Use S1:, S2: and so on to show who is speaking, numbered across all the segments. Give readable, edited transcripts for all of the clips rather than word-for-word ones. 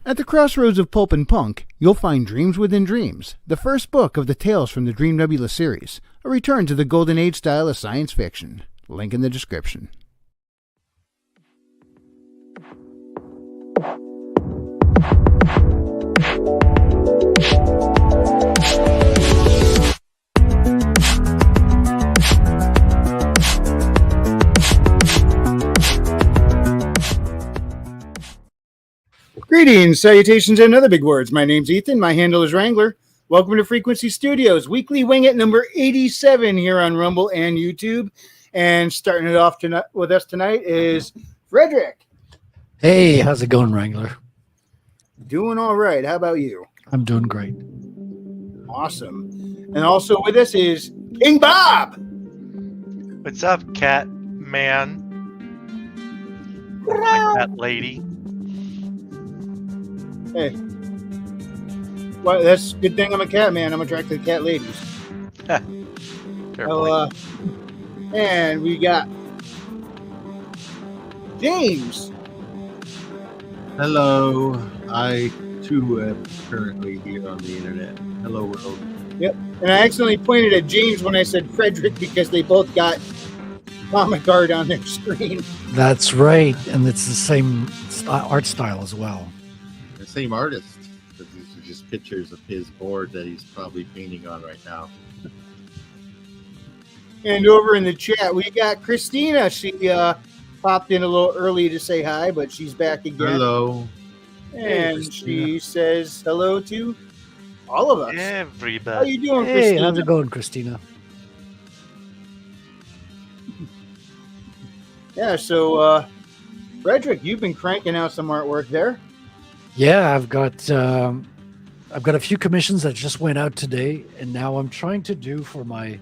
S1: At the crossroads of pulp and punk, you'll find Dreams Within Dreams, the first book of the Tales from the Dream Nebula series, a return to the golden age style of science fiction. Link in the description. Greetings, salutations, and other big words. My name's Ethan. My handle is Wrangler. Welcome to Frequency Studios, weekly wing it number 87 here on Rumble and YouTube. And starting it off tonight with us tonight is Frederick.
S2: Hey, how's it going, Wrangler?
S1: Doing all right. How about you?
S2: I'm doing great.
S1: Awesome. And also with us is King Bob.
S3: What's up, cat man? My cat lady.
S1: Hey. Well, that's a good thing I'm a cat man. I'm attracted to cat ladies.
S3: Fair
S1: So,
S3: point.
S1: and we got James.
S4: Hello. I too am currently here on the internet. Hello, world.
S1: Yep. And I accidentally pointed at James when I said Frederick because they both got comic art on their screen.
S2: That's right, and it's the same art style as well.
S4: The same artist. But these are just pictures of his board that he's probably painting on right now.
S1: And over in the chat, we got Christina. She popped in a little early to say hi, but she's back again.
S4: Hello.
S1: And she says hello to all of us. How
S3: Everybody.
S1: you doing,
S2: Hey,
S1: Christina?
S2: how's it going, Christina?
S1: Yeah, so Frederick, you've been cranking out some artwork there.
S2: Yeah, I've got a few commissions that just went out today, and now I'm trying to do for my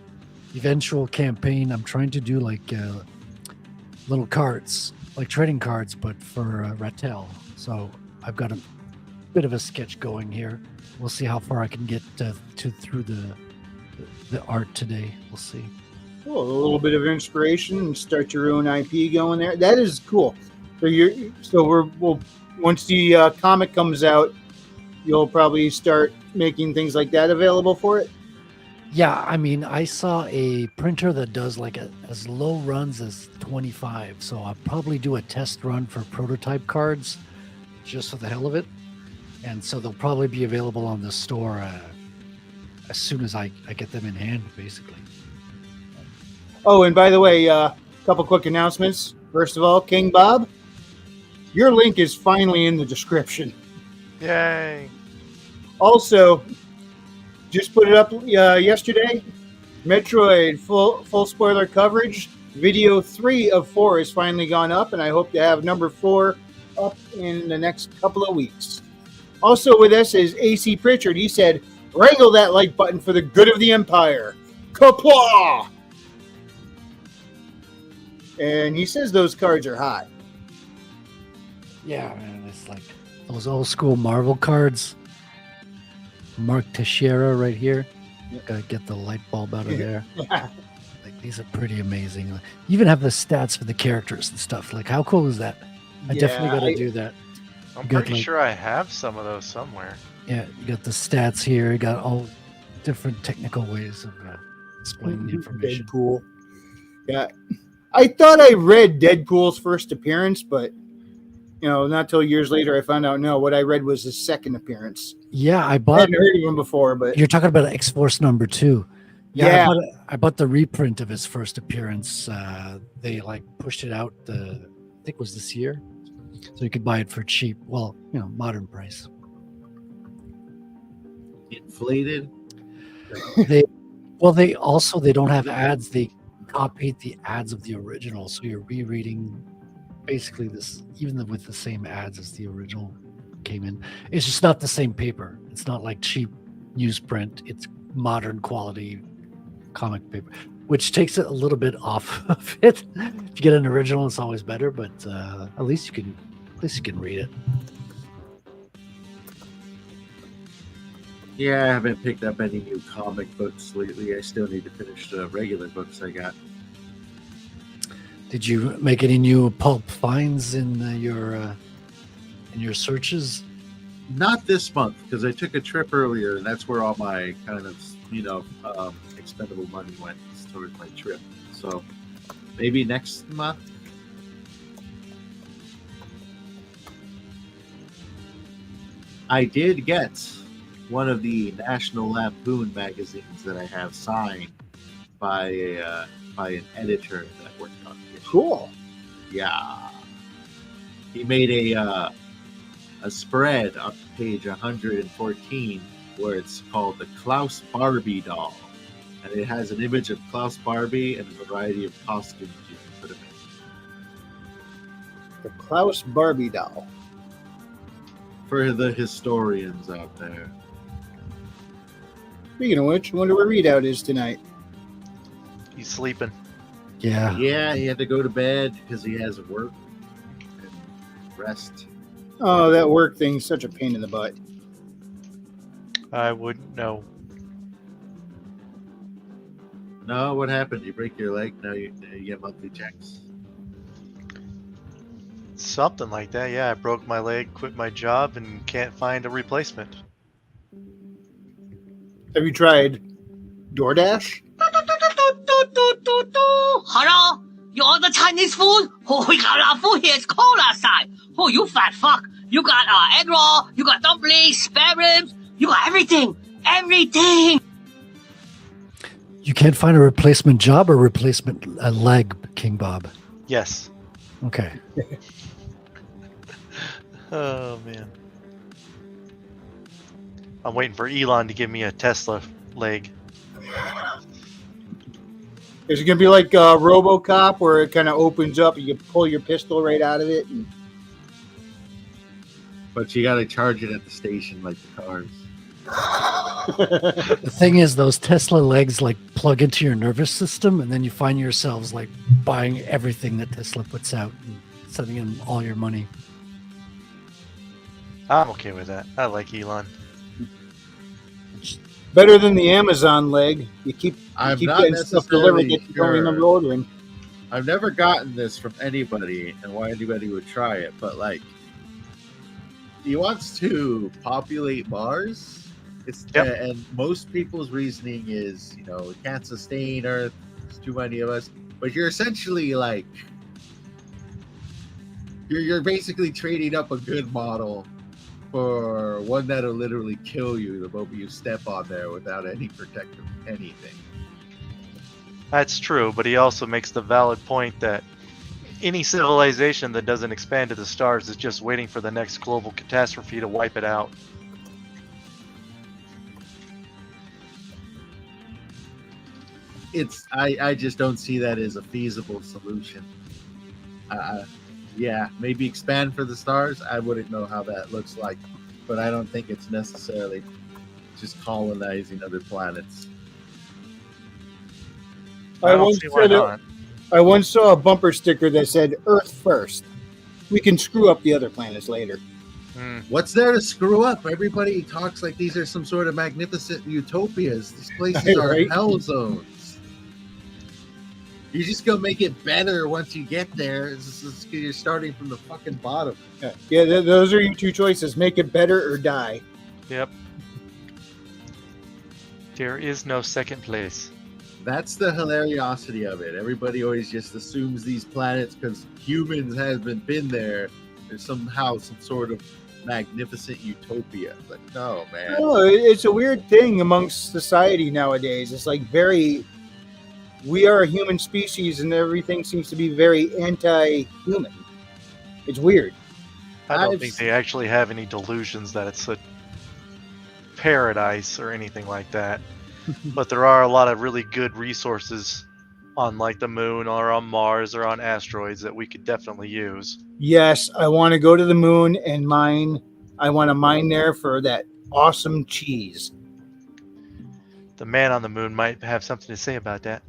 S2: eventual campaign. I'm trying to do like little cards, like trading cards, but for Rattel. So I've got a bit of a sketch going here. We'll see how far I can get through the art today. We'll see.
S1: Cool, a little bit of inspiration and start your own IP going there. That is cool. So we'll once the comic comes out, you'll probably start making things like that available for it.
S2: Yeah, I mean, I saw a printer that does like as low runs as 25. So I'll probably do a test run for prototype cards just for the hell of it. And so they'll probably be available on the store as soon as I get them in hand, basically.
S1: Oh, and by the way, a couple quick announcements. First of all, King Bob, your link is finally in the description.
S3: Yay.
S1: Also, just put it up yesterday. Metroid full spoiler coverage. Video 3 of 4 has finally gone up, and I hope to have number 4 up in the next couple of weeks. Also with us is AC Pritchard. He said, "Wrangle that like button for the good of the Empire." Kapla! And he says those cards are hot.
S2: Yeah, man, it's like those old school Marvel cards. Mark Teixeira right here. Gotta get the light bulb out of there. Like these are pretty amazing. You even have the stats for the characters and stuff. Like how cool is that? I definitely gotta do that.
S3: I'm
S2: You got,
S3: pretty
S2: like-
S3: sure I have some of those somewhere.
S2: Yeah, you got the stats here. You got all different technical ways of explaining the information.
S1: Deadpool. Yeah. I thought I read Deadpool's first appearance, but not till years later I found out no, what I read was his second appearance.
S2: Yeah, I
S1: I
S2: bought.
S1: hadn't heard of him before, but
S2: You're talking about X-Force number 2.
S1: Yeah.
S2: I bought the reprint of his first appearance. They like pushed it out. I think it was this year, so you could buy it for cheap. Well, modern price.
S4: Inflated.
S2: They don't have ads. They copied the ads of the original, so you're rereading basically this, even with the same ads as the original came in. It's just not the same paper. It's not like cheap newsprint. It's modern quality comic paper, which takes it a little bit off of it. If you get an original, it's always better, but at least you can read it.
S4: Yeah, I haven't picked up any new comic books lately. I still need to finish the regular books I got.
S2: Did you make any new pulp finds in your searches?
S4: Not this month, because I took a trip earlier, and that's where all my kind of, expendable money went towards my trip. So maybe next month. I did get one of the National Lampoon magazines that I have signed by an editor that worked on it.
S1: Cool.
S4: Yeah, he made a spread on page 114 where it's called the Klaus Barbie doll, and it has an image of Klaus Barbie and a variety of costumes you can put him in.
S1: The Klaus Barbie doll.
S4: For the historians out there.
S1: Speaking of which, I wonder where Readout is tonight.
S3: He's sleeping.
S2: Yeah.
S4: Yeah, he had to go to bed because he has work and rest.
S1: Oh, that work thing's such a pain in the butt.
S3: I wouldn't know.
S4: No, what happened? You break your leg? Now you get monthly checks.
S3: Something like that, yeah. I broke my leg, quit my job, and can't find a replacement.
S1: Have you tried DoorDash?
S5: Hello? You order Chinese food? Oh, we got our food here. It's cold outside. Oh, you fat fuck. You got egg roll, you got dumplings, spare ribs, you got everything. Everything.
S2: You can't find a replacement job or replacement leg, King Bob.
S3: Yes.
S2: Okay.
S3: Oh, man. I'm waiting for Elon to give me a Tesla leg.
S1: Is it going to be like RoboCop where it kind of opens up and you pull your pistol right out of it? And...
S4: But you got to charge it at the station like the cars.
S2: The thing is, those Tesla legs like plug into your nervous system, and then you find yourselves like buying everything that Tesla puts out and sending in all your money.
S3: I'm okay with that. I like Elon.
S1: Better than the Amazon leg. You keep
S4: I'm
S1: getting
S4: not
S1: stuff delivered
S4: necessarily
S1: that you don't remember ordering.
S4: I've never gotten this from anybody, and why anybody would try it, but like, he wants to populate Mars. And most people's reasoning is, we can't sustain Earth. There's too many of us. But you're essentially like, you're basically trading up a good model for one that'll literally kill you the moment you step on there without any protective anything.
S3: That's true, but he also makes the valid point that any civilization that doesn't expand to the stars is just waiting for the next global catastrophe to wipe it out.
S4: I just don't see that as a feasible solution. Yeah, maybe expand for the stars. I wouldn't know how that looks like, but I don't think it's necessarily just colonizing other planets.
S3: I don't see why not.
S1: I once saw a bumper sticker that said Earth first. We can screw up the other planets later.
S4: What's there to screw up? Everybody talks like these are some sort of magnificent utopias. These places are
S1: Right?
S4: hell zones. You're just gonna make it better once you get there. You're starting from the fucking bottom.
S1: Yeah, those are your two choices. Make it better or die.
S3: Yep. There is no second place.
S4: That's the hilariosity of it. Everybody always just assumes these planets because humans haven't been there. There's somehow some sort of magnificent utopia. But no, man.
S1: No, it's a weird thing amongst society nowadays. It's like we are a human species and everything seems to be very anti-human. It's weird.
S3: I don't think they actually have any delusions that it's a paradise or anything like that. But there are a lot of really good resources on like the moon or on Mars or on asteroids that we could definitely use.
S1: Yes, I want to go to the moon and mine. I want to mine there for that awesome cheese.
S3: The man on the moon might have something to say about that.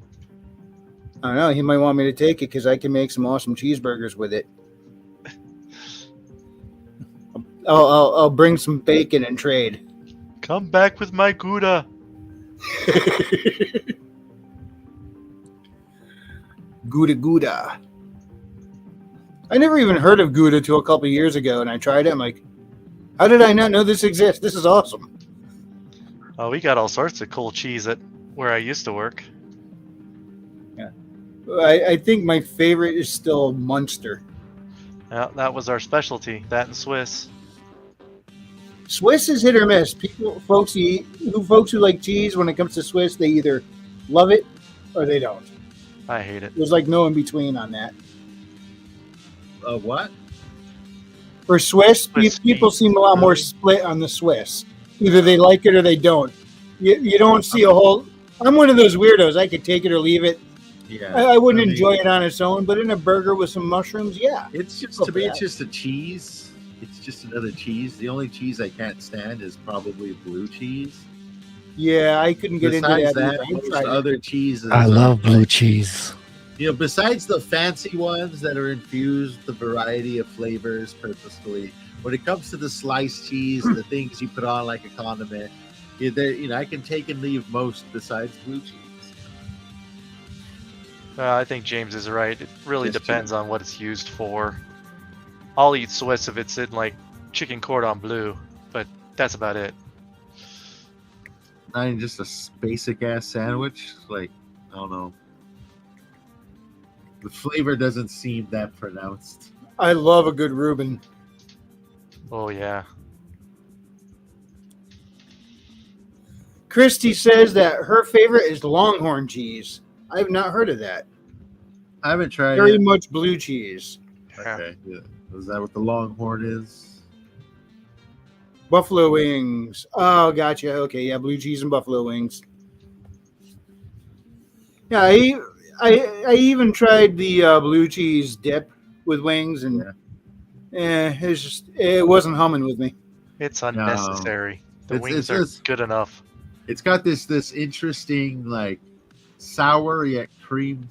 S1: I don't know. He might want me to take it because I can make some awesome cheeseburgers with it. I'll bring some bacon and trade.
S3: Come back with my Gouda.
S1: Gouda. I never even heard of Gouda till a couple years ago, and I tried it. I'm like, How did I not know this exists? This is awesome.
S3: Oh, we got all sorts of cool cheese at where I used to work.
S1: I think my favorite is still Munster.
S3: Yeah, that was our specialty. That and Swiss.
S1: Swiss is hit or miss. Folks who like cheese, when it comes to Swiss, they either love it or they don't.
S3: I hate it.
S1: There's like no in between on that.
S4: What?
S1: For Swiss,
S3: Swiss
S1: people
S3: cheese,
S1: seem a lot more
S3: really?
S1: split on the Swiss. Either they like it or they don't. You don't see a whole. I'm one of those weirdos. I could take it or leave it.
S4: Yeah.
S1: I wouldn't
S4: mean,
S1: enjoy it on its own, but in a burger with some mushrooms, yeah.
S4: It's just
S1: Go
S4: to
S1: for
S4: me,
S1: that.
S4: it's just a cheese. It's just another cheese. The only cheese I can't stand is probably blue cheese.
S1: Yeah, I couldn't get
S4: Besides
S1: into that.
S4: that,
S1: either. I
S4: most
S1: tried it.
S4: other cheeses.
S2: I
S4: are-
S2: love blue cheese.
S4: You know, besides the fancy ones that are infused with a variety of flavors purposefully, when it comes to the sliced cheese, the things you put on like a condiment, I can take and leave most besides blue cheese.
S3: I think James is right. It really
S4: Yes,
S3: depends on what it's used for. I'll eat Swiss if it's in like chicken cordon bleu, but that's about it.
S4: Not even just a basic ass sandwich. Like, I don't know. The flavor doesn't seem that pronounced.
S1: I love a good Reuben.
S3: Oh yeah.
S1: Christy says that her favorite is Longhorn cheese. I have not heard of that.
S4: I haven't tried
S1: Very
S4: it.
S1: much blue cheese.
S3: Yeah.
S4: Okay. Yeah. Is that what the Longhorn is?
S1: Buffalo wings. Oh, gotcha. Okay, yeah, blue cheese and buffalo wings. Yeah, I even tried the blue cheese dip with wings, and it wasn't humming with me.
S3: It's unnecessary. The
S4: It's-
S3: wings
S4: it's
S3: are
S4: just-
S3: good enough.
S4: It's got this interesting like sour yet cream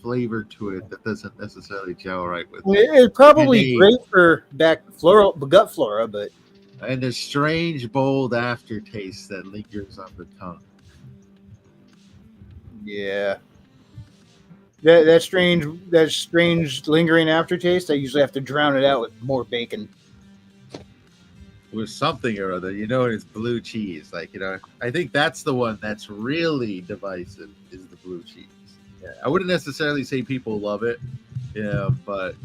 S4: flavor to it that doesn't necessarily gel right with it.
S1: It's probably
S4: And
S1: great for gut flora, but
S4: And a strange bold aftertaste that lingers on the tongue.
S1: yeah, that strange lingering aftertaste. I usually have to drown it out with more bacon.
S4: With something or other, it's blue cheese. I think that's the one that's really divisive is the blue cheese. Yeah, I wouldn't necessarily say people love it, but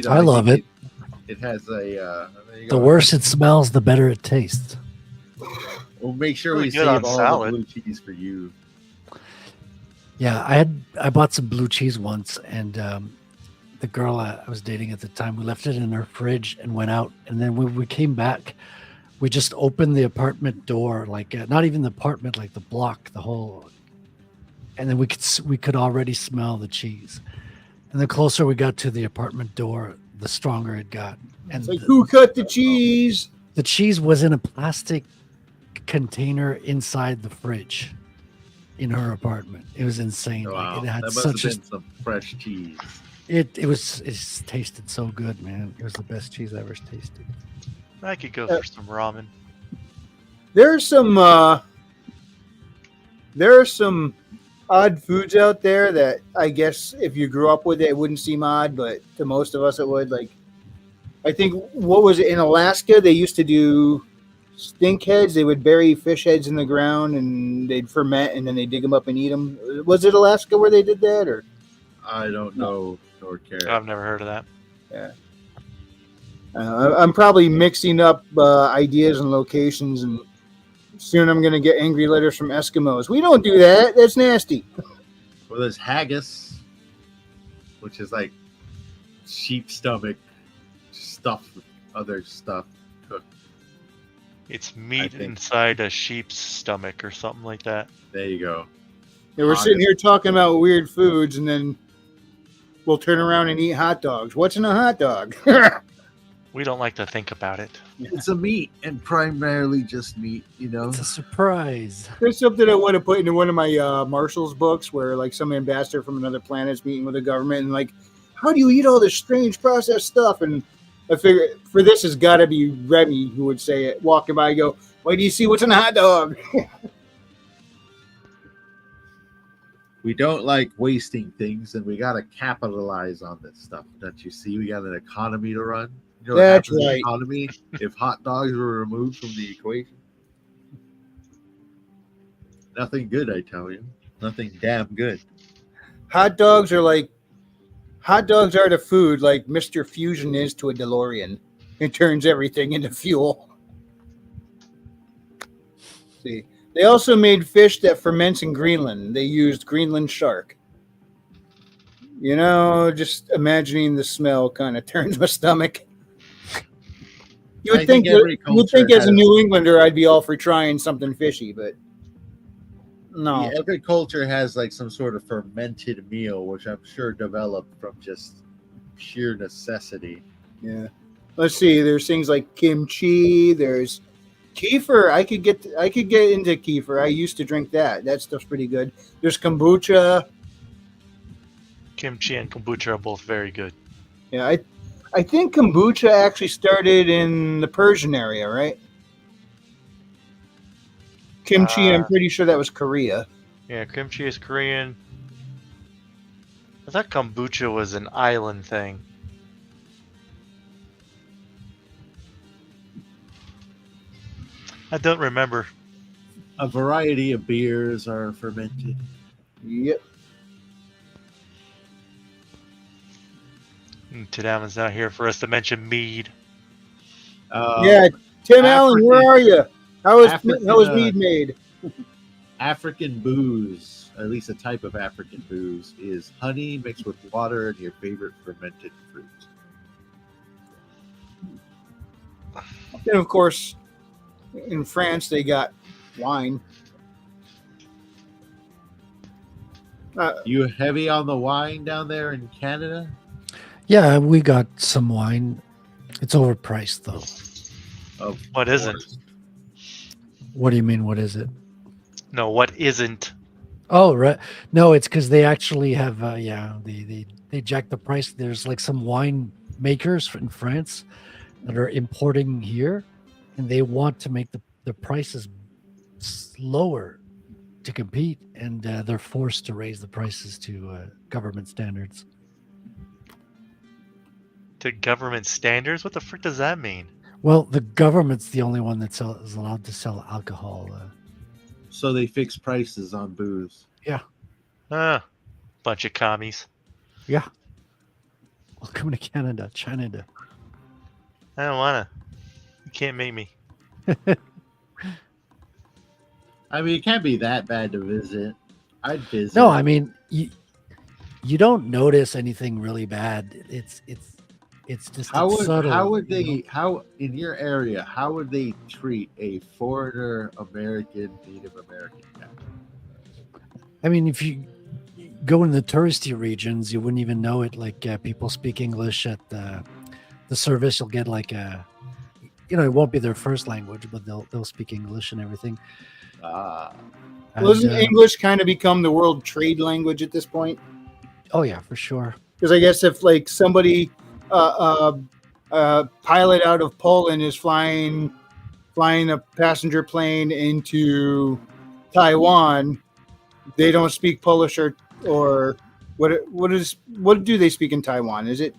S2: I love
S4: think
S2: it.
S4: It has a. There you
S2: The
S4: go.
S2: worse it smells, the better it tastes.
S4: We'll make sure
S3: Really
S4: we
S3: good
S4: save
S3: on
S4: all
S3: salad.
S4: the blue cheese for you.
S2: Yeah, I bought some blue cheese once, and the girl I was dating at the time, we left it in her fridge and went out, and then when we came back, we just opened the apartment door, like not even the apartment, like the block, the whole, and then we could already smell the cheese. And the closer we got to the apartment door, the stronger it got. And
S1: It's like, who cut the cheese?
S2: the cheese was in a plastic container inside the fridge in her apartment. It was insane.
S4: Wow,
S2: Like, it had
S4: that must
S2: such
S4: have
S2: a
S4: been some fresh cheese.
S2: it tasted so good, man. It was the best cheese I ever tasted.
S3: I could go for some ramen.
S1: There are some odd foods out there that I guess if you grew up with it, it wouldn't seem odd, but to most of us it would. Like, I think, what was it, in Alaska? They used to do stink heads. They would bury fish heads in the ground and they'd ferment and then they dig them up and eat them. Was it Alaska where they did that, or?
S4: I don't know nor care.
S3: I've never heard of that.
S1: I'm probably mixing up ideas and locations, and soon I'm going to get angry letters from Eskimos. We don't do that. That's nasty.
S4: Well, there's haggis, which is like sheep stomach stuffed with other stuff cooked.
S3: It's meat
S4: think-
S3: inside a sheep's stomach or something like that.
S4: There you go.
S1: Yeah, we're sitting here talking about weird foods, and then we'll turn around and eat hot dogs. What's in a hot dog?
S3: We don't like to think about it.
S4: It's a meat and primarily just meat,
S2: It's a surprise.
S1: There's something I want to put into one of my Marshall's books where, like, some ambassador from another planet's meeting with the government, and, like, how do you eat all this strange processed stuff? And I figure for this has got to be Remy who would say it, walking by and go, why do you see what's in a hot dog?
S4: We don't like wasting things, and we got to capitalize on this stuff. Don't you see? We got an economy to run. You know what
S1: That's
S4: happens in the
S1: right.
S4: economy if hot dogs were removed from the equation? Nothing good, I tell you. Nothing damn good.
S1: Hot dogs are the food like Mr. Fusion is to a DeLorean. It turns everything into fuel. See, they also made fish that ferments in Greenland. They used Greenland shark. You know, just imagining the smell kind of turns my stomach. You
S4: I
S1: would think,
S4: think every
S1: you would think
S4: culture
S1: as a
S4: has-
S1: New Englander I'd be all for trying something fishy, but no.
S4: Yeah, every culture has like some sort of fermented meal, which I'm sure developed from just sheer necessity.
S1: Yeah. Let's see. There's things like kimchi. There's kefir. I could get into kefir. I used to drink that. That stuff's pretty good. There's kombucha.
S3: Kimchi and kombucha are both very good.
S1: Yeah, I think kombucha actually started in the Persian area, right? Kimchi, I'm pretty sure that was Korea.
S3: Yeah, kimchi is Korean. I thought kombucha was an island thing. I don't remember.
S4: A variety of beers are fermented.
S1: Yep.
S3: Tadaman's not here for us to mention mead.
S1: Yeah, Tim Allen, where
S4: African-
S1: are you? How is
S4: African,
S1: mead made?
S4: African booze, at least a type of African booze, is honey mixed with water and your favorite fermented fruit.
S1: And of course, in France they got wine.
S4: You heavy on the wine down there in Canada?
S2: Yeah, we got some wine. It's overpriced though.
S4: Of
S3: What isn't?
S4: course.
S2: What do you mean? What is it?
S3: No, what isn't?
S2: Oh, right. No, it's because they actually have. They jack the price. There's like some wine makers in France that are importing here, and they want to make the prices lower to compete, and they're forced to raise the prices to government standards.
S3: To government standards? What the frick does that mean?
S2: Well, the government's the only one that is allowed to sell alcohol.
S4: So they fix prices on booze.
S3: Bunch of commies.
S2: Welcome to Canada, China.
S3: I don't wanna. You can't make me.
S4: I mean, it can't be that bad to visit. I'd visit.
S2: No, I mean you don't notice anything really bad. It's just
S4: how
S2: it's
S4: would
S2: subtle,
S4: how would
S2: you know?
S4: they how in your area how would they treat a foreigner American Native American guy?
S2: I mean, if you go in the touristy regions, you wouldn't even know it. Like people speak English at the service. You'll get like it won't be their first language, but they'll speak English and everything.
S1: Doesn't
S2: And,
S1: English kind of become the world trade language at this point?
S2: oh yeah, for sure.
S1: Because I guess if like somebody, pilot out of Poland is flying a passenger plane into Taiwan, they don't speak Polish or what do they speak in Taiwan? Is it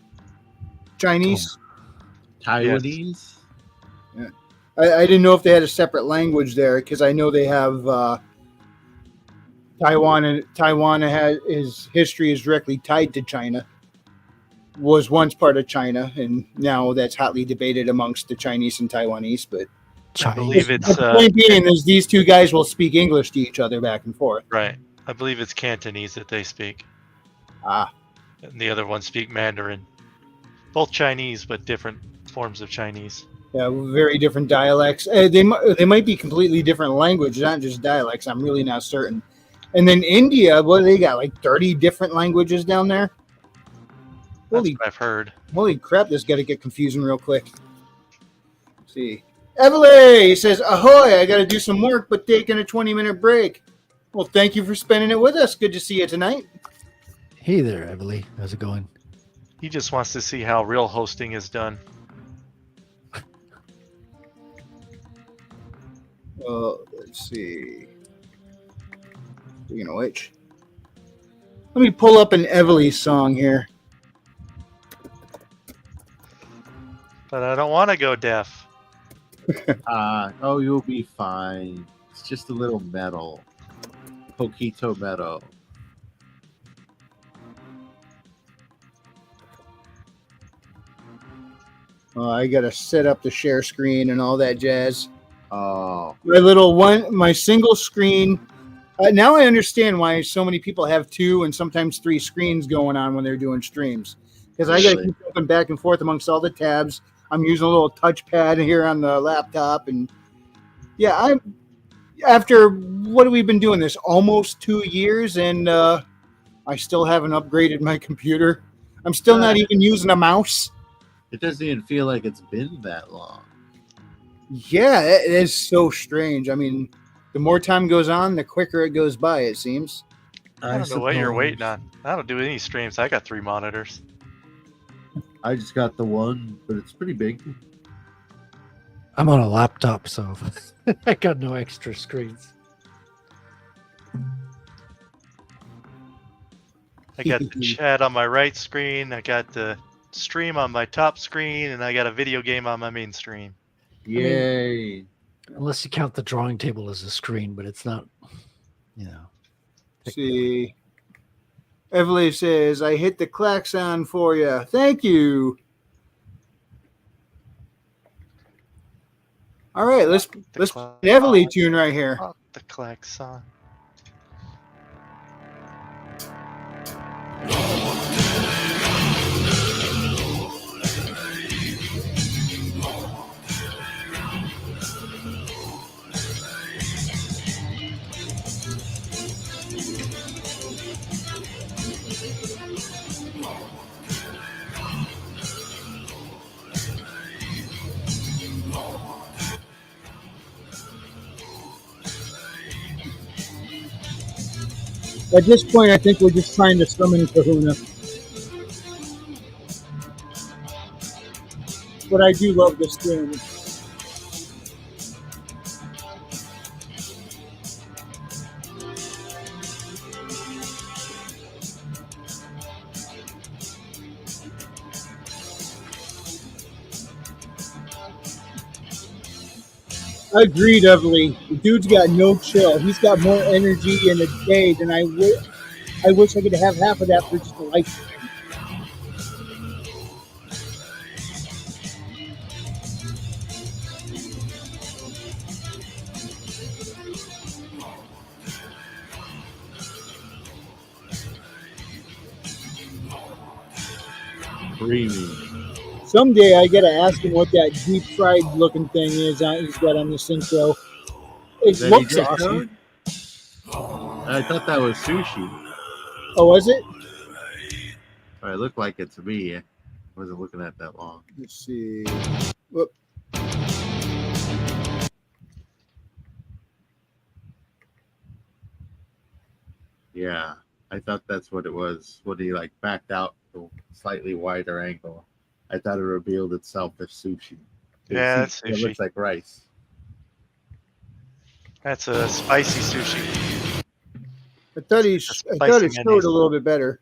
S1: Chinese?
S4: Taiwanese.
S1: I didn't know if they had a separate language there because I know they have Taiwan, and Taiwan his history is directly tied to China. Was once part of China, and now that's hotly debated amongst the Chinese and Taiwanese. But
S3: I believe it's
S1: the point being is these two guys will speak English to each other back and forth.
S3: right. I believe it's Cantonese that they speak.
S1: Ah,
S3: And the other ones speak Mandarin. Both Chinese, but different forms of Chinese.
S1: yeah, very different dialects. They might be completely different languages, not just dialects. I'm really not certain. And then India, what they got like 30 different languages down there.
S3: That's what I've heard.
S1: Holy crap, this got to get confusing real quick. Let's see. Evelyn says, ahoy, I got to do some work, but taking a 20-minute break. Well, thank you for spending it with us. Good to see you tonight.
S2: Hey there, Everly. How's it going?
S3: He just wants to see how real hosting is done.
S1: Let's see. Speaking of which, let me pull up an Everly song here.
S3: But I don't want to go deaf.
S4: Oh, you'll be fine. It's just a little metal. Poquito metal.
S1: I gotta set up the share screen and all that jazz.
S4: Oh,
S1: My single screen. Now I understand why so many people have 2 and sometimes 3 screens going on when they're doing streams. Because I gotta
S4: Really?
S1: keep jumping back and forth amongst all the tabs. I'm using a little touchpad here on the laptop, and yeah, after what have we been doing this almost 2 years, and I still haven't upgraded my computer. I'm still not even using a mouse.
S4: it doesn't even feel like it's been that long.
S1: Yeah, it is so strange. I mean, the more time goes on, the quicker it goes by, it seems.
S3: I don't know what you're
S4: suppose.
S3: waiting on. I don't do any streams. I got 3 monitors.
S4: I just got the one, but it's pretty big.
S2: I'm on a laptop, so I got no extra screens.
S3: I got the chat on my right screen. I got the stream on my top screen, and I got a video game on my main screen.
S4: Yay!
S2: Unless you count the drawing table as a screen, but it's not, you know.
S1: See, Everly says, I hit the klaxon for you. Thank you. All right, let's play an Everly tune right here.
S3: Oh, the klaxon.
S1: At this point, I think we're just trying to summon Kahuna. But I do love this tune. I agreed, Everly. The dude's got no chill. He's got more energy in a day than I wish I could have half of that for just a lifetime.
S4: Creamy.
S1: Someday I gotta ask him what that deep fried looking thing is he's got on this intro. It
S4: That he
S1: looks
S4: just
S1: awesome.
S4: showed? I thought that was sushi.
S1: Oh, was it?
S4: It looked like it to me. I wasn't looking at that long.
S1: Let's see. Whoop.
S4: Yeah, I thought that's what it was. When he like backed out the slightly wider angle, I thought it revealed itself as sushi.
S3: Yeah, that's
S4: It
S3: sushi.
S4: looks like rice.
S3: That's a spicy sushi.
S1: I thought it
S3: spicy
S1: showed
S3: mayonnaise.
S1: a little bit better,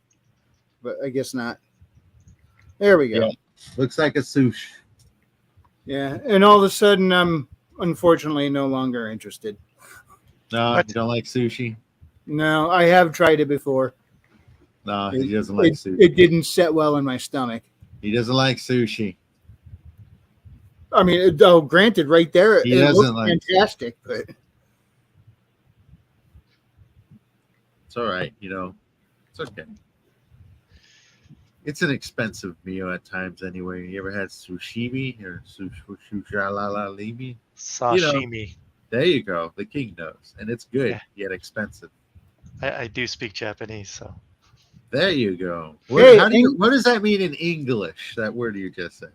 S1: but I guess not. There we go.
S4: Yeah. Looks like a sushi.
S1: Yeah, and all of a sudden, I'm unfortunately no longer interested.
S4: No,
S3: What?
S4: you don't like sushi?
S1: No, I have tried it before.
S4: No, he doesn't like sushi.
S1: It didn't set well in my stomach.
S4: He doesn't like sushi.
S1: I mean, granted, right there,
S4: He
S1: it
S4: doesn't
S1: looks
S4: like-
S1: fantastic, but
S4: It's all right, It's okay. It's an expensive meal at times anyway. You ever had sushimi or sushalalimi?
S3: Sashimi.
S4: There you go. The king knows. And it's good,
S3: Yeah.
S4: yet expensive.
S3: I do speak Japanese, so
S4: There you go.
S1: Hey,
S4: What does that mean in English, that word you just said?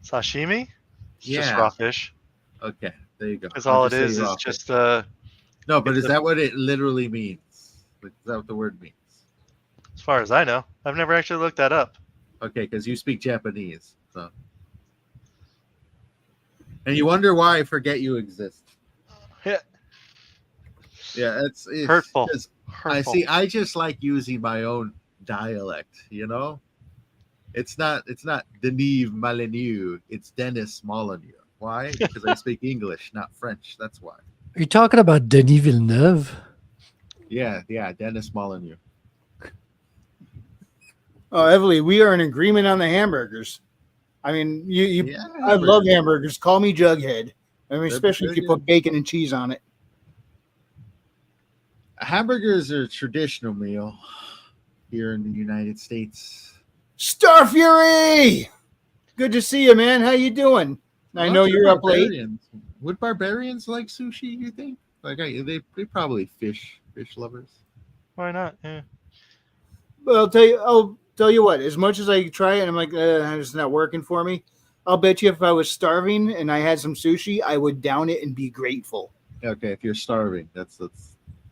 S3: sashimi. It's just
S4: Yeah.
S3: raw fish.
S4: Okay, there you go.
S3: Because
S4: I'll
S3: all it
S4: just say
S3: is
S4: raw fish.
S3: just
S4: No, but
S3: it's
S4: is
S3: a-
S4: that what it literally means? Like, is that what the word means?
S3: as far as I know. I've never actually looked that up.
S4: Okay, because you speak Japanese. So. And you wonder why I forget you exist.
S3: Yeah.
S4: Yeah, it's
S3: Hurtful.
S4: just-
S3: Hurtful.
S4: I just like using my own dialect, It's not Denis Molyneux. It's Dennis Molyneux. Why? Because I speak English, not French. That's why.
S2: Are you talking about Denis Villeneuve?
S4: Yeah, Dennis Molyneux.
S1: Oh, Evely, we are in agreement on the hamburgers. I mean,
S4: Yeah,
S1: I love hamburgers. Call me Jughead. I mean,
S4: They're
S1: especially if you
S4: good.
S1: put bacon and cheese on it.
S4: Hamburgers are a traditional meal here in the United States.
S1: Star Fury! Good to see you, man. How you doing? I know
S4: Lots of
S1: you're up late.
S4: barbarians. Would barbarians like sushi? You think? Like they probably fish lovers.
S3: Why not? Yeah.
S1: But I'll tell you what. As much as I try it, I'm like, it's not working for me. I'll bet you if I was starving and I had some sushi, I would down it and be grateful.
S4: Okay, if you're starving, that's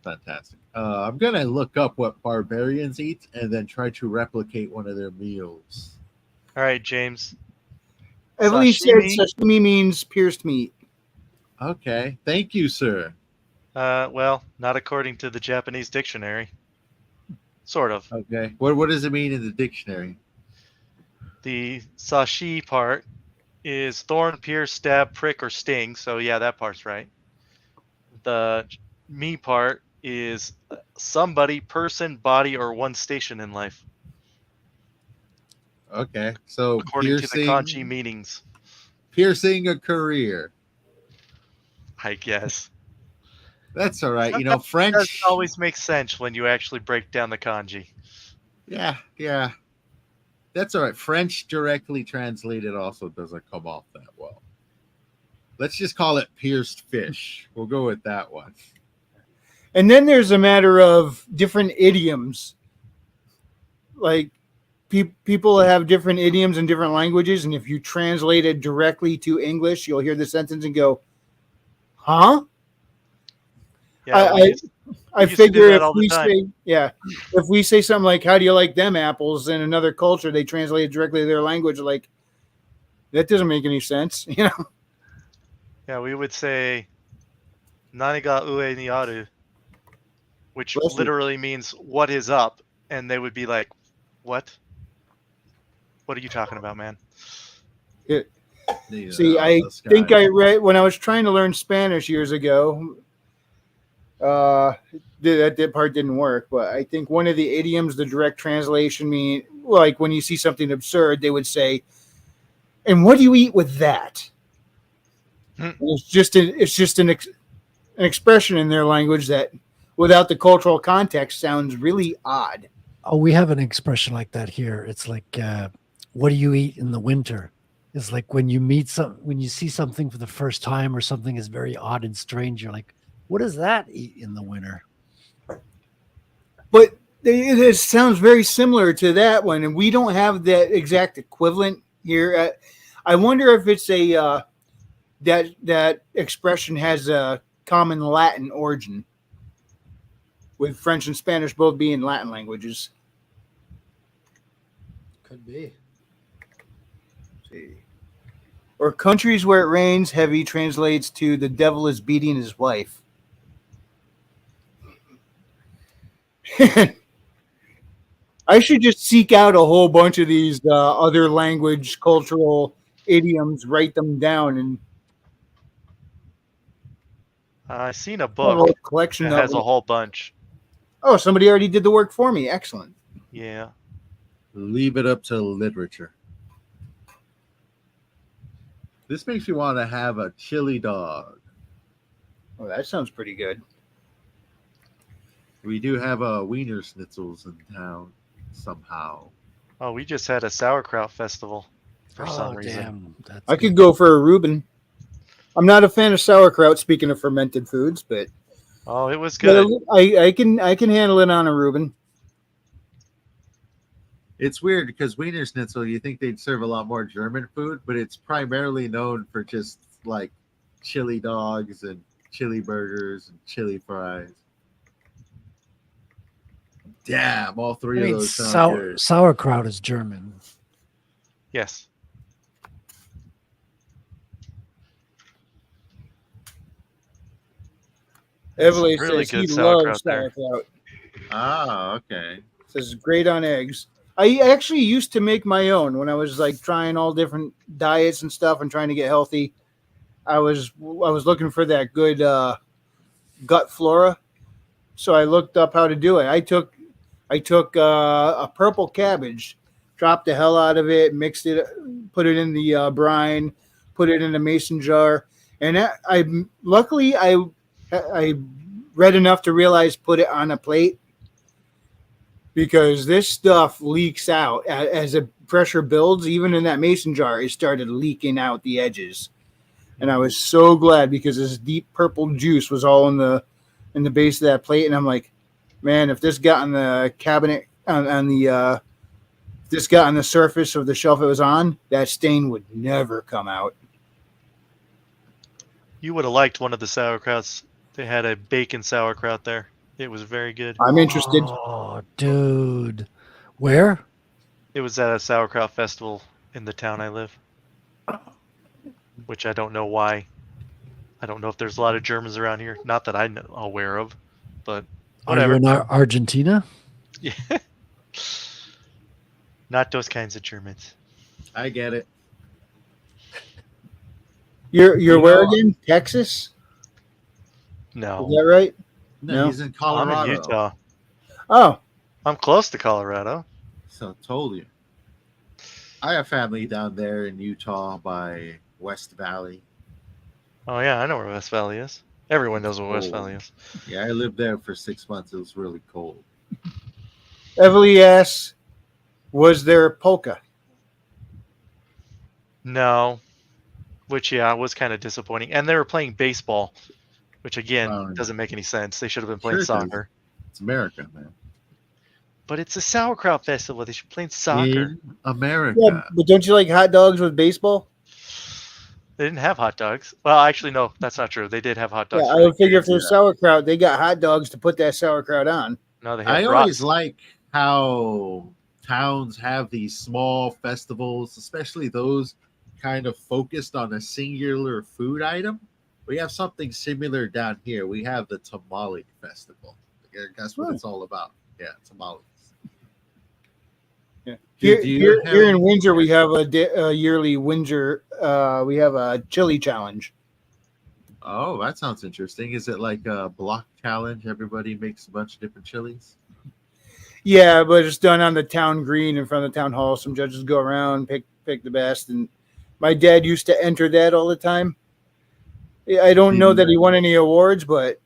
S4: fantastic. I'm gonna look up what barbarians eat and then try to replicate one of their meals.
S3: All right, James.
S1: Evely said
S3: Sashimi?
S1: sashimi means pierced meat.
S4: Okay, thank you, sir.
S3: Well, not according to the Japanese dictionary. Sort of.
S4: Okay, what does it mean in the dictionary?
S3: The sashi part is thorn, pierce, stab, prick, or sting. So yeah, that part's right. The me part is somebody, person, body, or one station in life,
S4: Okay, so
S3: according to the kanji meanings.
S4: piercing a career.
S3: I guess.
S4: That's all right.
S3: It
S4: French
S3: doesn't always make sense when you actually break down the kanji.
S4: Yeah. That's all right. French directly translated also doesn't come off that well. Let's just call it pierced fish. We'll go with that one.
S1: And then there's a matter of different idioms. Like people have different idioms in different languages, and if you translate it directly to English, you'll hear the sentence and go, "Huh?"
S3: Yeah,
S1: I
S3: used to do
S1: figure
S3: that
S1: if
S3: all the
S1: we
S3: time.
S1: say, if we say something like, "How do you like them apples?" in another culture, they translate it directly to their language. Like, that doesn't make any sense,
S3: Yeah, we would say "Nani ga ue ni aru," which
S1: Bless you.
S3: literally means "what is up," and they would be like, "What? What are you talking about, man?"
S1: See, I
S4: This guy.
S1: think I read when I was trying to learn Spanish years ago. That part didn't work, but I think one of the idioms, the direct translation mean like when you see something absurd, they would say, "And what do you eat with that?" It's just an expression in their language that, without the cultural context, sounds really odd.
S2: Oh, we have an expression like that here. It's like, what do you eat in the winter? It's like when you see something for the first time or something is very odd and strange, you're like, what does that eat in the winter?
S1: But it sounds very similar to that one, and we don't have that exact equivalent here. I wonder if it's that expression has a common Latin origin, with French and Spanish both being Latin languages.
S2: Could be.
S1: Or countries where it rains heavy translates to the devil is beating his wife. I should just seek out a whole bunch of these other language, cultural idioms, write them down, and
S3: I've seen a
S1: have a
S3: book
S1: whole collection
S3: that
S1: of
S3: has a
S1: them.
S3: whole bunch.
S1: Oh, somebody already did the work for me. Excellent.
S3: Yeah.
S4: Leave it up to literature. This makes me want to have a chili dog.
S1: Oh, that sounds pretty good.
S4: We do have Wiener Schnitzels in town somehow.
S3: Oh, we just had a sauerkraut festival for some reason.
S2: Damn, that's
S1: I could
S2: good.
S1: go for a Reuben. I'm not a fan of sauerkraut. Speaking of fermented foods, but
S3: Oh, it was good.
S1: I can handle it on a Reuben.
S4: It's weird because Wiener Schnitzel, you think they'd serve a lot more German food, but it's primarily known for just like chili dogs and chili burgers and chili fries. Damn, all three of those sound good.
S2: Sauerkraut is German.
S3: Yes.
S1: Emily
S3: really
S1: says
S3: good
S1: he loves
S3: sauerkraut there.
S1: sauerkraut.
S4: Ah, okay.
S1: Says it's great on eggs. I actually used to make my own when I was like trying all different diets and stuff and trying to get healthy. I was looking for that good gut flora, so I looked up how to do it. I took a purple cabbage, chopped the hell out of it, mixed it, put it in the brine, put it in a mason jar, and luckily I read enough to realize put it on a plate because this stuff leaks out as the pressure builds. Even in that mason jar, it started leaking out the edges, and I was so glad because this deep purple juice was all in the base of that plate, and I'm like, man, if this got on the cabinet on the if this got on the surface of the shelf it was on, that stain would never come out.
S3: You would have liked one of the sauerkrauts. They had a bacon sauerkraut there. It was very good.
S1: I'm interested.
S2: Oh, dude. Where?
S3: It was at a sauerkraut festival in the town I live. Which I don't know why. I don't know if there's a lot of Germans around here. Not that I'm aware of, but
S2: Are you
S3: whatever.
S2: in Argentina?
S3: Yeah. Not those kinds of Germans.
S4: I get it.
S1: You're
S4: You
S1: where
S4: know-
S1: again? Texas?
S3: No.
S1: Is that right?
S4: No,
S1: No.
S4: he's in
S3: I'm
S4: Colorado.
S3: in Utah.
S1: Oh,
S3: I'm close to Colorado.
S4: So I told you. I have family down there in Utah by West Valley.
S3: Oh yeah, I know where West Valley is. Everyone knows where West
S4: Oh.
S3: Valley is.
S4: Yeah, I lived there for 6 months. It was really cold.
S1: Everly asks, was there polka?
S3: No. Which was kind of disappointing. And they were playing baseball, which again
S4: Oh, yeah.
S3: doesn't make any sense. They should have been playing
S4: Sure it does.
S3: soccer.
S4: It's America, man.
S3: But it's a sauerkraut festival. They should be playing soccer.
S4: In America.
S1: Yeah, but don't you like hot dogs with baseball?
S3: They didn't have hot dogs. Well, actually, no, that's not true. They did have hot dogs.
S1: Yeah,
S3: for
S1: I would figure if
S4: Yeah.
S1: there's sauerkraut, they got hot dogs to put that sauerkraut on.
S3: No, they have
S4: I
S3: brats.
S4: always like how towns have these small festivals, especially those kind of focused on a singular food item. We have something similar down here. We have the Tamale Festival. That's what
S1: Oh.
S4: it's all about. Yeah, tamales.
S1: Yeah.
S4: Did you
S1: Here
S4: have-
S1: in Windsor, we have a yearly Windsor. We have a chili challenge.
S4: Oh, that sounds interesting. Is it like a block challenge? Everybody makes a bunch of different chilies.
S1: Yeah, but it's done on the town green in front of the town hall. Some judges go around, pick the best, and my dad used to enter that all the time. I don't know that he won any awards, but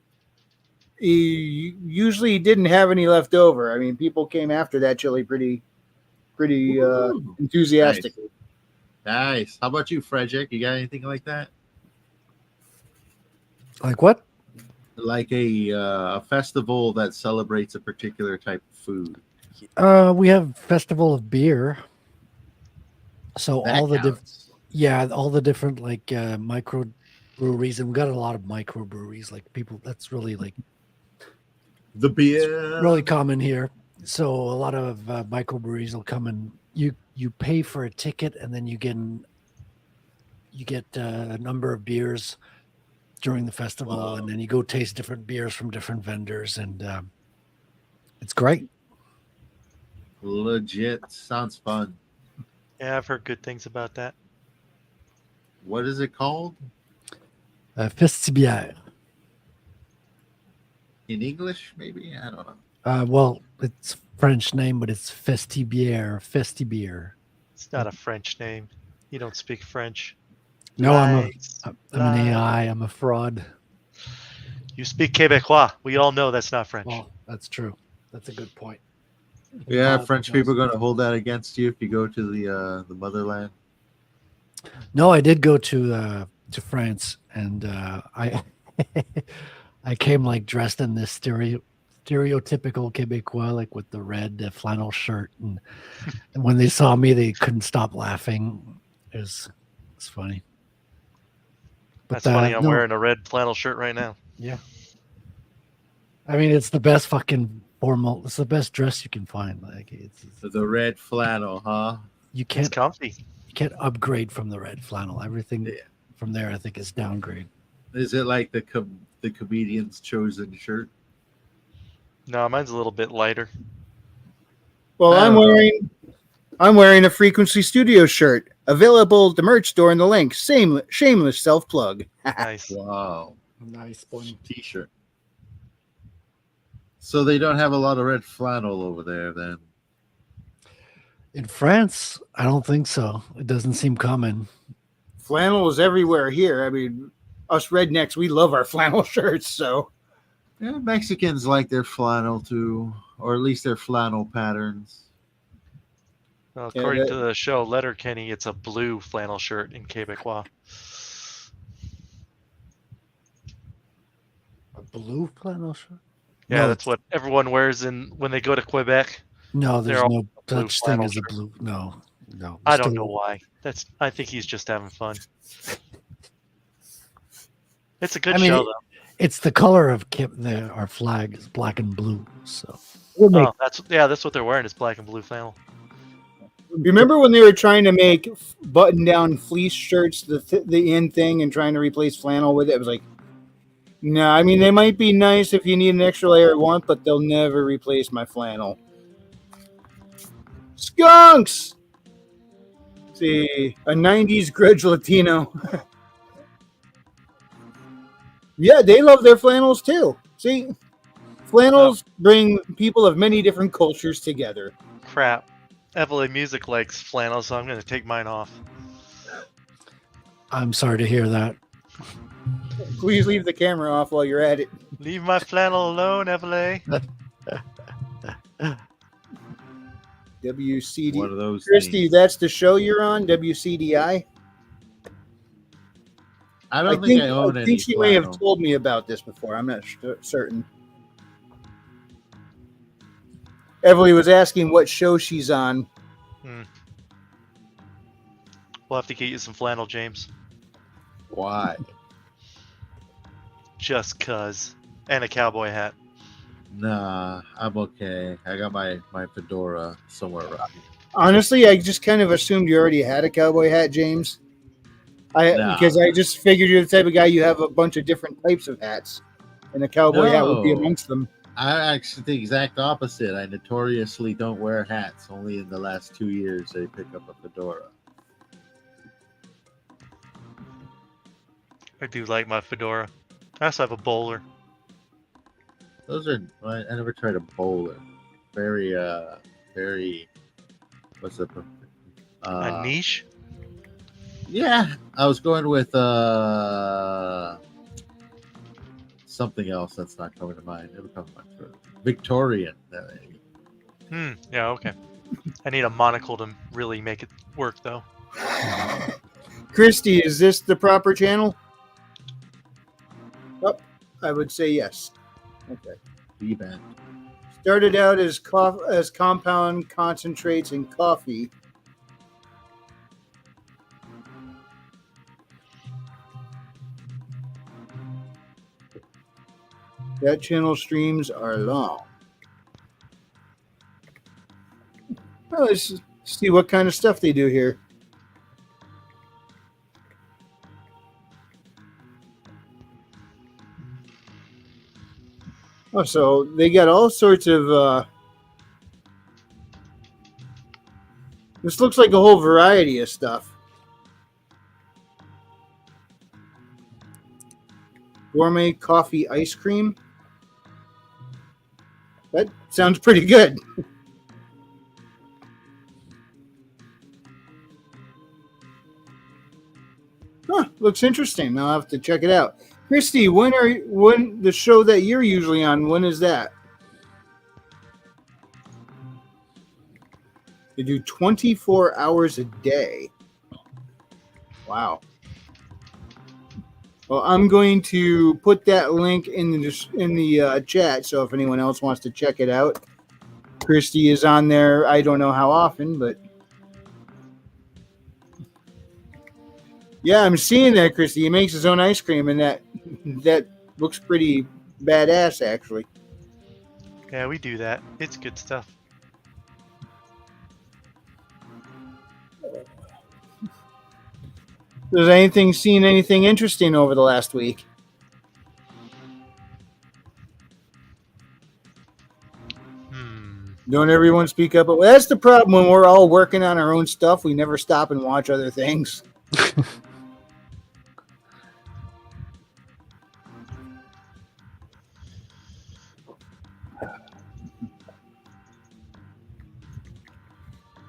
S1: he usually didn't have any left over. I mean, people came after that chili pretty
S4: Ooh,
S1: enthusiastically.
S4: Nice. How about you, Frederick? You got anything like that?
S2: Like what?
S4: Like a festival that celebrates a particular type of food.
S2: We have Festival of Beer. So
S4: That
S2: all the
S4: counts.
S2: all the different like micro breweries, and we got a lot of micro breweries. Like people, that's really like
S4: The beer.
S2: really common here. So a lot of microbreweries will come and you pay for a ticket, and then you get a number of beers during the festival,
S4: Wow.
S2: and then you go taste different beers from different vendors, and it's great.
S4: Legit. Sounds fun.
S3: Yeah, I've heard good things about that.
S4: What is it called?
S2: Festibière.
S4: In English, maybe? I don't know.
S2: Well, it's French name, but it's Festibière. Festibière.
S3: It's not a French name. You don't speak French.
S2: No,
S3: Lies.
S2: I'm an AI. I'm a fraud.
S3: You speak Quebecois. We all know that's not French.
S2: Well, that's true. That's a good point.
S4: Yeah,
S2: Uh,
S4: French people are going to hold that against you if you go to the motherland.
S2: No, I did go to France, and I I came like dressed in this stereotypical Quebecois, like with the red flannel shirt, and when they saw me, they couldn't stop laughing. It's funny.
S3: That's funny. I'm
S2: no,
S3: wearing a red flannel shirt right now.
S2: Yeah. I mean, it's the best fucking formal. It's the best dress you can find. Like it's
S4: The red flannel, huh?
S2: you
S3: It's
S2: can't
S3: comfy.
S2: you can't upgrade from the red flannel. Everything
S4: Yeah.
S2: from there, I think, is downgrade.
S4: Is it like the comedian's chosen shirt?
S3: No, mine's a little bit lighter.
S1: Well,
S4: I
S1: I'm
S4: don't know.
S1: wearing I'm wearing a Frequency Studio shirt. Available at the merch store in the link. Same shameless self-plug.
S3: Nice.
S4: Wow.
S2: Nice one.
S4: T-shirt. So they don't have a lot of red flannel over there then.
S2: In France, I don't think so. It doesn't seem common.
S1: Flannel is everywhere here. I mean, us rednecks, we love our flannel shirts. So
S4: Yeah, Mexicans like their flannel too, or at least their flannel patterns.
S3: Well,
S1: Yeah,
S3: according
S1: that-
S3: to the show Letterkenny, it's a blue flannel shirt in Quebecois.
S2: A blue flannel shirt?
S3: Yeah,
S2: No,
S3: that's what everyone wears when they go to Quebec.
S2: No, there's
S3: they're all
S2: no
S3: blue
S2: such thing
S3: flannel
S2: as a
S3: shirt.
S2: blue. No.
S3: I don't
S2: Still-
S3: know why. I think he's just having fun. It's a good
S2: I mean,
S3: show, though.
S2: It's the color of our flag is black and blue. So we'll make
S3: Oh, that's what they're wearing is black and blue flannel.
S1: remember when they were trying to make button-down fleece shirts the in thing and trying to replace flannel with it? It was like, no, I mean, they might be nice if you need an extra layer of warmth, but they'll never replace my flannel. Skunks! See, a 90s grudge Latino. Yeah, they love their flannels too. See, flannels bring people of many different cultures together.
S3: Crap. Evelyn Music likes flannel, so I'm going to take mine off.
S2: I'm sorry to hear that.
S1: Please leave the camera off while you're at it.
S3: Leave my flannel alone, Evelyn.
S1: WCD.
S4: One of those
S1: Christy,
S4: things.
S1: that's the show you're on, WCDI.
S4: I don't think I own
S1: I
S4: any
S1: think she may have
S4: flannel.
S1: told me about this before. I'm not certain. Evelyn was asking what show she's on.
S3: We'll have to get you some flannel, James.
S4: Why?
S3: Just cuz. And a cowboy hat.
S4: Nah, I'm okay. I got my fedora somewhere around.
S1: Honestly, I just kind of assumed you already had a cowboy hat, James.
S4: Nah.
S1: Because I just figured you're the type of guy you have a bunch of different types of hats, and a cowboy hat would be
S4: No.
S1: amongst them.
S4: I actually the exact opposite. I notoriously don't wear hats. Only in the last 2 years I pick up a fedora.
S3: I do like my fedora. I also have a bowler.
S4: Those are I never tried a bowler. Very what's the
S3: A niche?
S4: yeah, I was going with something else that's not coming to mind. It'll come to mind first. Victorian.
S3: Yeah, okay. I need a monocle to really make it work, though.
S1: Christy, is this the proper channel? Oh, I would say yes. Okay.
S4: B-band.
S1: Started out as compound concentrates and coffee. That channel streams are long. Well, let's see what kind of stuff they do here. Oh, so they got all sorts of. This looks like a whole variety of stuff. Gourmet coffee ice cream. That sounds pretty good. Huh, looks interesting. I'll have to check it out. Christy, when the show that you're usually on, when is that? They do 24 hours a day. Wow. Well, I'm going to put that link in the chat, so if anyone else wants to check it out. Christy is on there. I don't know how often, but yeah, I'm seeing that, Christy. He makes his own ice cream, and that looks pretty badass, actually.
S3: Yeah, we do that. It's good stuff.
S1: Has seen anything interesting over the last week? Don't everyone speak up? Well, that's the problem when we're all working on our own stuff. We never stop and watch other things.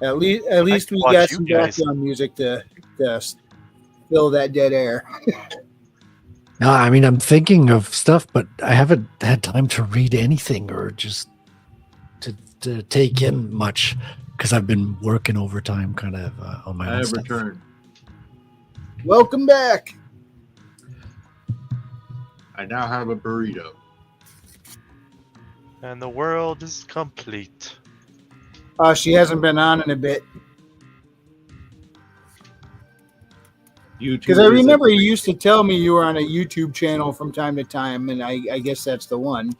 S1: At least we
S3: watch
S1: got
S3: you
S1: some
S3: guys.
S1: background music to fill that dead air.
S2: No, I mean, I'm thinking of stuff, but I haven't had time to read anything or just to take in much because I've been working overtime kind of on my
S4: I
S2: own
S4: have
S2: stuff.
S4: returned.
S1: Welcome back.
S4: I now have a burrito.
S3: And the world is complete.
S1: She hasn't been on in a bit. Because I
S4: YouTube is
S1: remember
S4: a-
S1: you used to tell me you were on a YouTube channel from time to time, and I guess that's the one.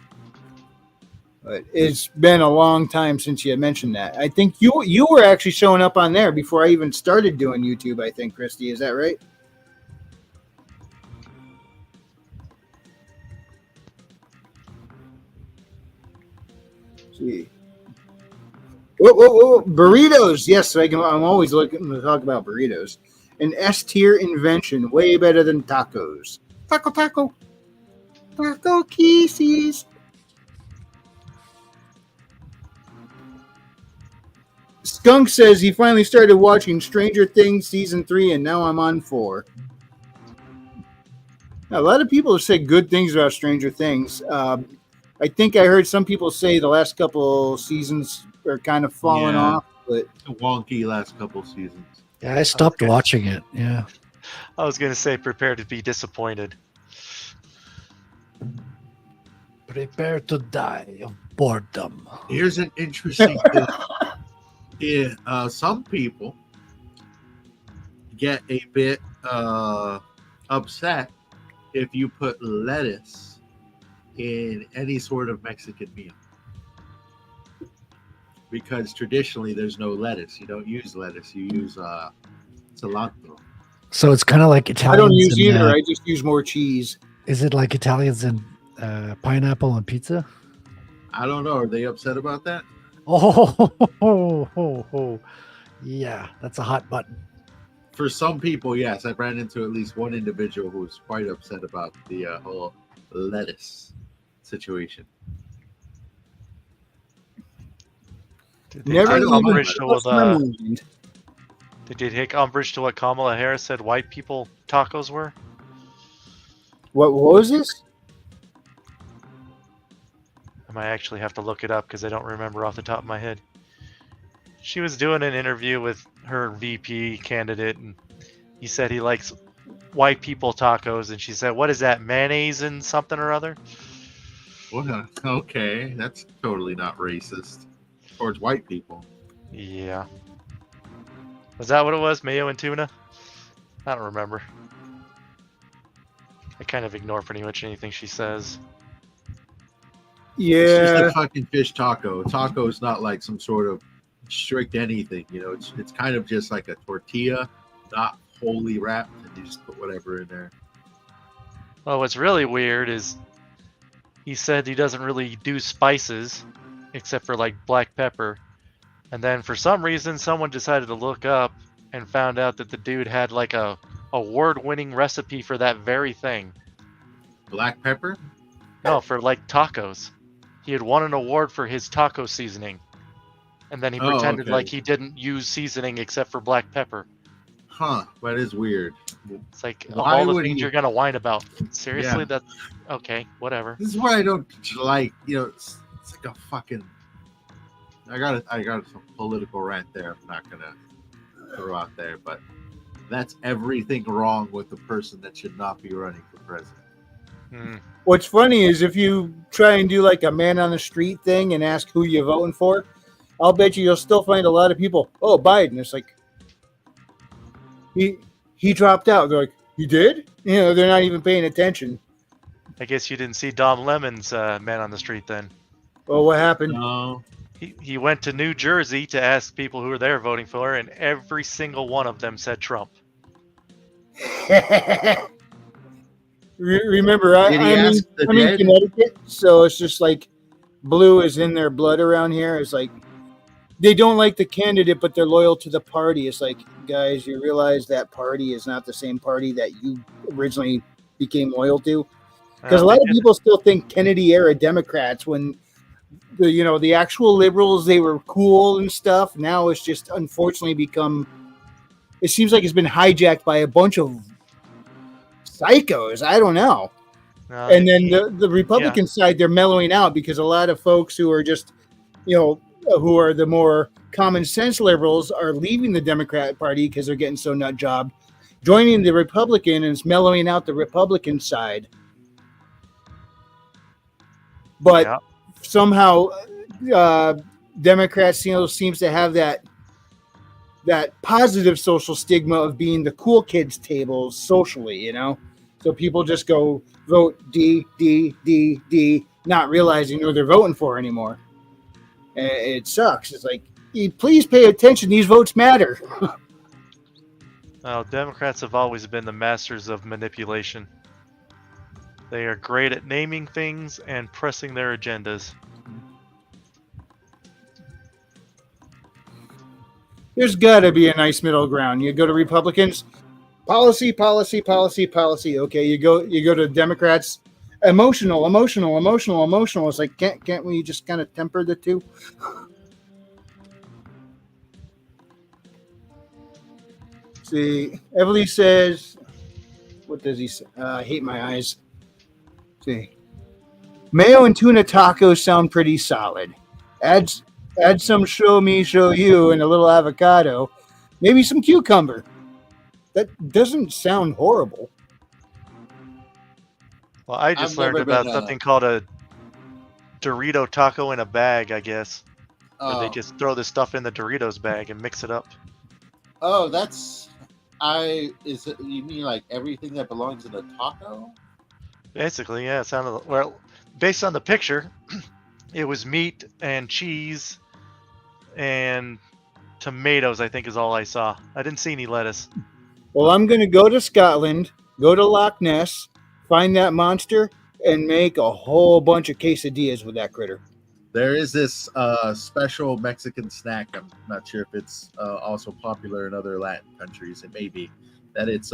S1: But it's been a long time since you had mentioned that. I think you were actually showing up on there before I even started doing YouTube, I think, Christy. Is that right? Let's see. Whoa. Burritos. Yes, I'm always looking to talk about burritos. An S-tier invention, way better than tacos. Taco kisses. Skunk says he finally started watching Stranger Things season 3, and now I'm on 4. Now, a lot of people have said good things about Stranger Things. I think I heard some people say the last couple seasons are kind of falling
S4: Yeah.
S1: off, but
S4: wonky last couple seasons.
S2: Yeah, I stopped
S3: Okay.
S2: watching it. Yeah.
S3: I was gonna say prepare to be disappointed.
S2: Prepare to die of boredom.
S4: Here's an interesting thing. Yeah, some people get a bit upset if you put lettuce in any sort of Mexican meal. Because traditionally there's no lettuce. You don't use lettuce. You use cilantro.
S2: So it's kind of like Italians.
S1: I don't use
S2: and,
S1: either. I just use more cheese.
S2: Is it like Italians and pineapple on pizza?
S4: I don't know. Are they upset about that?
S2: Oh, yeah, that's a hot button.
S4: For some people, yes. I ran into at least one individual who was quite upset about the whole lettuce situation.
S3: Did they
S1: Never
S3: take
S1: even
S3: umbrage to
S1: crossed
S3: what,
S1: my mind.
S3: did they take umbrage to what Kamala Harris said white people tacos were?
S1: What was this?
S3: I might actually have to look it up because I don't remember off the top of my head. She was doing an interview with her VP candidate, and he said he likes white people tacos, and she said, "What is that, mayonnaise and something or other?"
S4: Well, okay, that's totally not racist towards white people.
S3: Yeah. Was that what it was? Mayo and tuna? I don't remember. I kind of ignore pretty much anything she says.
S4: It's just
S1: Yeah.
S4: a fucking fish taco. Taco is not like some sort of strict anything. You know, it's kind of just like a tortilla, not wholly wrapped, and you just put whatever in there.
S3: Well, what's really weird is he said he doesn't really do spices except for like black pepper. And then for some reason, someone decided to look up and found out that the dude had like a award-winning recipe for that very thing.
S4: Black pepper?
S3: No, for like tacos. He had won an award for his taco seasoning. And then he
S4: Oh,
S3: pretended
S4: okay.
S3: like he didn't use seasoning except for black pepper.
S4: Huh, that is weird.
S3: It's like of
S4: Why
S3: all the
S4: would
S3: things
S4: he-
S3: you're gonna whine about. Seriously,
S4: Yeah.
S3: that's okay, whatever.
S4: This is what I don't like. You know, it's like a fucking. I got some political rant there. I'm not gonna throw out there, but that's everything wrong with the person that should not be running for president.
S3: Hmm.
S1: What's funny is if you try and do like a man on the street thing and ask who you're voting for, I'll bet you'll still find a lot of people. Oh, Biden. It's like he dropped out. They're like, he did? You know, they're not even paying attention.
S3: I guess you didn't see Dom Lemon's man on the street then.
S1: Well, what happened?
S4: No,
S3: He went to New Jersey to ask people who were there voting for, and every single one of them said Trump.
S1: Remember,
S4: Did he
S1: I'm
S4: ask the
S1: in
S4: dead?
S1: Connecticut, so it's just like blue is in their blood around here. It's like they don't like the candidate, but they're loyal to the party. It's like, guys, you realize that party is not the same party that you originally became loyal to. Because a lot of people still think Kennedy era Democrats, when the actual liberals, they were cool and stuff. Now it's just unfortunately become. It seems like it's been hijacked by a bunch of psychos. I don't know. And then the Republican side, they're mellowing out because a lot of folks who are just, who are the more common sense liberals are leaving the Democrat Party because they're getting so nut jobbed, joining the Republican, and it's mellowing out the Republican side. But somehow, Democrats seems to have that positive social stigma of being the cool kids table socially, So people just go vote D, D, D, D, not realizing who they're voting for anymore. And it sucks. It's like, please pay attention. These votes matter.
S3: Well, Democrats have always been the masters of manipulation. They are great at naming things and pressing their agendas.
S1: There's got to be a nice middle ground. You go to Republicans, policy, policy, policy, policy. Okay, you go to Democrats, emotional. It's like, can't we just kind of temper the two? See, Everly says, what does he say? I hate my eyes. See, mayo and tuna tacos sound pretty solid. Add some show me, show you, and a little avocado. Maybe some cucumber. That doesn't sound horrible.
S3: Well, I just learned about something called a Dorito taco in a bag, I guess. Where they just throw the stuff in the Doritos bag and mix it up.
S4: Oh, you mean like everything that belongs in a taco?
S3: Basically, yeah, it sounded based on the picture, it was meat and cheese and tomatoes, I think is all I saw. I didn't see any lettuce.
S1: Well, I'm going to go to Scotland, go to Loch Ness, find that monster, and make a whole bunch of quesadillas with that critter.
S4: There is this special Mexican snack. I'm not sure if it's also popular in other Latin countries. It may be that it's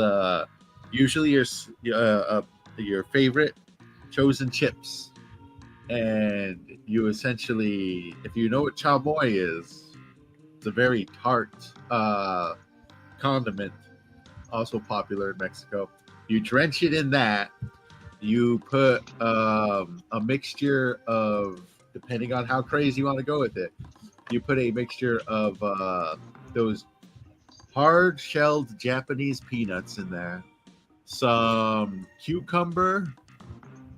S4: usually your favorite chosen chips, and you essentially, if you know what chamoy is, it's a very tart condiment, also popular in Mexico. You drench it in that. You put a mixture of, depending on how crazy you want to go with it, you put a mixture of those hard-shelled Japanese peanuts in there, some cucumber,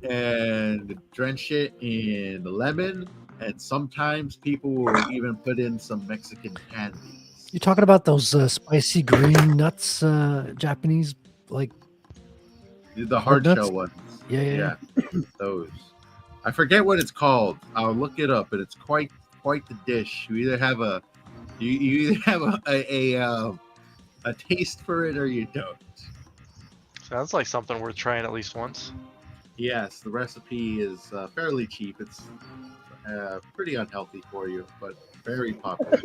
S4: and drench it in lemon, and sometimes people will even put in some Mexican candies.
S2: You talking about those spicy green nuts, Japanese, like
S4: the hard shell ones?
S2: Yeah.
S4: Those. I forget what it's called. I'll look it up, but it's quite the dish. You either have a taste for it or you don't.
S3: Sounds like something worth trying at least once.
S4: Yes, the recipe is fairly cheap. It's pretty unhealthy for you, but very popular.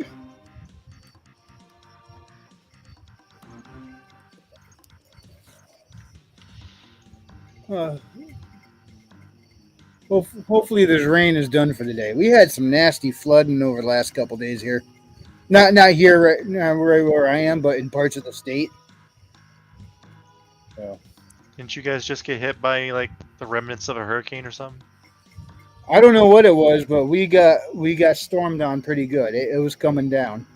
S1: Hopefully this rain is done for the day. We had some nasty flooding over the last couple days here. Not here right where I am, but in parts of the state. So.
S3: Didn't you guys just get hit by like the remnants of a hurricane or something?
S1: I don't know what it was, but we got stormed on pretty good. It was coming down.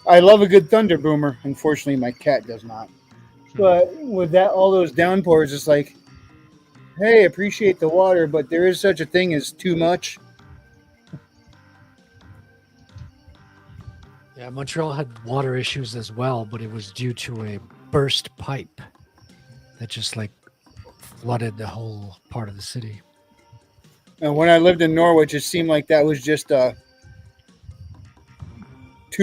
S1: I love a good thunder boomer. Unfortunately, my cat does not. But with that, all those downpours, it's like, hey, appreciate the water, but there is such a thing as too much.
S2: Yeah, Montreal had water issues as well, but it was due to a burst pipe that just like flooded the whole part of the city.
S1: And when I lived in Norwich, it seemed like that was just 2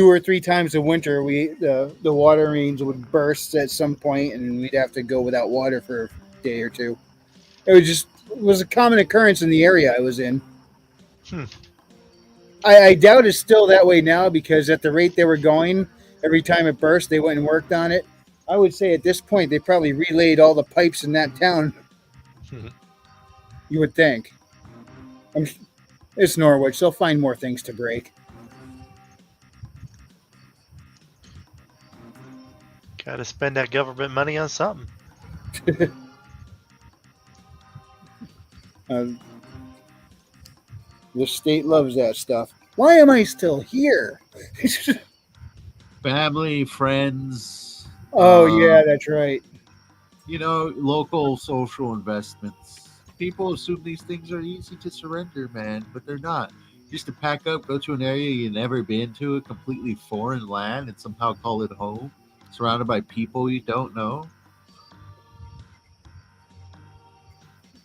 S1: or 3 times a winter. The water mains would burst at some point, and we'd have to go without water for a day or two. It was a common occurrence in the area I was in. I doubt it's still that way now because at the rate they were going, every time it burst, they went and worked on it. I would say at this point they probably relayed all the pipes in that town. You would think. It's Norwich. They'll find more things to break.
S3: Got to spend that government money on something.
S1: The state loves that stuff. Why am I still here?
S4: Family, friends.
S1: Oh, yeah, that's right.
S4: You know, local social investments. People assume these things are easy to surrender, man, but they're not. Just to pack up, go to an area you've never been to, a completely foreign land, and somehow call it home, surrounded by people you don't know.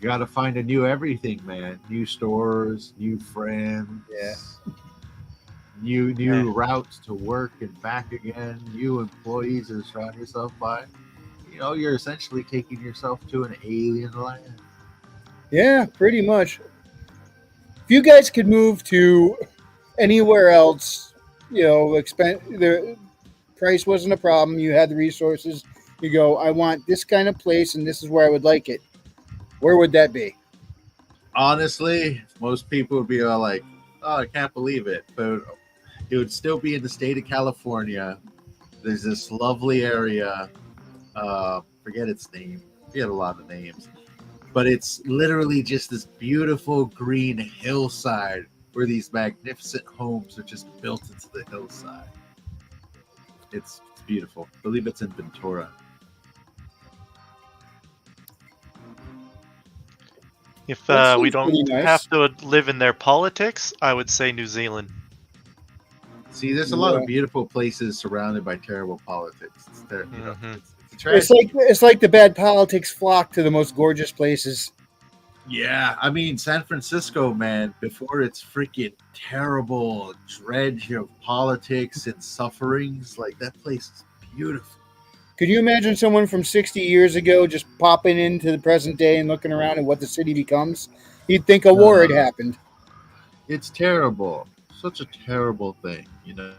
S4: You got to find a new everything, man. New stores, new friends.
S1: Yeah.
S4: New routes to work and back again. New employees to surround yourself by. You know, you're essentially taking yourself to an alien land.
S1: Yeah, pretty much. If you guys could move to anywhere else, you know, the price wasn't a problem. You had the resources. You go, I want this kind of place, and this is where I would like it. Where would that be?
S4: Honestly, most people would be all like, "Oh, I can't believe it," but it would still be in the state of California. There's this lovely area. Forget its name. Forget a lot of names. But it's literally just this beautiful green hillside where these magnificent homes are just built into the hillside. It's beautiful. I believe it's in Ventura.
S3: If
S1: That
S3: we
S1: seems
S3: don't
S1: pretty nice.
S3: have to live in their politics, I would say New Zealand.
S4: See, there's a lot
S1: Yeah.
S4: of beautiful places surrounded by terrible politics. It's there, you know,
S3: Mhm.
S4: it's a tragedy.
S1: It's like the bad politics flock to the most gorgeous places.
S4: Yeah, I mean, San Francisco, man, before its freaking terrible dredge of politics and sufferings, like that place is beautiful.
S1: Could you imagine someone from 60 years ago just popping into the present day and looking around at what the city becomes? You'd think a war had happened.
S4: It's terrible. Such a terrible thing, you know.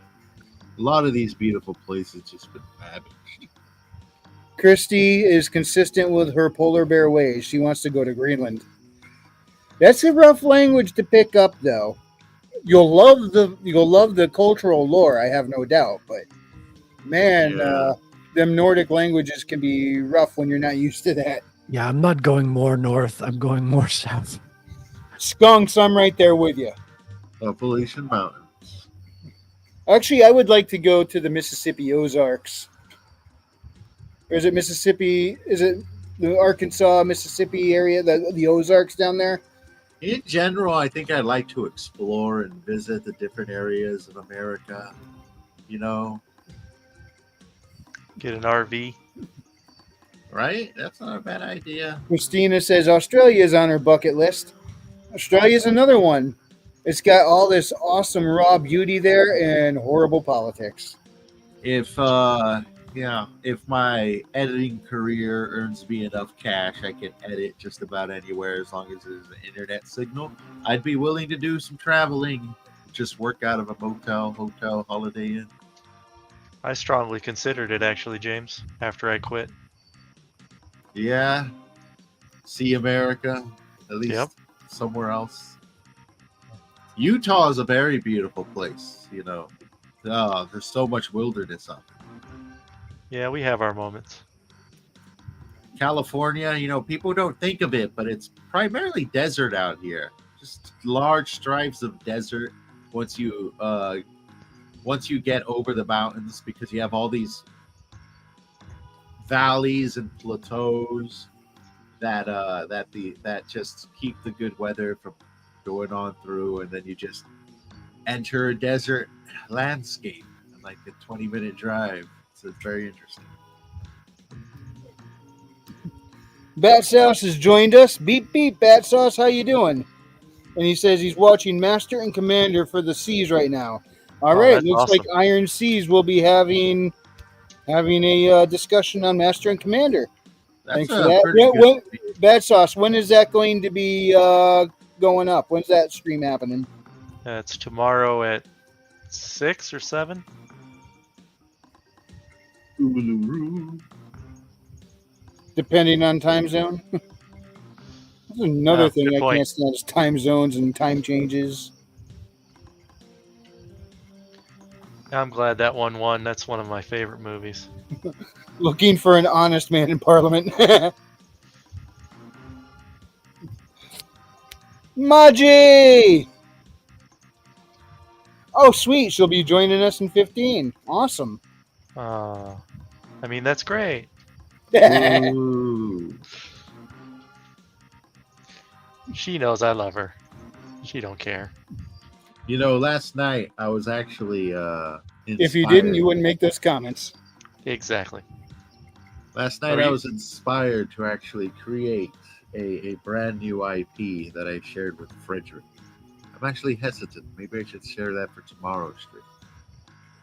S4: A lot of these beautiful places just been ravaged.
S1: Christy is consistent with her polar bear ways. She wants to go to Greenland. That's a rough language to pick up, though. You'll love the cultural lore, I have no doubt. But man,
S4: Yeah.
S1: them Nordic languages can be rough when you're not used to that.
S2: Yeah, I'm not going more north. I'm going more south.
S1: Skunks, I'm right there with you.
S4: Appalachian Mountains.
S1: Actually, I would like to go to the Mississippi Ozarks. Or is it Mississippi? Is it the Arkansas, Mississippi area, the Ozarks down there?
S4: In general, I think I'd like to explore and visit the different areas of America. You know,
S3: Get an RV.
S4: right? That's not a bad idea.
S1: Christina says Australia is on her bucket list. Australia is another one. It's got all this awesome raw beauty there and horrible politics.
S4: If if my editing career earns me enough cash, I can edit just about anywhere as long as there's an internet signal. I'd be willing to do some traveling, just work out of a motel, hotel, Holiday Inn.
S3: I strongly considered it actually, James, after I quit.
S4: Yeah, see America, at least
S3: Yep.
S4: somewhere else. Utah is a very beautiful place. You know, there's so much wilderness up there.
S3: Yeah, we have our moments.
S4: California, you know, people don't think of it, but it's primarily desert out here. Just large stripes of desert. Once you get over the mountains, because you have all these valleys and plateaus that just keep the good weather from going on through, and then you just enter a desert landscape in like a 20-minute drive. So it's very interesting.
S1: Bat Sauce has joined us. Beep beep, Bat Sauce, how you doing? And he says he's watching Master and Commander for the Seas right now. All
S3: Oh,
S1: right,
S3: that's
S1: looks like
S3: awesome.
S1: Iron Seas will be having a discussion on Master and Commander.
S4: That's
S1: Thanks
S4: a
S1: for that.
S4: pretty
S1: Yeah,
S4: good
S1: Bat Sauce, when is that going to be going up? When's that stream happening?
S3: That's tomorrow at 6 or 7.
S4: Uluru.
S1: Depending on time zone. That's another
S3: Oh,
S1: thing
S3: good
S1: I
S3: point.
S1: can't stand is time zones and time changes.
S3: I'm glad that one won. That's one of my favorite movies.
S1: Looking for an honest man in Parliament. Maji! Oh, sweet. She'll be joining us in 15. Awesome.
S3: I mean, that's great.
S4: Ooh.
S3: She knows I love her. She don't care.
S4: You know, last night I was actually
S1: If you didn't,
S4: inspired.
S1: you wouldn't make those comments.
S3: Exactly.
S4: Last night
S3: Are
S4: I
S3: you-
S4: was inspired to actually create a brand new IP that I shared with Frederick. I'm actually hesitant. Maybe I should share that for tomorrow's stream.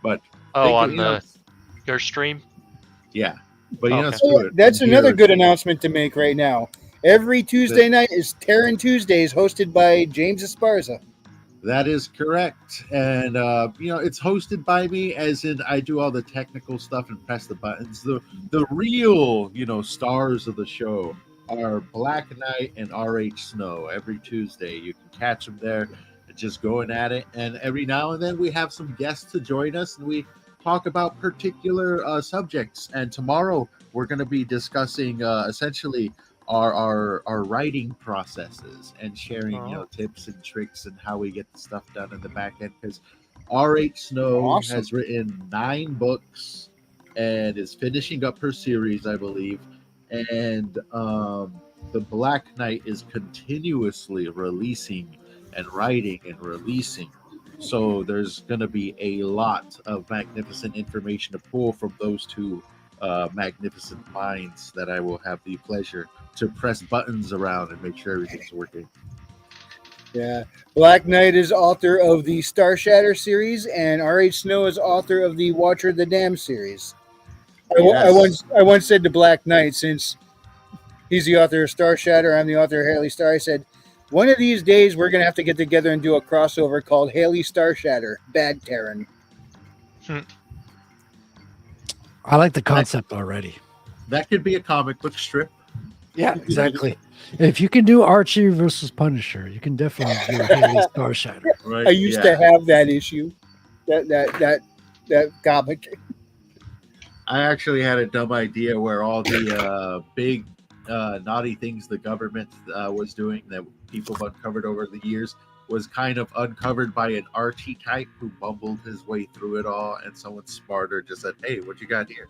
S4: But
S3: Oh,
S4: think of-
S3: on
S4: you know,
S3: your stream?
S4: yeah. But you know,
S3: Okay.
S4: screw it.
S1: That's
S4: I'm
S1: another
S4: here.
S1: good announcement to make right now. Every Tuesday night is Terran Tuesdays, hosted by James Esparza.
S4: That is correct. And, you know, it's hosted by me, as in I do all the technical stuff and press the buttons. The real, you know, stars of the show are Black Knight and RH Snow every Tuesday. You can catch them there, just going at it. And every now and then we have some guests to join us and we talk about particular subjects. And tomorrow we're going to be discussing essentially our writing processes and sharing you know tips and tricks and how we get the stuff done in the back end, because RH Snow
S1: Awesome.
S4: has written 9 books and is finishing up her series, I believe, and the Black Knight is continuously releasing and writing and releasing. So there's going to be a lot of magnificent information to pull from those two magnificent minds that I will have the pleasure to press buttons around and make sure everything's working.
S1: Yeah. Black Knight is author of the Star Shatter series, and R.H. Snow is author of the Watcher of the Dam series.
S4: Yes.
S1: I once said to Black Knight, since he's the author of Star Shatter, I'm the author of Haley Star, I said, one of these days we're going to have to get together and do a crossover called Haley Star Shatter, Bad Terran.
S2: I like the concept already.
S4: That could be a comic book strip.
S2: Yeah, exactly. If you can do Archie versus Punisher, you can definitely do Haley Star Shatter.
S4: Right?
S1: I used to have that issue, that comic.
S4: I actually had a dumb idea where all the big naughty things the government was doing that people have uncovered over the years was kind of uncovered by an Archie type who bumbled his way through it all, and someone smarter just said, "Hey, what you got here?"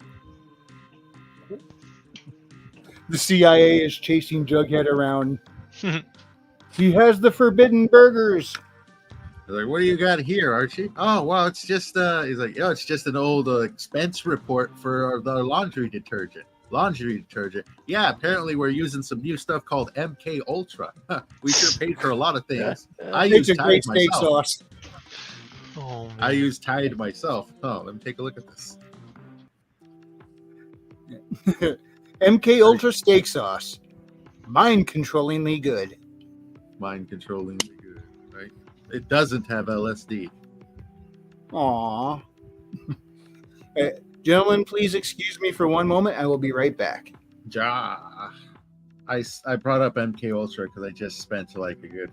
S1: The CIA is chasing Jughead around. He has the forbidden burgers.
S4: They're like, "What do you got here, Archie?" "Oh, well, it's just he's like, "Oh, it's just an old expense report for the laundry detergent." "Laundry detergent? Yeah, apparently we're using some new stuff called MK Ultra. We sure paid for a lot of things. I
S1: Makes
S4: use
S1: a great
S4: Tide
S1: steak
S4: myself.
S1: sauce.
S3: Oh, man.
S4: I use Tide myself. Oh, let me take a look at this.
S1: MK Ultra steak sauce. Mind-controllingly good.
S4: Mind controlling, right? It doesn't have LSD.
S1: Aww. Gentlemen, please excuse me for one moment. I will be right back.
S4: Ja. I brought up MK Ultra because I just spent like a good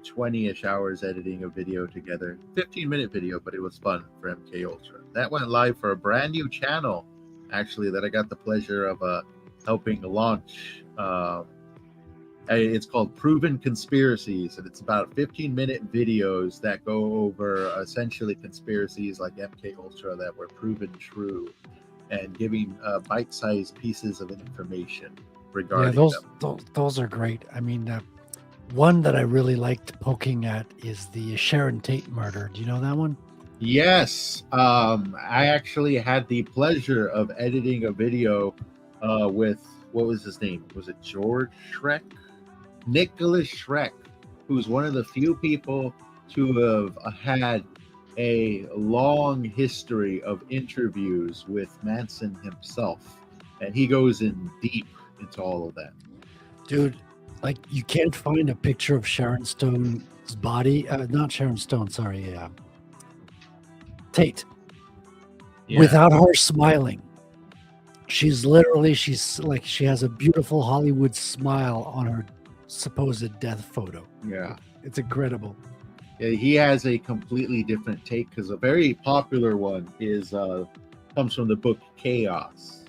S4: 20-ish hours editing a video together. 15-minute video, but it was fun for MK Ultra. That went live for a brand new channel, actually, that I got the pleasure of helping launch. It's called Proven Conspiracies, and it's about 15-minute videos that go over essentially conspiracies like MK Ultra that were proven true, and giving bite-sized pieces of information regarding
S2: Those are great. I mean, one that I really liked poking at is the Sharon Tate murder. Do you know that one?
S4: Yes, I actually had the pleasure of editing a video with, what was his name? Was it George Schreck? Nicholas Schreck, who's one of the few people to have had a long history of interviews with Manson himself, and he goes in deep into all of that.
S2: Dude, Like you can't find a picture of Sharon Stone's body. Not Sharon Stone. Sorry, Tate.
S4: Yeah.
S2: Without her smiling. She's like she has a beautiful Hollywood smile on her supposed death photo.
S4: Yeah.
S2: It's incredible.
S4: Yeah, he has a completely different take because a very popular one is comes from the book Chaos,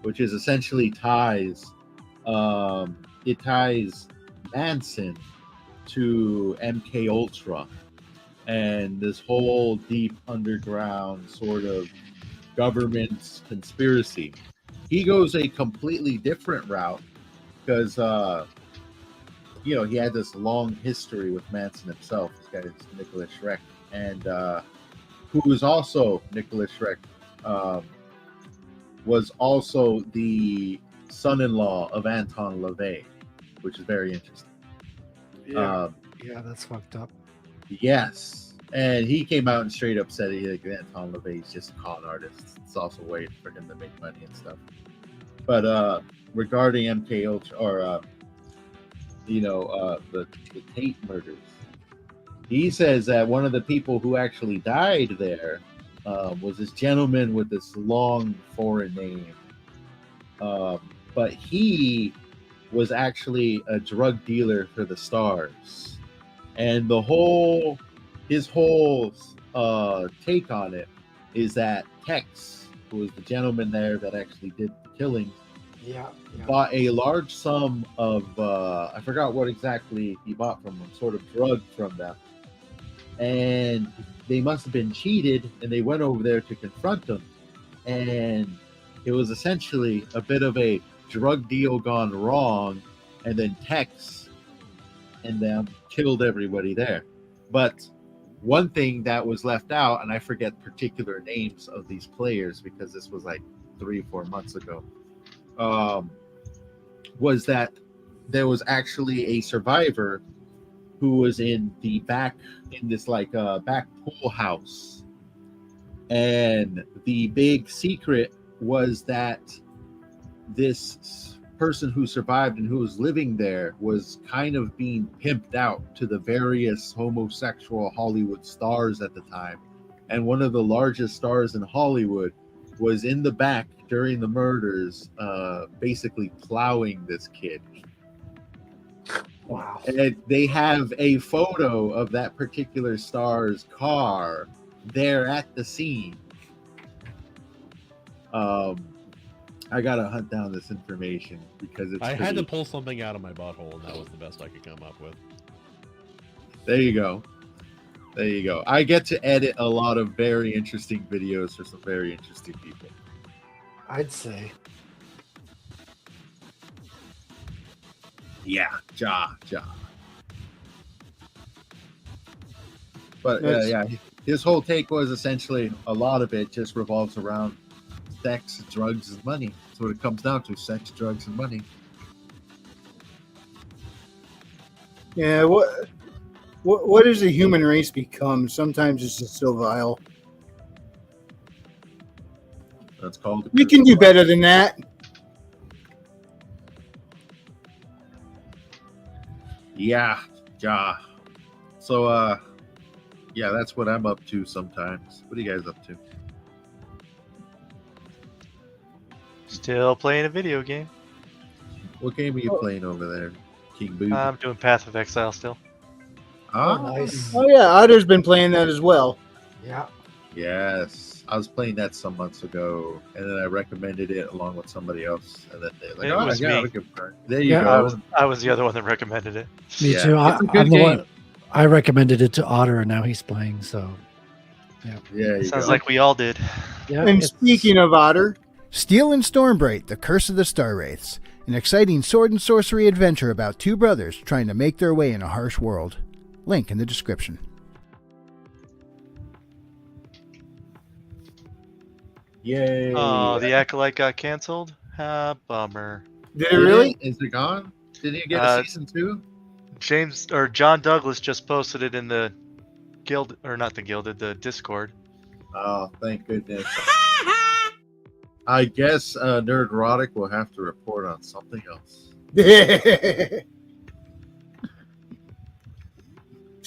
S4: which is essentially ties Manson to MK Ultra and this whole deep underground sort of government conspiracy. He goes a completely different route because he had this long history with Manson himself. This guy is Nicholas Schreck, and who is also Nicholas Schreck, was also the son-in-law of Anton LaVey, which is very interesting.
S2: Yeah, that's fucked up.
S4: Yes, and he came out and straight up said Anton LaVey is just a con artist. It's also a way for him to make money and stuff. But regarding MK Ultra or the Tate murders, he says that one of the people who actually died there was this gentleman with this long foreign name, but he was actually a drug dealer for the Stars, and his whole take on it is that Tex, who was the gentleman there that actually did the killing, bought a large sum of I forgot what exactly he bought from them, sort of drug from them, and they must have been cheated, and they went over there to confront them, and it was essentially a bit of a drug deal gone wrong, and then Tex and them killed everybody there. But one thing that was left out, and I forget particular names of these players because this was like 3 or 4 months ago, was that there was actually a survivor who was in back pool house, and the big secret was that this person who survived and who was living there was kind of being pimped out to the various homosexual Hollywood stars at the time, and one of the largest stars in Hollywood was in the back during the murders, basically plowing this kid.
S2: Wow.
S4: And they have a photo of that particular star's car there at the scene. I gotta hunt down this information because it's.
S6: I had to pull something out of my butthole, and that was the best I could come up with.
S4: There you go. There you go. I get to edit a lot of very interesting videos for some very interesting people.
S2: I'd say.
S4: Yeah, ja. But his whole take was essentially a lot of it just revolves around sex, drugs, and money. That's what it comes down to: sex, drugs, and money.
S1: Yeah, what does the human race become? Sometimes it's just so vile.
S4: That's called.
S1: We can do better than that.
S4: Yeah. So, that's what I'm up to sometimes. What are you guys up to?
S3: Still playing a video game.
S4: What game are you playing over there, King Boo?
S3: I'm doing Path of Exile still.
S2: Nice.
S1: Oh yeah, Otter's been playing that as well.
S2: Yeah.
S4: Yes, I was playing that some months ago, and then I recommended it along with somebody else, and then they're like,
S3: It
S4: "Oh,
S3: was
S4: yeah,
S3: me.
S4: we can play." There you
S2: Yeah,
S4: go.
S3: I was the other one that recommended it.
S2: Me
S4: Yeah,
S2: too.
S4: it's a good
S2: I'm the
S4: game.
S2: one. I recommended it to Otter, and now he's playing. So,
S4: Yeah, you
S3: Sounds
S4: go.
S3: like we all did.
S2: yeah.
S1: And
S2: it's-
S1: speaking of Otter,
S7: Steel and Stormbright, The Curse of the Star Wraiths, an exciting sword and sorcery adventure about two brothers trying to make their way in a harsh world. Link in the description.
S4: Yay!
S3: Oh, the Acolyte got canceled? Ah, bummer.
S1: did it really?
S4: Is it gone? Did you get
S3: Uh,
S4: a season 2?
S3: John Douglas just posted it in the guild, or not the gilded, the Discord.
S4: Oh, thank goodness. I guess Nerdrotic will have to report on something else.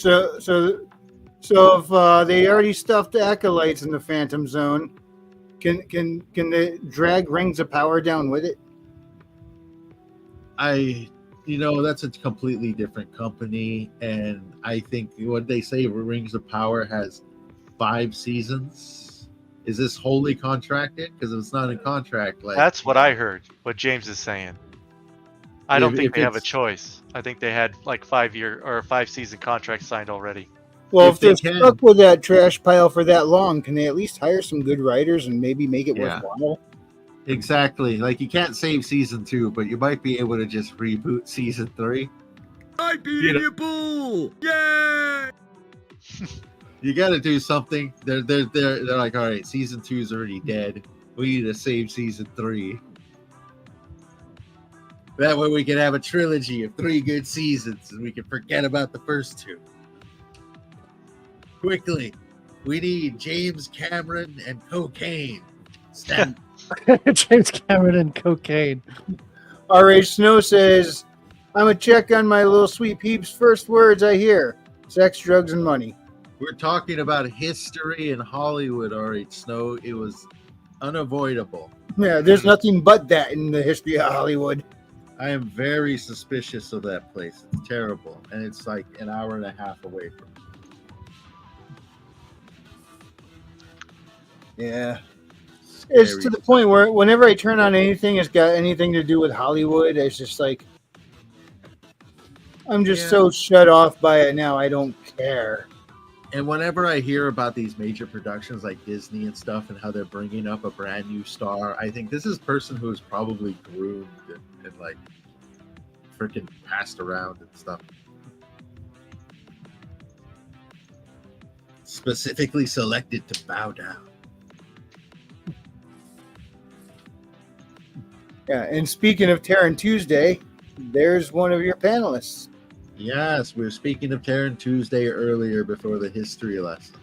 S1: So if they already stuffed acolytes in the Phantom Zone, can they drag Rings of Power down with it?
S4: That's a completely different company, and I think what they say Rings of Power has 5 seasons. Is this wholly contracted? Because if it's not in contract, like
S3: That's what I heard. What James is saying. I don't think
S4: if
S3: they have a
S4: it's-
S3: choice. I think they had like 5-year or 5-season contracts signed already.
S1: Well,
S4: If
S1: if
S4: they
S1: they're
S4: can.
S1: stuck with that trash pile for that long, can they at least hire some good writers and maybe make it
S4: Yeah.
S1: worthwhile?
S4: Exactly. Like you can't save season 2, but you might be able to just reboot season 3.
S8: I beat your pool! Yay!
S4: You got to do something. They're like, all right, season 2 is already dead. We need to save season 3. That way we can have a trilogy of 3 good seasons, and we can forget about the first 2. Quickly, we need James Cameron and cocaine. Step.
S2: James Cameron and cocaine.
S1: R.H. Snow says, I'm a check on my little sweet peeps. First words I hear, sex, drugs, and money.
S4: We're talking about history in Hollywood, R.H. Snow. It was unavoidable.
S1: Yeah, there's nothing but that in the history of Hollywood.
S4: I am very suspicious of that place. It's terrible. And it's like an hour and a half away from me.
S1: Yeah. It's
S4: Very
S1: to the point where whenever I turn on anything that's got anything to do with Hollywood, it's just like, I'm just so shut off by it now, I don't care.
S4: And whenever I hear about these major productions like Disney and stuff and how they're bringing up a brand new star, I think this is a person who is probably groomed and like freaking passed around and stuff. Specifically selected to bow down.
S1: Yeah, and speaking of Taryn Tuesday, there's one of your panelists.
S4: Yes, we were speaking of Taryn Tuesday earlier before the history lesson.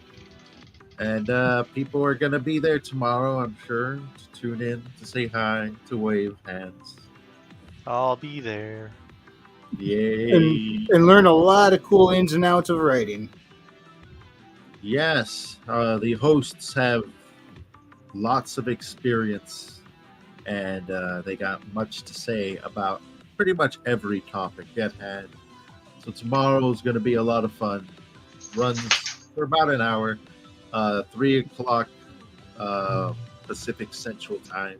S4: And people are going to be there tomorrow, I'm sure, to tune in, to say hi, to wave hands.
S3: I'll be there.
S4: Yay.
S1: And learn a lot of cool ins and outs of writing.
S4: Yes, the hosts have lots of experience, and they got much to say about pretty much every topic at hand. So tomorrow is going to be a lot of fun. Runs for about an hour, 3 o'clock Pacific Central Time.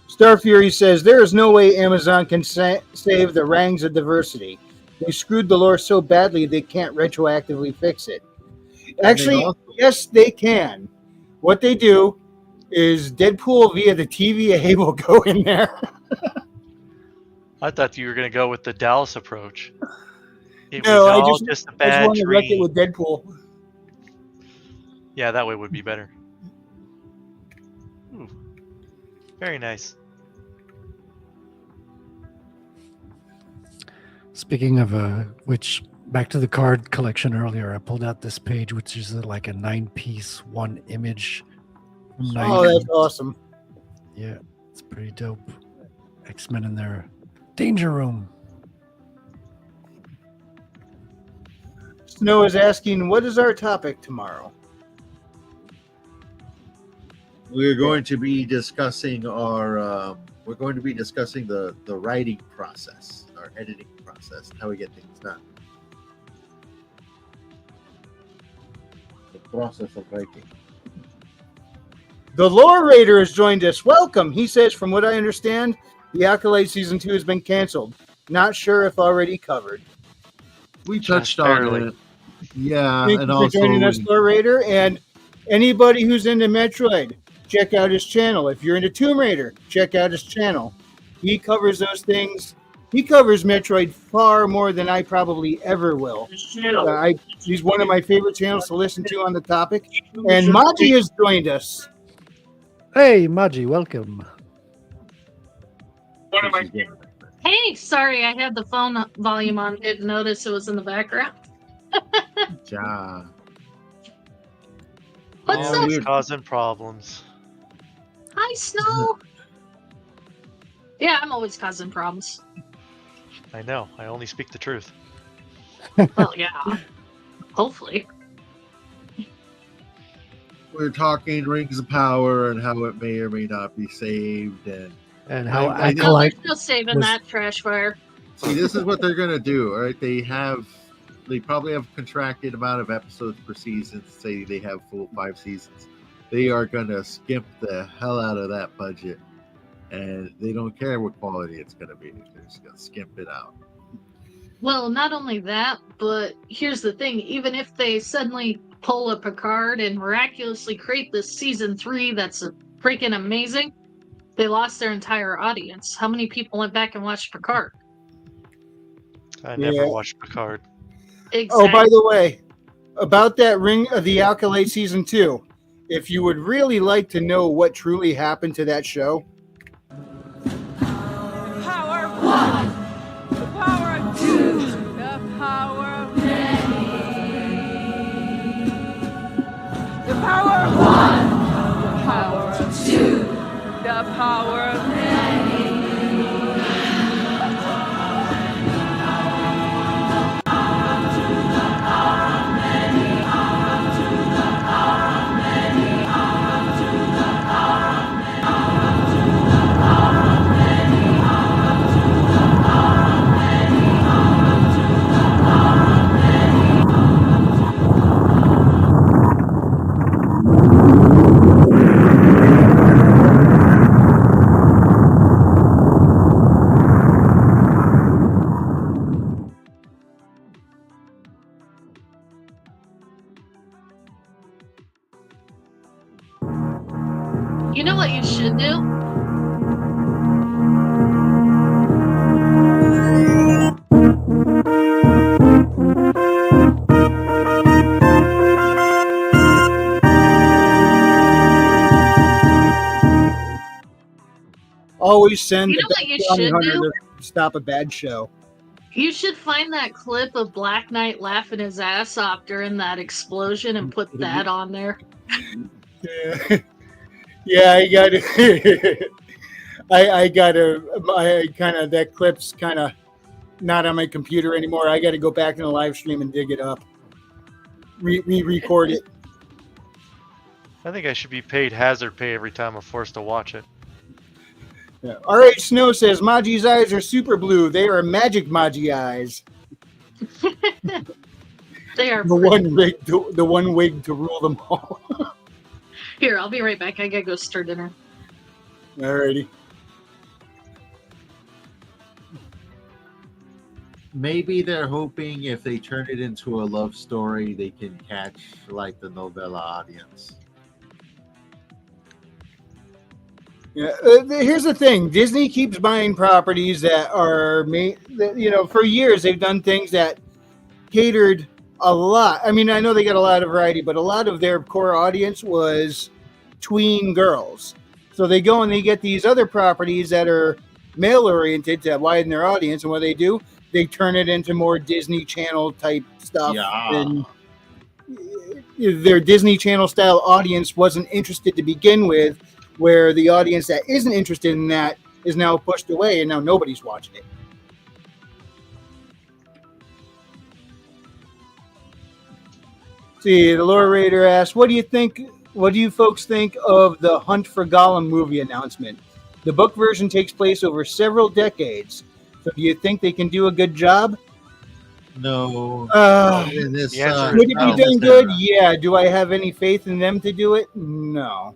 S1: Star Fury says there is no way Amazon can save the Rangs of Diversity. They screwed the lore so badly they can't retroactively fix it. Actually, yes, they can. What they do is Deadpool via the TVA will go in there.
S3: I thought you were going to go with the Dallas approach. It
S1: No,
S3: was
S1: I
S3: all
S1: just-
S3: just a
S1: I just
S3: bad
S1: want to wreck it
S3: dream.
S1: with Deadpool.
S3: Yeah, that way would be better. Ooh. Very nice.
S2: Speaking of which, back to the card collection earlier, I pulled out this page, which is like a 9-piece, 1 image. from
S1: Oh,
S2: 90.
S1: that's awesome.
S2: Yeah, it's pretty dope. X-Men in their danger room.
S1: Snow is asking, what is our topic tomorrow?
S4: We're going to be discussing the writing process, our editing process, and how we get things done. The process of writing.
S1: The Lore Raider has joined us. Welcome. He says, from what I understand, the Acolyte Season 2 has been canceled. Not sure if already covered.
S4: We touched
S3: barely.
S4: on it. Yeah,
S1: Thank
S4: and
S1: you for
S4: also
S1: joining us, Lore Raider. And anybody who's into Metroid, check out his channel. If you're into Tomb Raider, check out his channel. He covers those things. He covers Metroid far more than I probably ever will. He's one of my favorite channels to listen to on the topic. And Maji has joined us.
S2: Hey, Maji, welcome.
S9: Hey, sorry, I had the phone volume on. Didn't notice it was in the background.
S4: Ja.
S9: What's up?
S3: Always causing problems.
S9: Hi, Snow. Yeah, I'm always causing problems.
S3: I know. I only speak the truth.
S9: Well, yeah. Hopefully.
S4: We're talking Rings of Power and how it may or may not be saved. And
S2: how
S4: I
S9: No,
S2: Acolyte
S9: there's no saving
S2: was-
S9: that trash fire.
S4: see, this is what they're gonna do. All right, they probably have a contracted amount of episodes per season. Say they have full 5 seasons. They are gonna skimp the hell out of that budget, and they don't care what quality it's gonna be. They're just gonna skimp it out.
S9: Well, not only that, but here's the thing. Even if they suddenly pull a Picard and miraculously create this season 3 that's freaking amazing, they lost their entire audience. How many people went back and watched Picard?
S3: I never
S1: Yeah.
S3: watched Picard.
S9: Exactly.
S1: Oh, by the way, about that Ring of the Acolyte season 2, if you would really like to know what truly happened to that show,
S10: Power of one. The power of two. The power of many. The power of one. The power of two. The power of many.
S9: You know what you should do?
S1: always send
S9: You know
S1: the
S9: what you
S1: bounty
S9: should
S1: hunter
S9: do?
S1: to stop a bad show.
S9: You should find that clip of Black Knight laughing his ass off during that explosion and put that on there.
S1: Yeah, yeah, I got to. I got to. I kind of that clip's kind of not on my computer anymore. I got to go back in the live stream and dig it up, re-record it.
S3: I think I should be paid hazard pay every time I'm forced to watch it.
S1: Yeah. R.H. Snow says Maji's eyes are super blue. They are magic Maji eyes.
S9: They are
S1: The
S9: pretty.
S1: one wig to rule them all.
S9: Here, I'll be right back. I gotta go stir dinner.
S1: Alrighty.
S4: Maybe they're hoping if they turn it into a love story, they can catch like the novella audience.
S1: Yeah, here's the thing: Disney keeps buying properties that are made. For years they've done things that catered a lot. I mean, I know they got a lot of variety, but a lot of their core audience was tween girls. So they go and they get these other properties that are male-oriented to widen their audience, and what they do, they turn it into more Disney Channel type stuff.
S4: Yeah.
S1: And their Disney Channel style audience wasn't interested to begin with, where the audience that isn't interested in that is now pushed away, and now nobody's watching it. See, the Lore Raider asks, what do you folks think of the Hunt for Gollum movie announcement? The book version takes place over several decades. So do you think they can do a good job?
S4: No. In this,
S3: The answer
S1: Would it
S3: no.
S1: be done good? Yeah. Do I have any faith in them to do it? No.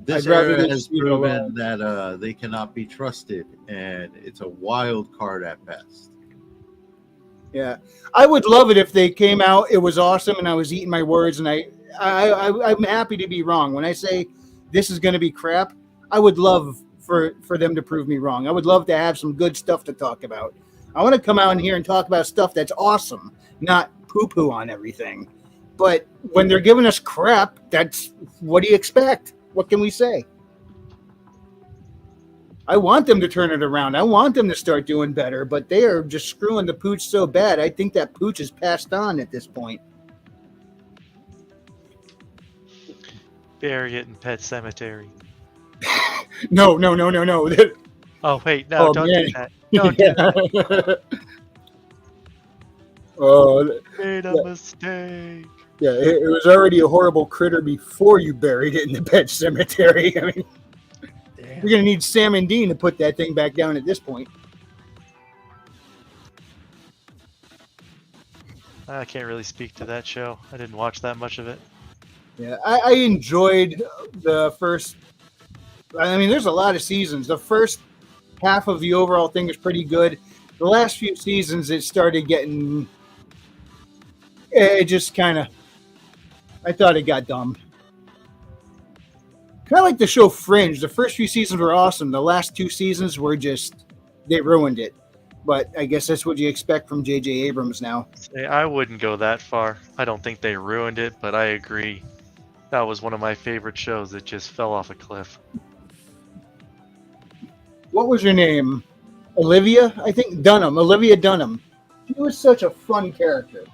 S4: This
S1: I'd rather
S4: era
S1: just
S4: has
S1: leave it
S4: proven that they cannot be trusted, and it's a wild card at best.
S1: Yeah, I would love it if they came out. It was awesome, and I was eating my words. And I'm happy to be wrong. When I say this is going to be crap, I would love for them to prove me wrong. I would love to have some good stuff to talk about. I want to come out in here and talk about stuff that's awesome, not poo-poo on everything. But when they're giving us crap, that's what do you expect? What can we say? I want them to turn it around. I want them to start doing better, but they are just screwing the pooch so bad. I think that pooch is passed on at this point.
S3: Bury it in Pet Cemetery.
S1: No.
S3: Oh wait, no!
S1: Oh,
S3: don't
S1: man.
S3: do that. Don't do that.
S1: Oh,
S3: Made a mistake.
S1: yeah, it was already a horrible critter before you buried it in the pet cemetery. I mean,
S2: Damn.
S1: you're gonna need Sam and Dean to put that thing back down at this point.
S3: I can't really speak to that show. I didn't watch that much of it.
S1: Yeah, I enjoyed the first. I mean, there's a lot of seasons. The first half of the overall thing is pretty good. The last few seasons, it started getting. It just kind of. I thought it got dumb. Kind of like the show Fringe. The first few seasons were awesome. The last 2 seasons were just. They ruined it. But I guess that's what you expect from J.J. Abrams now.
S3: I wouldn't go that far. I don't think they ruined it, but I agree. That was one of my favorite shows that just fell off a cliff.
S1: What was her name? Olivia? I think Dunham. Olivia Dunham. She was such a fun character.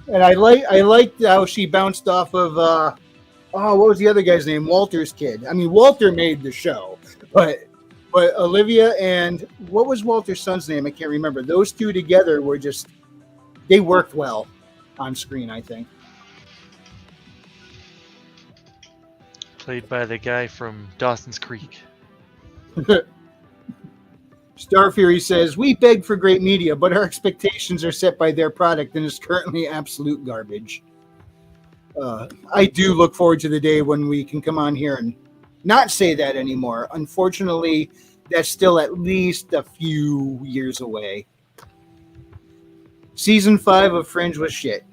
S1: And I liked how she bounced off of what was the other guy's name? Walter's kid. I mean, Walter made the show, but Olivia and what was Walter's son's name? I can't remember. Those two together were just they worked well on screen, I think.
S3: Played by the guy from Dawson's Creek.
S1: Star Fury says, we beg for great media, but our expectations are set by their product and is currently absolute garbage. I do look forward to the day when we can come on here and not say that anymore. Unfortunately, that's still at least a few years away. Season 5 of Fringe was shit.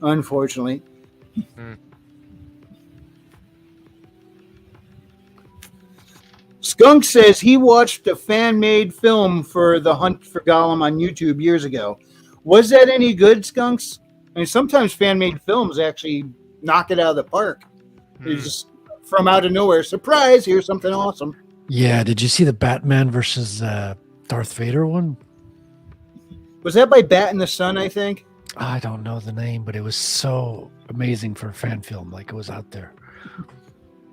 S1: Unfortunately. Skunk says he watched a fan-made film for The Hunt for Gollum on YouTube years ago. Was that any good, Skunks? I mean, sometimes fan-made films actually knock it out of the park. It's just from out of nowhere, surprise, here's something awesome.
S2: Yeah, did you see the Batman versus Darth Vader one?
S1: Was that by Bat in the Sun, I think?
S2: I don't know the name, but it was so amazing for a fan film. Like, it was out there.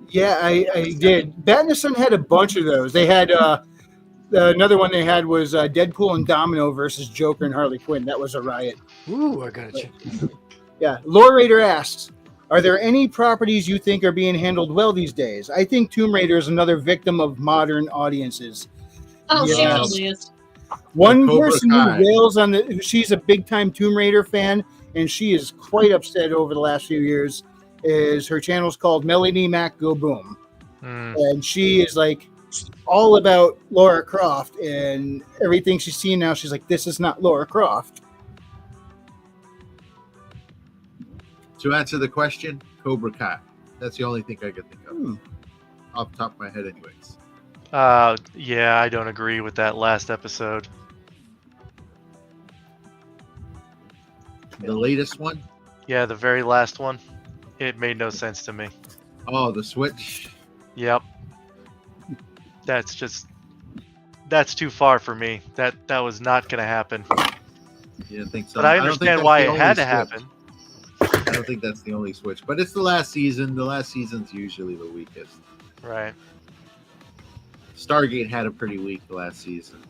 S1: Yeah, I did. Bat in the Sun had a bunch of those. They had another one they had was Deadpool and Domino versus Joker and Harley Quinn. That was a riot.
S2: Ooh, I got you.
S1: Yeah. Lore Raider asks, are there any properties you think are being handled well these days? I think Tomb Raider is another victim of modern audiences.
S9: Oh,
S1: Yes.
S9: she totally is.
S1: One
S4: Cobra
S1: person
S4: Kai.
S1: who rails on she's a big time Tomb Raider fan, and she is quite upset over the last few years. Is her channel's called Melody Mac Go Boom, and she is like all about Lara Croft and everything she's seen now. She's like, this is not Lara Croft.
S4: To answer the question, Cobra Kai. That's the only thing I can think of. Off the top of my head, anyways.
S3: Yeah, I don't agree with that last episode.
S4: The latest one?
S3: Yeah, the very last one. It made no sense to me.
S4: Oh, the Switch?
S3: Yep. That's too far for me. That was not going to happen.
S4: You didn't think so?
S3: But I
S4: don't think
S3: understand
S4: that's
S3: why
S4: the
S3: it
S4: only
S3: had to
S4: Switch.
S3: happen.
S4: I don't think that's the only Switch, but it's the last season. The last season's usually the weakest.
S3: Right.
S4: Stargate had a pretty weak last season.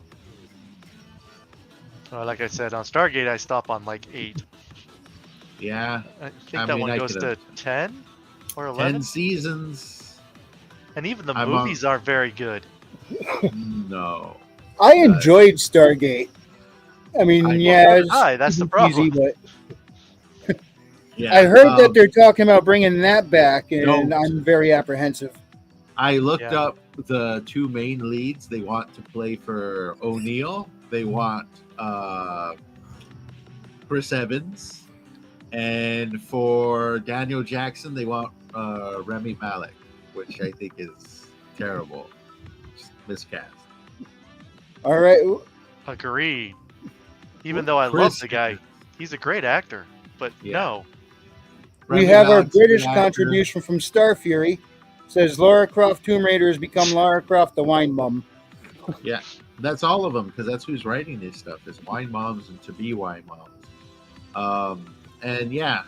S3: Well, like I said, on Stargate, I stop on like 8.
S4: Yeah.
S3: I think that one
S4: I
S3: goes to
S4: could've-
S3: 10 or 11.
S4: 10 seasons.
S3: And even the
S4: I'm on-
S3: movies aren't very good.
S4: No.
S1: I enjoyed Stargate. I mean, yeah, it's
S3: That's the
S1: easy,
S3: problem.
S1: but
S4: Yeah.
S1: I heard that they're talking about bringing that back, and
S4: Don't.
S1: I'm very apprehensive.
S4: I looked
S3: Yeah.
S4: up the 2 main leads they want to play for O'Neill. They want Chris Evans. And for Daniel Jackson, they want Remy Malek, which I think is terrible. Just miscast.
S1: All right.
S3: Agreed. Even though I love
S4: Chris
S3: the guy, he's a great actor. But
S4: Yeah.
S3: no.
S1: We
S4: Remy
S1: have our
S4: Malek's the
S1: British
S4: actor.
S1: contribution from Star Fury. Says Lara Croft Tomb Raider has become Lara Croft the wine bum.
S4: Yeah, that's all of them because that's who's writing this stuff is wine moms and to be wine moms. And yeah,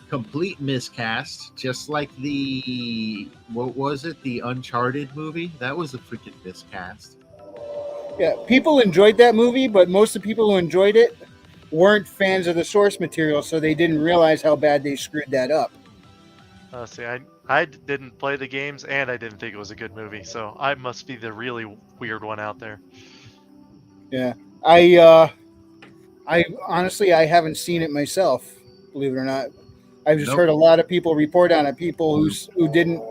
S4: complete miscast, just like the what was it? The Uncharted movie that was a freaking miscast.
S1: Yeah, people enjoyed that movie, but most of the people who enjoyed it weren't fans of the source material, so they didn't realize how bad they screwed that up.
S3: See, I didn't play the games, and I didn't think it was a good movie, so I must be the really weird one out there.
S1: Yeah, I honestly I haven't seen it myself. Believe it or not, I've just
S4: Nope.
S1: heard a lot of people report on it. People who didn't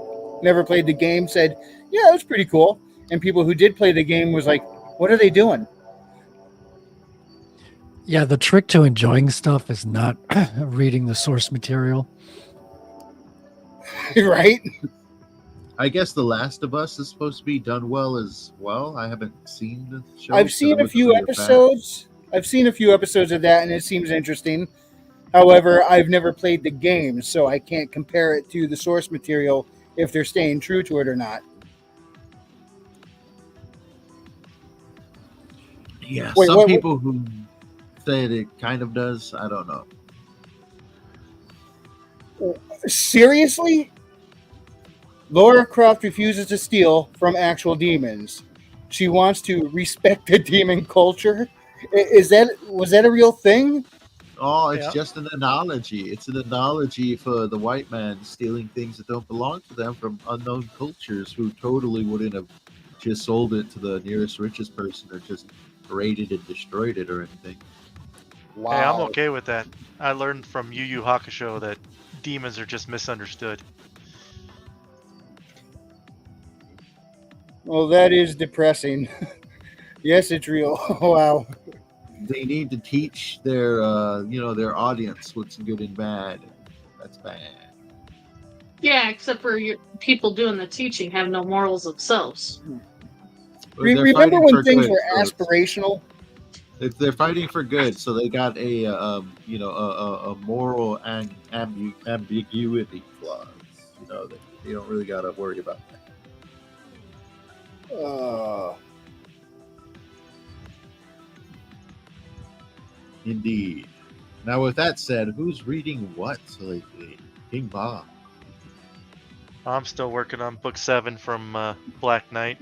S1: never played the game said, "Yeah, it was pretty cool," and people who did play the game was like, "What are they doing?"
S2: Yeah, the trick to enjoying stuff is not reading the source material.
S1: Right?
S4: I guess The Last of Us is supposed to be done well as well. I haven't seen the show.
S1: I've
S4: so
S1: seen
S4: I
S1: a few
S4: wasn't really a fan.
S1: episodes. I've seen a few episodes of that, and it seems interesting. However, I've never played the game, so I can't compare it to the source material if they're staying true to it or not.
S4: Yeah,
S1: Wait,
S4: some
S1: what-
S4: people who said it kind of does. I don't know.
S1: Seriously? Laura Croft refuses to steal from actual demons. She wants to respect the demon culture. Was that a real thing?
S4: Oh, it's
S3: Yeah.
S4: just an analogy. It's an analogy for the white man stealing things that don't belong to them from unknown cultures who totally wouldn't have just sold it to the nearest richest person or just raided and destroyed it or anything.
S1: Wow.
S3: Hey, I'm okay with that. I learned from Yu Yu Hakusho that demons are just misunderstood.
S1: Well, that is depressing. Yes, it's real. Wow.
S4: They need to teach their their audience what's good and bad. That's bad.
S9: Yeah, except for your people doing the teaching have no morals themselves.
S4: But they're
S1: Remember
S4: fighting
S1: when
S4: for
S1: things
S4: good,
S1: were
S4: so it's-
S1: aspirational?
S4: They're fighting for good, so they got a moral and ambiguity clause. They don't really got to worry about that. Indeed. Now, with that said, who's reading what lately? King Bob.
S3: I'm still working on book 7 from Black Knight.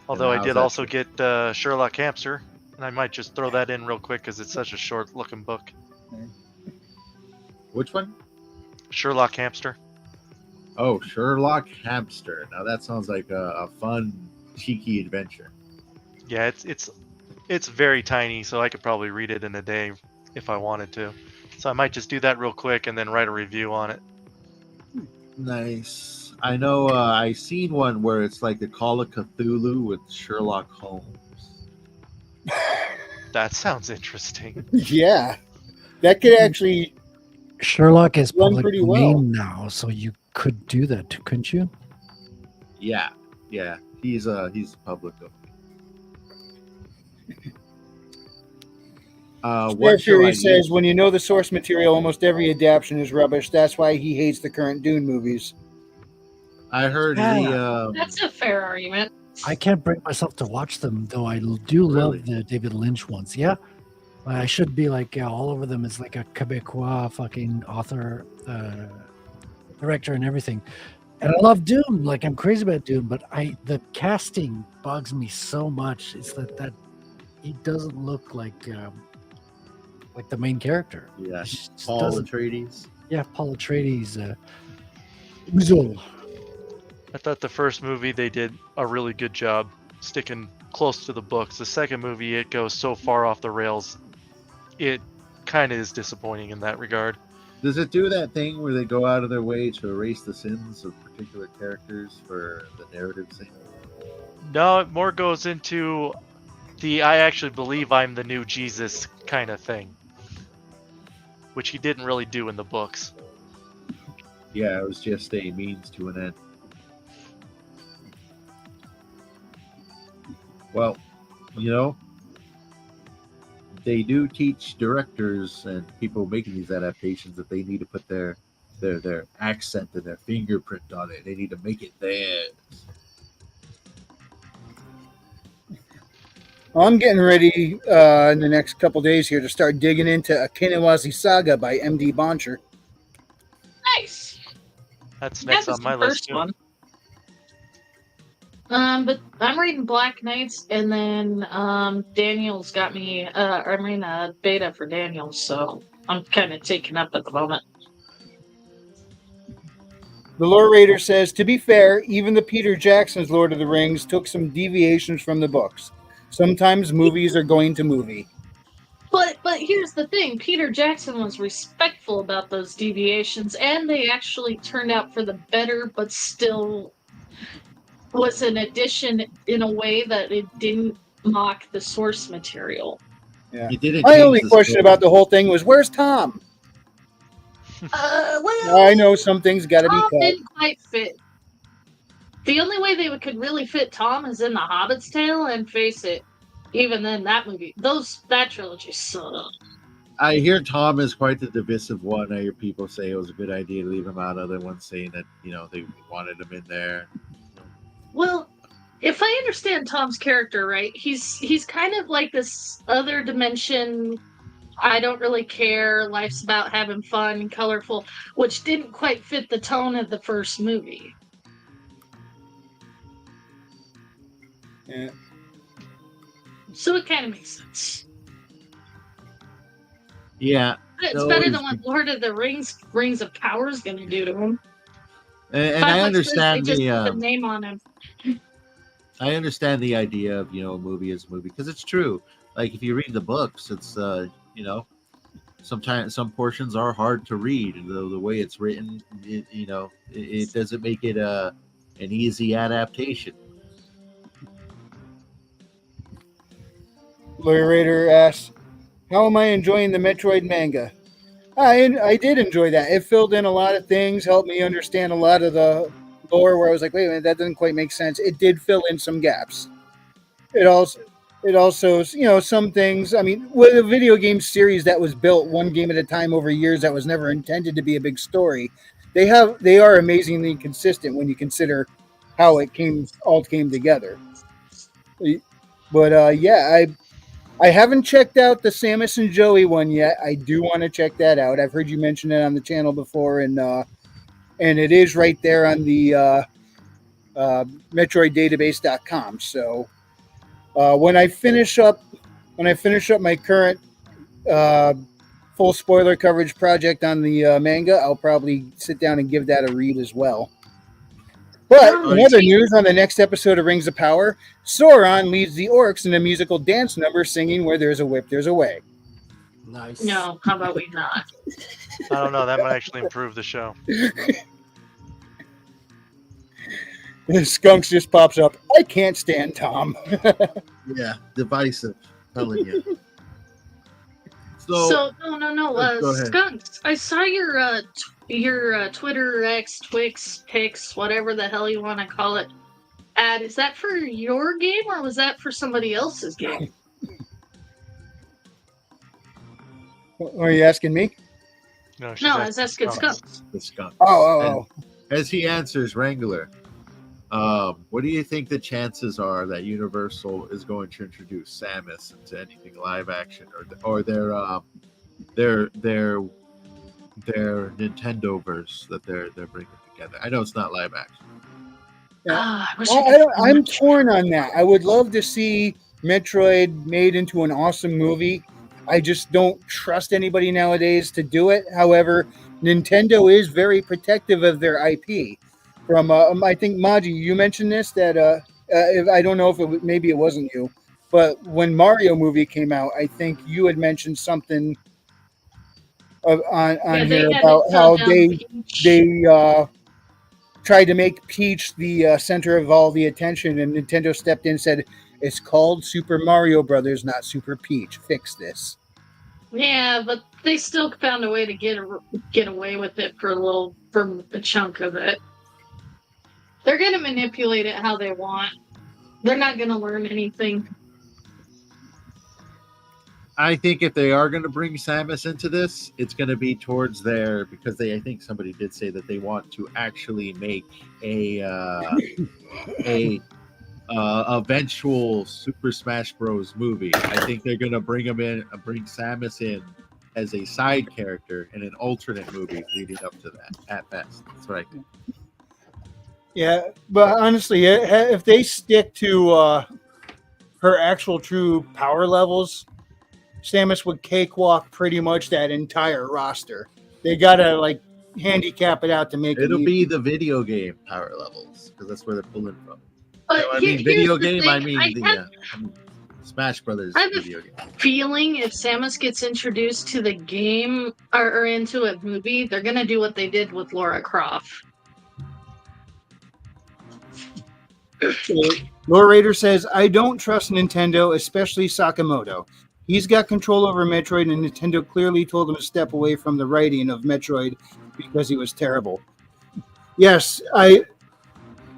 S3: Although I
S4: how's
S3: did
S4: that
S3: also get Sherlock Hamster, and I might just throw that in real quick because it's such a short-looking book.
S4: Which one?
S3: Sherlock Hamster.
S4: Oh, Sherlock Hamster. Now that sounds like a fun, cheeky adventure.
S3: Yeah, it's very tiny, so I could probably read it in a day if I wanted to. So I might just do that real quick and then write a review on it.
S4: Nice. I know I seen one where it's like the Call of Cthulhu with Sherlock Holmes.
S3: That sounds interesting.
S1: Yeah. That could actually.
S2: Sherlock is
S1: Run
S2: public
S1: pretty
S2: domain now, so you could do that, couldn't you?
S4: Yeah. He's public domain.
S1: Bear
S4: What show I
S1: Fury says,
S4: use-
S1: when you know the source material, almost every adaptation is rubbish. That's why he hates the current Dune movies.
S4: I heard
S9: That's a fair argument.
S2: I can't bring myself to watch them, though I do
S4: Really?
S2: love the David Lynch ones. Yeah. I should be like all over them as like a Quebecois fucking author, director, and everything. And I love Dune. Like I'm crazy about Dune, but the casting bugs me so much. It's that he doesn't look like the main character.
S4: Yeah,
S2: He just
S4: Paul
S2: doesn't.
S4: Atreides.
S2: Yeah, Paul Atreides. Uzo.
S3: I thought the first movie they did a really good job sticking close to the books. The second movie, it goes so far off the rails. It kind of is disappointing in that regard.
S4: Does it do that thing where they go out of their way to erase the sins of particular characters for the narrative's sake?
S3: No, it more goes into the I actually believe I'm the new Jesus kind of thing, which he didn't really do in the books.
S4: Yeah, it was just a means to an end. Well, they do teach directors and people making these adaptations that they need to put their accent and their fingerprint on it. They need to make it theirs.
S1: Well, I'm getting ready in the next couple days here to start digging into Akinawazi Saga by M.D. Boncher.
S9: Nice.
S3: That's
S9: That
S3: next
S9: was
S3: on my
S9: the
S3: list
S9: first
S3: too.
S9: one. But I'm reading Black Knights, and then Daniel's got me. I'm reading a beta for Daniel's, so I'm kind of taken up at the moment.
S1: The Lore Raider says, to be fair, even the Peter Jackson's Lord of the Rings took some deviations from the books. Sometimes movies are going to movie.
S9: But here's the thing: Peter Jackson was respectful about those deviations, and they actually turned out for the better. But still, was an addition in a way that it didn't mock the source material.
S1: Yeah.
S4: He didn't
S1: My
S4: change
S1: only
S4: the
S1: question
S4: story.
S1: about the whole thing was, where's Tom?
S9: Well,
S1: I know some things got to be
S9: Tom
S1: cut.
S9: didn't quite fit. The only way they could really fit Tom is in The Hobbit's Tale, and face it, even then, that trilogy sucked.
S4: I hear Tom is quite the divisive one. I hear people say it was a good idea to leave him out. Other ones saying that they wanted him in there.
S9: Well, if I understand Tom's character right, he's kind of like this other dimension. I don't really care. Life's about having fun and colorful, which didn't quite fit the tone of the first movie.
S1: Yeah.
S9: So it kind of makes sense.
S4: Yeah,
S9: It's
S4: no,
S9: better
S4: it's-
S9: than what Lord of the Rings of Power is going to do to him.
S4: and I understand
S9: they just
S4: the.
S9: put the name on him.
S4: I understand the idea of a movie is a movie because it's true. Like if you read the books, it's sometimes some portions are hard to read, and the way it's written, it doesn't make it an easy adaptation.
S1: Lawyer Raider asks, how am I enjoying the Metroid manga? I did enjoy that. It filled in a lot of things, helped me understand a lot of the lore where I was like, wait a minute, that doesn't quite make sense. It did fill in some gaps. It also, some things, I mean, with a video game series that was built one game at a time over years that was never intended to be a big story, they are amazingly consistent when you consider how it all came together. But I haven't checked out the Samus and Joey one yet. I do want to check that out. I've heard you mention it on the channel before, and it is right there on the MetroidDatabase.com. So when I finish up my current full spoiler coverage project on the manga, I'll probably sit down and give that a read as well. But in other news, on the next episode of Rings of Power, Sauron leads the orcs in a musical dance number singing Where There's a Whip, There's a Way.
S2: Nice.
S9: No, how about we not?
S3: I don't know. That might actually improve the show.
S1: Skunks just pops up. I can't stand Tom.
S4: Yeah, divisive. Telling you.
S9: So no.
S4: Go ahead.
S9: Skunks, I saw your Twitter X, Twix, Pix, whatever the hell you want to call it, ad. Is that for your game or was that for somebody else's game?
S1: Are you asking me?
S3: No,
S9: No, I was asking Skunks.
S4: The skunk.
S1: Oh.
S4: And as he answers, Wrangler, what do you think the chances are that Universal is going to introduce Samus into anything live action, or their Nintendoverse that they're bringing together? I know it's not live action.
S1: I'm torn on that. I would love to see Metroid made into an awesome movie. I just don't trust anybody nowadays to do it. However, Nintendo is very protective of their IP. From I think Maji, you mentioned this that I don't know if maybe it wasn't you, but when Mario movie came out, I think you had mentioned something on here about how they tried to make Peach the center of all the attention, and Nintendo stepped in and said, it's called Super Mario Brothers, not Super Peach. Fix this.
S9: Yeah, but they still found a way to get away with it for a chunk of it. They're going to manipulate it how they want. They're not going to learn anything.
S4: I think if they are going to bring Samus into this, it's going to be towards because I think somebody did say that they want to actually make a eventual Super Smash Bros. Movie. I think they're going to bring Samus in as a side character in an alternate movie leading up to that. At best, that's what I think.
S1: Yeah, but honestly, if they stick to her actual true power levels, Samus would cakewalk pretty much that entire roster. They gotta like handicap it out to make
S4: It'll
S1: it
S4: be
S1: even.
S4: the video game power levels because that's where they're pulling from.
S9: But
S4: No, I
S9: here-
S4: mean video
S9: here's the
S4: game.
S9: thing,
S4: I mean the
S9: have
S4: Smash Brothers
S9: I have a
S4: video game.
S9: feeling if Samus gets introduced to the game or into a movie, they're gonna do what they did with Laura Croft.
S1: Lore Raider says, I don't trust Nintendo, especially Sakamoto. He's got control over Metroid, and Nintendo clearly told him to step away from the writing of Metroid because he was terrible. Yes, I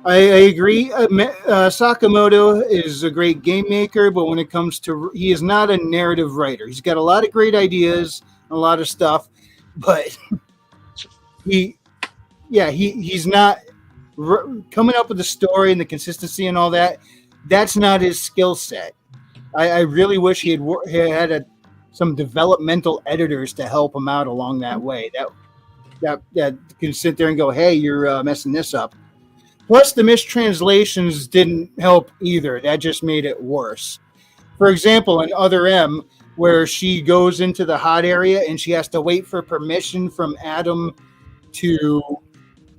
S1: agree. Sakamoto is a great game maker, but when it comes to, he is not a narrative writer. He's got a lot of great ideas, a lot of stuff, but he's not coming up with the story and the consistency and all that. That's not his skill set. I really wish he had some developmental editors to help him out along that way. That can sit there and go, hey, you're messing this up. Plus, the mistranslations didn't help either. That just made it worse. For example, in Other M, where she goes into the hot area and she has to wait for permission from Adam to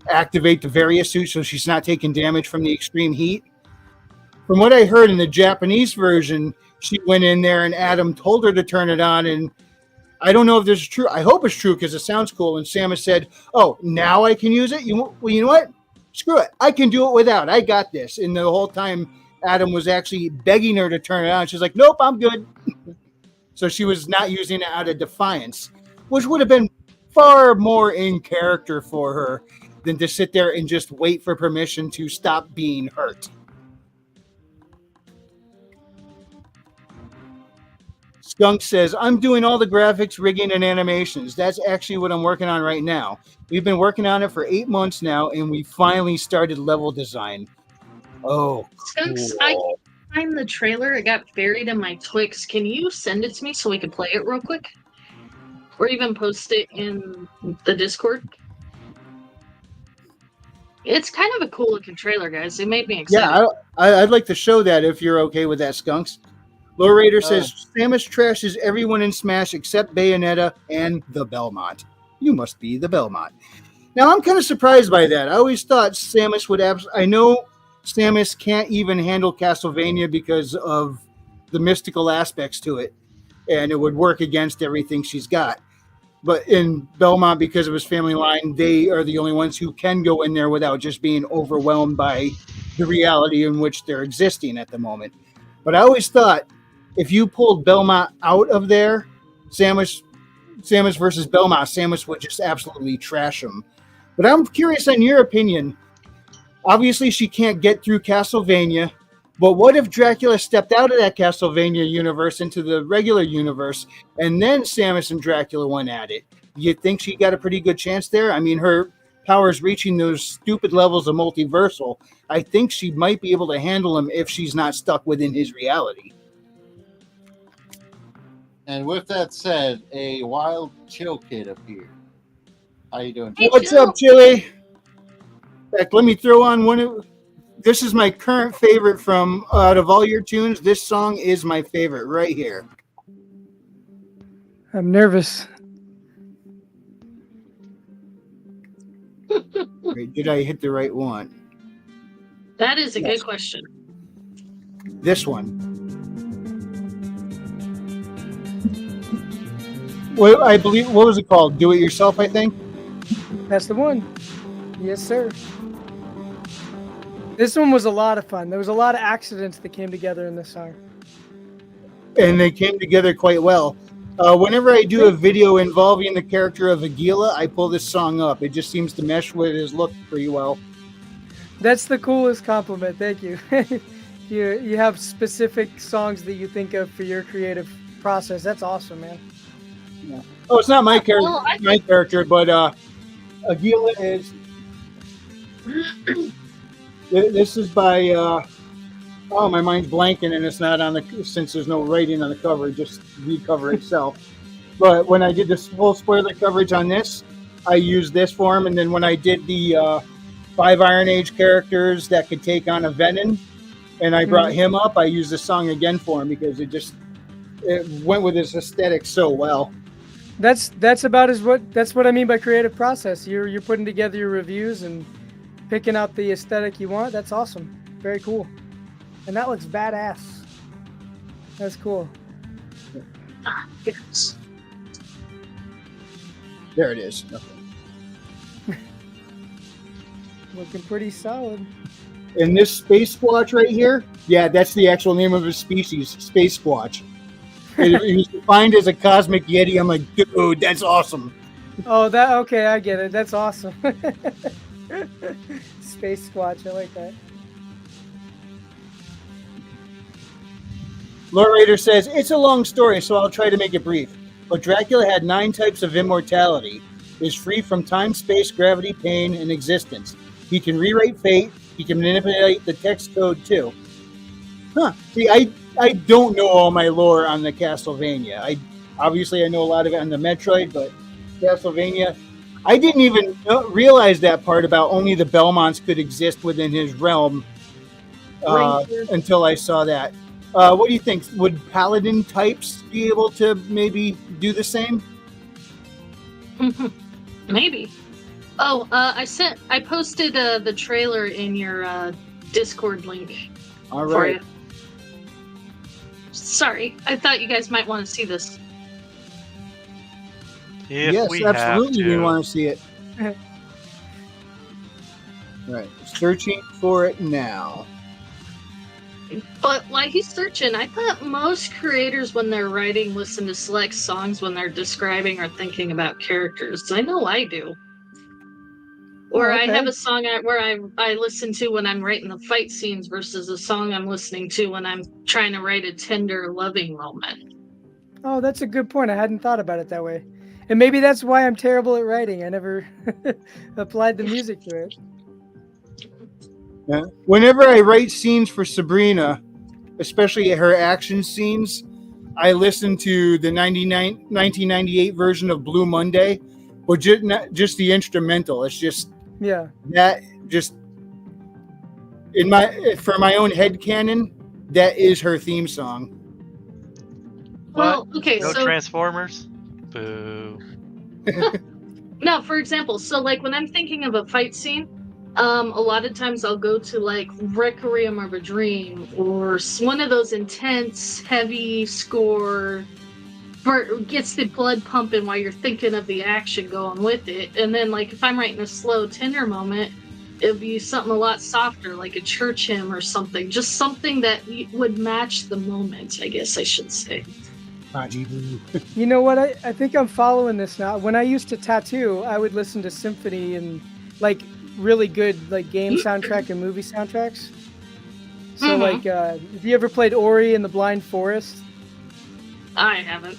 S1: activate the Varia suit so she's not taking damage from the extreme heat. From what I heard in the Japanese version, she went in there and Adam told her to turn it on, and I don't know if this is true. I hope it's true because it sounds cool. And Samus said, oh, now I can use it? Well, you know what? Screw it. I can do it without. I got this. And the whole time, Adam was actually begging her to turn it on. She's like, nope, I'm good. So she was not using it out of defiance, which would have been far more in character for her than to sit there and just wait for permission to stop being hurt. Skunk says, I'm doing all the graphics, rigging, and animations. That's actually what I'm working on right now. We've been working on it for 8 months now, and we finally started level design. Oh,
S9: Skunks,
S1: cool.
S9: I can't find the trailer. It got buried in my Twix. Can you send it to me so we can play it real quick? Or even post it in the Discord? It's kind of a cool looking trailer, guys. It made me excited.
S1: Yeah, I'd like to show that if you're okay with that, Skunks. Low Raider says, Samus trashes everyone in Smash except Bayonetta and the Belmont. You must be the Belmont. Now, I'm kind of surprised by that. I always thought Samus would have... I know Samus can't even handle Castlevania because of the mystical aspects to it, and it would work against everything she's got. But in Belmont, because of his family line, they are the only ones who can go in there without just being overwhelmed by the reality in which they're existing at the moment. But I always thought, if you pulled Belmont out of there, Samus versus Belmont, Samus would just absolutely trash him. But I'm curious on your opinion. Obviously, she can't get through Castlevania, but what if Dracula stepped out of that Castlevania universe into the regular universe, and then Samus and Dracula went at it? Do you think she got a pretty good chance there? I mean, her powers reaching those stupid levels of multiversal, I think she might be able to handle him if she's not stuck within his reality.
S4: And with that said, a wild chill kid appeared. How you doing?
S9: Hey,
S1: What's
S9: Chill.
S1: up, Chili? Heck, let me throw on one of... This is my current favorite from out of all your tunes. This song is my favorite right here.
S11: I'm nervous.
S1: Wait, did I hit the right one?
S9: That is a
S1: Yes.
S9: good question.
S1: This one. Well, I believe, what was it called? Do It Yourself, I think?
S11: That's the one. Yes, sir. This one was a lot of fun. There was a lot of accidents that came together in this song.
S1: And they came together quite well. Whenever I do a video involving the character of Aguila, I pull this song up. It just seems to mesh with his look pretty well.
S11: That's the coolest compliment. Thank you. You have specific songs that you think of for your creative process. That's awesome, man.
S1: Yeah. Oh, it's not my character,
S9: Well, I
S1: my character, but Aguila is. This is by. Oh, my mind's blanking, and it's not on the, since there's no writing on the cover, just the cover itself. But when I did this full spoiler coverage on this, I used this for him, and then when I did the 5 Iron Age characters that could take on a Venom, and I brought him up. I used the song again for him because it went with his aesthetic so well.
S11: That's what I mean by creative process. You're putting together your reviews and picking out the aesthetic you want. That's awesome. Very cool. And that looks badass. That's cool.
S9: Yes.
S1: There it is. Okay.
S11: Looking pretty solid.
S1: And this Space Squatch right here, yeah, that's the actual name of his species, Space Squatch. It was defined as a cosmic yeti. I'm like, dude, that's awesome.
S11: Oh, okay, I get it. That's awesome. Space Squatch, I like that.
S1: Lore Raider says, it's a long story, so I'll try to make it brief. But Dracula had 9 types of immortality, is free from time, space, gravity, pain, and existence. He can rewrite fate. He can manipulate the text code, too. Huh. See, I don't know all my lore on the Castlevania. I know a lot of it on the Metroid, but Castlevania, I didn't even realize that part about only the Belmonts could exist within his realm until I saw that. What do you think? Would Paladin types be able to maybe do the same?
S9: Maybe. Oh, I posted the trailer in your Discord link.
S1: All right.
S9: For you. Sorry, I thought you guys might want to see this.
S1: Yes, absolutely. We want to see it. Right, searching for it now.
S9: But while he's searching, I thought most creators, when they're writing, listen to select songs when they're describing or thinking about characters. I know I do. Or I have a song where I listen to when I'm writing the fight scenes versus a song I'm listening to when I'm trying to write a tender, loving moment.
S11: Oh, that's a good point. I hadn't thought about it that way. And maybe that's why I'm terrible at writing. I never applied the music to it.
S1: Yeah. Whenever I write scenes for Sabrina, especially her action scenes, I listen to the 1998 version of Blue Monday, or just the instrumental. It's just that just for my own headcanon, that is her theme song.
S9: Well, okay,
S3: no
S9: so
S3: Transformers? Boo.
S9: No, for example, so like when I'm thinking of a fight scene, a lot of times I'll go to like Requiem of a Dream or one of those intense, heavy score gets the blood pumping while you're thinking of the action going with it. And then like if I'm writing a slow, tender moment, it'll be something a lot softer, like a church hymn or something. Just something that would match the moment, I guess I should say.
S11: You know what? I think I'm following this now. When I used to tattoo, I would listen to symphony and like really good like game soundtrack and movie soundtracks. So like, have you ever played Ori and the Blind Forest?
S9: I haven't.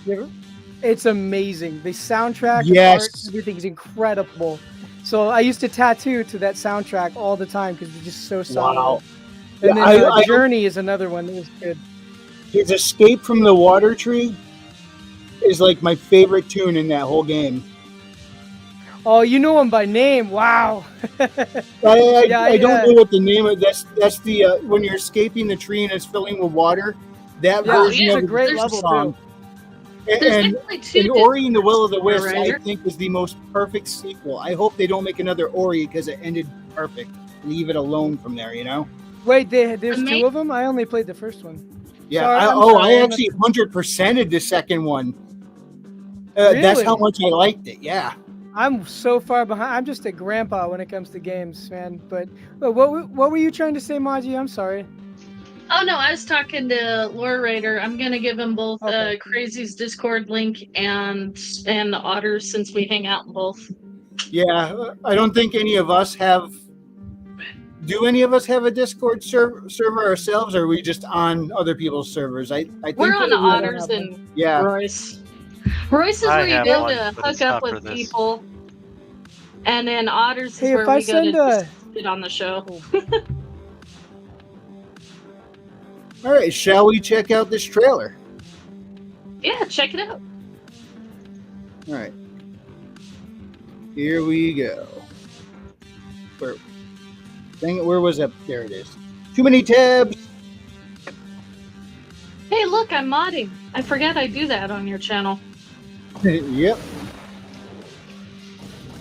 S11: It's amazing. The soundtrack,
S1: yes,
S11: art, everything's incredible. So I used to tattoo to that soundtrack all the time because it's just so solid.
S1: Wow.
S11: And
S1: Yeah,
S11: then Journey is another one that was good.
S1: His Escape from the Water Tree is like my favorite tune in that whole game.
S11: Oh, you know him by name. Wow.
S1: I don't know what the name of that's the when you're escaping the tree and it's filling with water. That version of
S11: a great level
S1: song. And Ori and the Will of the Wisps, I think, is the most perfect sequel. I hope they don't make another Ori because it ended perfect. Leave it alone from there, you know?
S11: Wait, there's 2 of them? I only played the first one.
S1: Yeah,
S11: Sorry,
S1: I actually 100%ed the second one.
S11: Really?
S1: That's how much I liked it, yeah.
S11: I'm so far behind. I'm just a grandpa when it comes to games, man. But what were you trying to say, Maji? I'm sorry.
S9: Oh no, I was talking to Lore Raider. I'm gonna give him both Crazy's Discord link and the Otters since we hang out in both.
S1: Yeah, I don't think any of us have. Do any of us have a Discord server ourselves, or are we just on other people's servers? I think
S9: we're on the Otters and Royce. Royce is where you go to hook up with people, and then Otters is where we go to sit on the show.
S1: All right, shall we check out this trailer?
S9: Yeah, check it out.
S1: All right. Here we go. Dang it, where was that? There it is. Too many tabs.
S9: Hey, look, I'm modding. I forget I do that on your channel.
S1: Yep.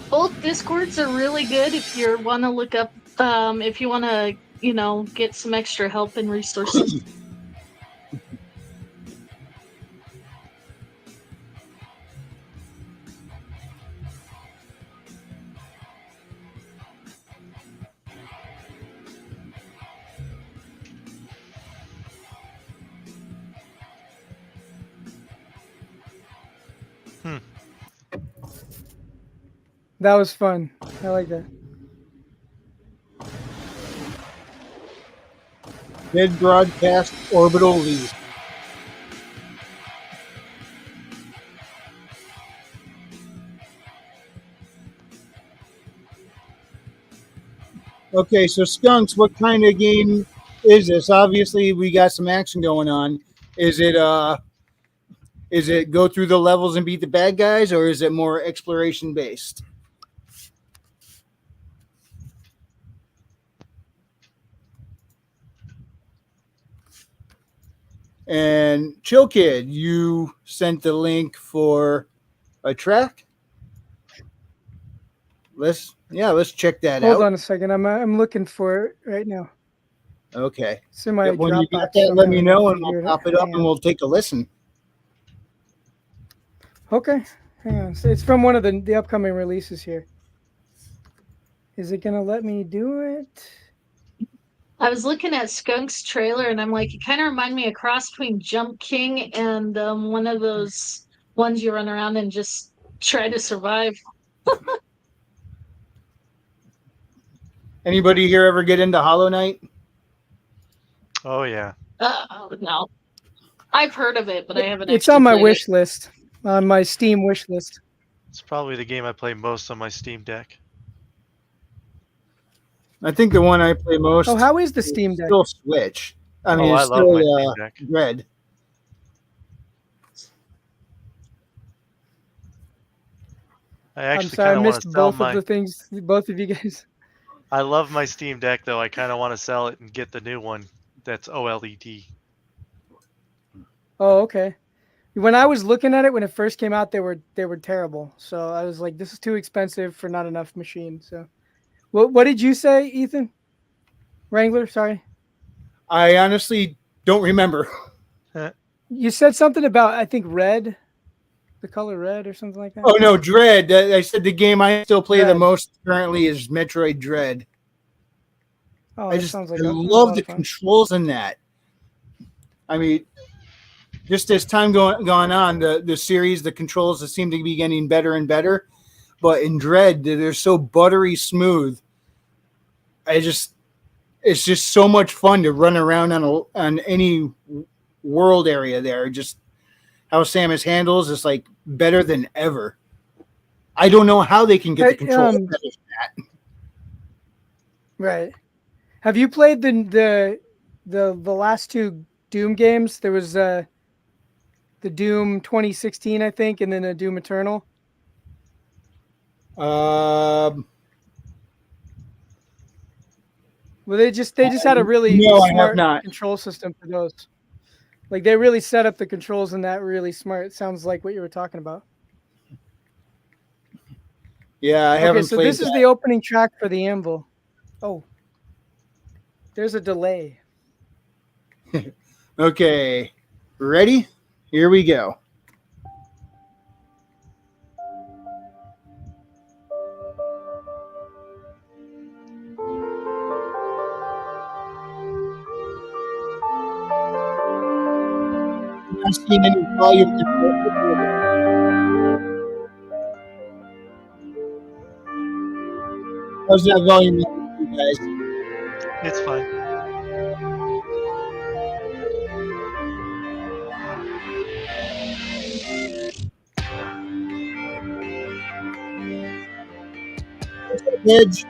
S9: Both Discords are really good if you want to look up, if you want to, get some extra help and resources.
S11: That was fun. I like that.
S1: Mid broadcast orbital lead. Okay, so Skunks, what kind of game is this? Obviously, we got some action going on. Is it go through the levels and beat the bad guys, or is it more exploration based? And Chill Kid, you sent the link for a track. Let's check that out.
S11: Hold on a second. I'm looking for it right now.
S1: Okay.
S11: It's in my
S1: When you
S11: Dropbox
S1: got that, let me
S11: somewhere.
S1: know, and I'll pop it up, and we'll take a listen.
S11: Okay, hang on. So it's from one of the upcoming releases here. Is it gonna let me do it?
S9: I was looking at Skunk's trailer, and I'm like, it kind of reminded me of cross between Jump King and one of those ones you run around and just try to survive.
S1: Anybody here ever get into Hollow Knight?
S3: Oh yeah.
S9: No. I've heard of it, but I haven't.
S11: It's
S9: actually
S11: on my
S9: played
S11: wish
S9: it.
S11: list, on my Steam wish list.
S3: It's probably the game I play most on my Steam Deck.
S1: I think the one I play most.
S11: Oh, how is the Steam Deck?
S1: Still Switch. I mean,
S3: I
S1: it's
S3: love my
S1: still
S3: Steam Deck.
S1: Red.
S3: I
S11: I'm
S3: actually
S11: sorry, I
S3: kind of want
S11: missed
S3: to sell
S11: both
S3: my.
S11: of the things, both of you guys.
S3: I love my Steam Deck though. I kind of want to sell it and get the new one that's OLED.
S11: Oh, okay. When I was looking at it when it first came out, they were terrible. So I was like, this is too expensive for not enough machine. So, what did you say, Ethan? Wrangler, sorry.
S1: I honestly don't remember.
S11: You said something about, I think, red, the color red or something like that.
S1: Oh no, Dread. I said the game I still play the
S11: Dread.
S1: most currently is Metroid Dread.
S11: Oh,
S1: I
S11: that
S1: just
S11: sounds like
S1: I
S11: a
S1: love
S11: lot
S1: the
S11: of fun.
S1: controls in that. I mean, just as time gone on, the series, the controls seem to be getting better and better. But in Dread, they're so buttery smooth. It's just so much fun to run around on any world area there. Just how Samus handles is like better than ever. I don't know how they can get the controls better than that.
S11: Right. Have you played the last two Doom games? There was the Doom 2016, I think, and then a Doom Eternal.
S1: Um,
S11: Well, they just had a really
S1: no, I have
S11: smart
S1: not.
S11: control system for those. Like they really set up the controls in that really smart. It sounds like what you were talking about.
S1: Yeah, I haven't
S11: so
S1: played
S11: this is
S1: that.
S11: the opening track for the Anvil. Oh, there's a delay.
S1: Okay, ready? Here we go. I'm not seeing any volume control. How's that volume level, you guys?
S3: It's fine.
S1: Edge.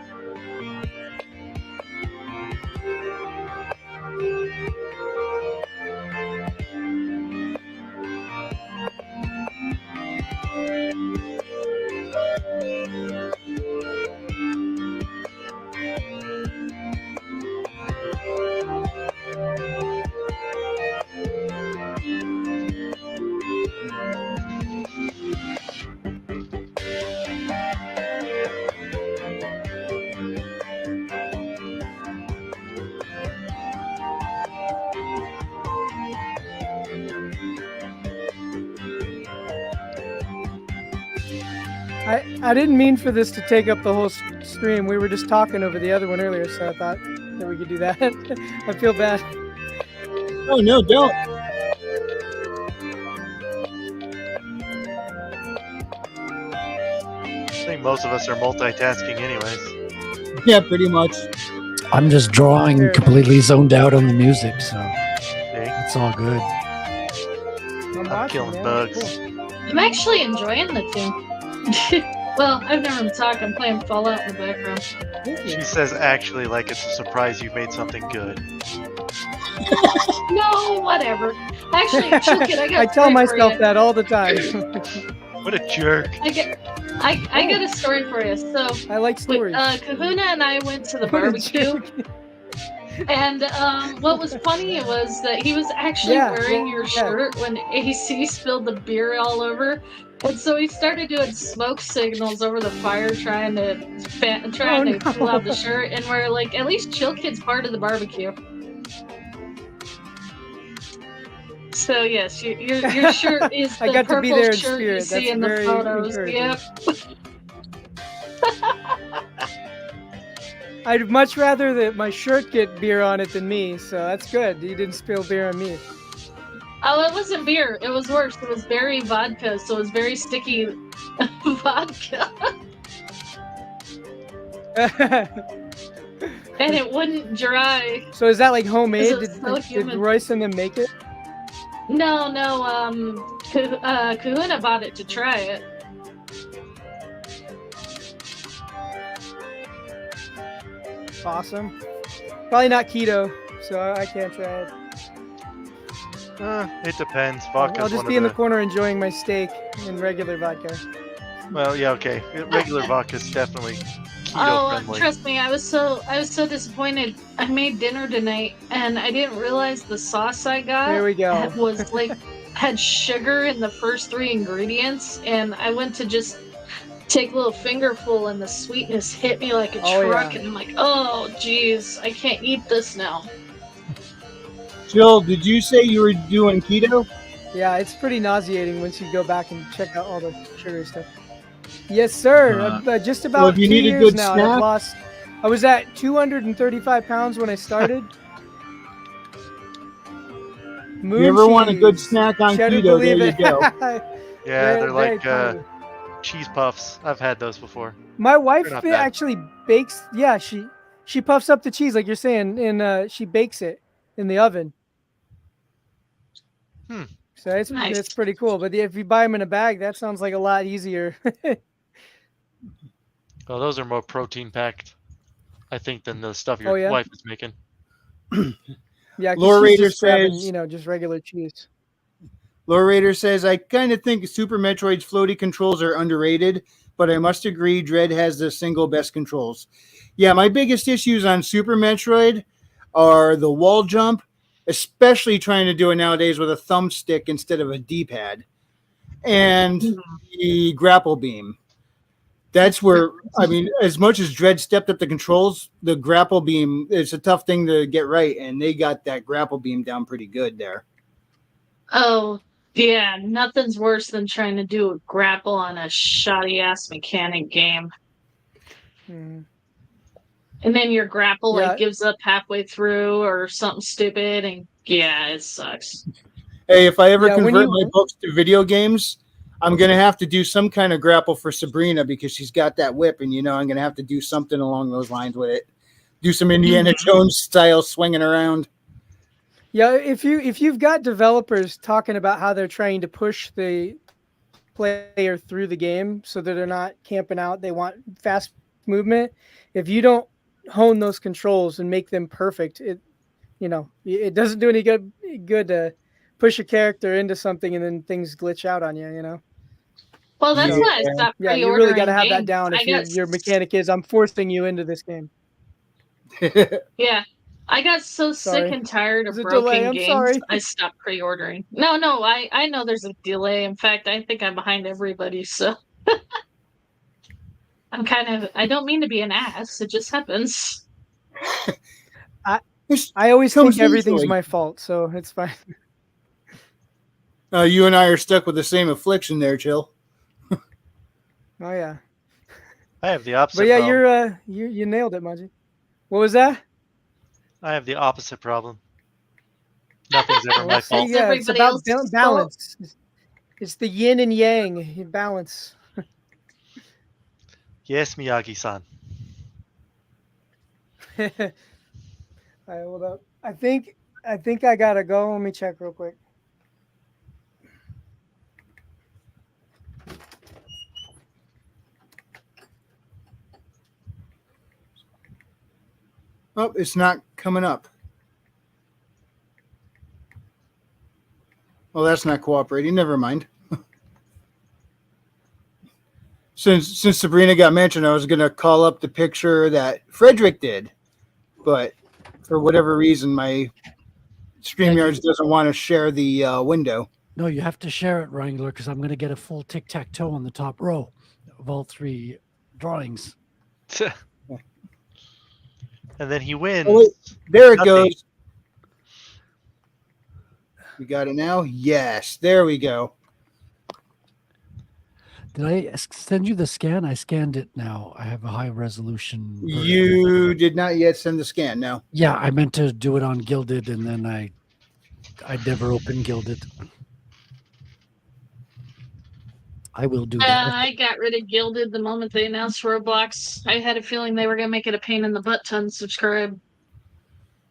S11: I didn't mean for this to take up the whole stream. We were just talking over the other one earlier, so I thought that we could do that. I feel bad.
S1: Oh no, don't.
S3: I think most of us are multitasking anyways.
S1: Yeah, pretty much.
S2: I'm just drawing
S11: Fair
S2: completely zoned out on the music, so
S3: Okay.
S2: it's all good.
S11: I'm
S3: I'm
S11: watching,
S3: killing
S11: man.
S3: bugs.
S11: Cool.
S9: I'm actually enjoying the tune. Well, I've never been talking. I'm playing Fallout in the background.
S11: Thank you.
S3: She says actually like it's a surprise you've made something good.
S9: No, whatever. Actually, Chill Kid, I got
S11: I
S9: a
S11: tell
S9: story
S11: myself
S9: for you.
S11: that all the time.
S3: What a jerk.
S9: I got a story for you. So,
S11: I like stories.
S9: Kahuna and I went to the
S11: What a
S9: barbecue,
S11: joke.
S9: and what was funny was that he was actually
S11: Yeah,
S9: wearing
S11: yeah,
S9: your
S11: yeah.
S9: shirt when AC spilled the beer all over, and so he started doing smoke signals over the fire, trying to cool out the shirt. And we're like, at least Chill Kid's part of the barbecue. So yes, your shirt is the
S11: I got to
S9: purple
S11: be there in
S9: shirt you
S11: spirit.
S9: see
S11: That's
S9: in the
S11: very
S9: photos.
S11: encouraging.
S9: Yep.
S11: I'd much rather that my shirt get beer on it than me, so that's good. You didn't spill beer on me.
S9: Oh, it wasn't beer. It was worse. It was berry vodka, so it was very sticky vodka, and it wouldn't dry.
S11: So is that like homemade?
S9: Is it
S11: Did,
S9: so
S11: did
S9: humid?
S11: Royce and them make it?
S9: No. Kahuna bought it to try it.
S11: Awesome. Probably not keto, so I can't try it.
S3: It depends.
S11: I'll
S3: Vodka's
S11: just
S3: one
S11: be
S3: of
S11: in
S3: the...
S11: the corner enjoying my steak and regular vodka.
S3: Well, yeah, okay. Regular vodka's definitely keto
S9: Oh,
S3: friendly.
S9: trust me, I was so disappointed. I made dinner tonight, and I didn't realize the sauce I got
S11: There we go.
S9: was like had sugar in the first 3 ingredients, and I went to just take a little fingerful, and the sweetness hit me like a
S11: Oh,
S9: truck,
S11: yeah.
S9: and I'm like, oh, geez, I can't eat this now.
S1: Jill, did you say you were doing keto?
S11: Yeah, it's pretty nauseating once you go back and check out all the sugary stuff. Yes, sir. Just
S1: Well,
S11: about
S1: if you
S11: 2
S1: need a
S11: years
S1: good
S11: now. and I've
S1: snack-
S11: lost. I was at 235 pounds when I started. Moon
S1: You ever want a good
S11: cheese.
S1: snack on
S11: Cheddar
S1: keto, there
S11: believe
S1: you
S11: it.
S1: go.
S3: Yeah,
S11: Very,
S3: they're
S11: very
S3: like
S11: funny.
S3: cheese puffs. I've had those before.
S11: My wife
S3: They're not bad.
S11: actually bakes. Yeah, she puffs up the cheese like you're saying, and she bakes it in the oven. So it's
S9: Nice.
S11: pretty cool. But if you buy them in a bag, that sounds like a lot easier.
S3: Oh, those are more protein packed, I think, than the stuff your
S11: Oh, yeah?
S3: wife is making.
S11: Yeah, 'cause
S1: Lore
S11: she's
S1: Raider
S11: just grabbing,
S1: says-
S11: just regular cheese.
S1: Lore Raider says, I kind of think Super Metroid's floaty controls are underrated, but I must agree Dread has the single best controls. Yeah, my biggest issues on Super Metroid are the wall jump, especially trying to do it nowadays with a thumbstick instead of a D-pad, and the grapple beam. That's where, I mean, as much as Dread stepped up the controls, the grapple beam, it's a tough thing to get right, and they got that grapple beam down pretty good there.
S9: Oh, yeah, nothing's worse than trying to do a grapple on a shoddy ass mechanic game.
S11: Mhm.
S9: And then your grapple
S11: Yeah.
S9: like gives up halfway through or something stupid, and yeah, it sucks.
S1: Hey, if I ever
S11: Yeah, when
S1: convert
S11: you-
S1: my books to video games, I'm going to have to do some kind of grapple for Sabrina because she's got that whip, and, I'm going to have to do something along those lines with it. Do some Indiana Jones style swinging around.
S11: Yeah, if you've got developers talking about how they're trying to push the player through the game so that they're not camping out, they want fast movement. If you don't hone those controls and make them perfect, it doesn't do any good to push a character into something and then things glitch out on you.
S9: Well, that's why I stopped
S11: Yeah, you
S9: pre-ordering
S11: really got to have that
S9: games.
S11: down if
S9: I got
S11: your mechanic is I'm forcing you into this game.
S9: Yeah. I got so
S11: Sorry.
S9: sick and tired of
S11: There's a
S9: broken
S11: delay, I'm
S9: games,
S11: sorry.
S9: I stopped pre-ordering. No, I know there's a delay. In fact, I think I'm behind everybody, so I don't mean to be an ass. It just happens.
S11: I always
S1: Comes
S11: think everything's
S1: easily.
S11: my fault, so it's fine.
S1: You and I are stuck with the same affliction there, Chill.
S11: Oh yeah.
S3: I have the opposite
S11: But yeah,
S3: problem.
S11: you nailed it, Maji. What was that?
S3: I have the opposite problem. Nothing's ever my
S11: See,
S3: fault.
S11: yeah, it's
S9: Everybody
S11: about
S9: else's fault.
S11: balance. It's the yin and yang balance.
S3: Yes, Miyagi-san.
S11: All right, hold up. I think I gotta go. Let me check real quick.
S1: Oh, it's not coming up. Well, that's not cooperating. Never mind. Since Sabrina got mentioned, I was gonna call up the picture that Frederick did, but for whatever reason, my StreamYards doesn't want to share the window.
S2: No, you have to share it, Wrangler, because I'm going to get a full tic-tac-toe on the top row of all 3 drawings.
S3: And then he wins.
S1: Oh, wait, there it
S3: Nothing.
S1: goes. We got it now. Yes, there we go.
S2: Did I send you the scan? I scanned it now. I have a high resolution version.
S1: You did not yet send the scan. No.
S2: Yeah, I meant to do it on Gilded, and then I never opened Gilded. I will do that.
S9: I got rid of Gilded the moment they announced Roblox. I had a feeling they were going to make it a pain in the butt to unsubscribe.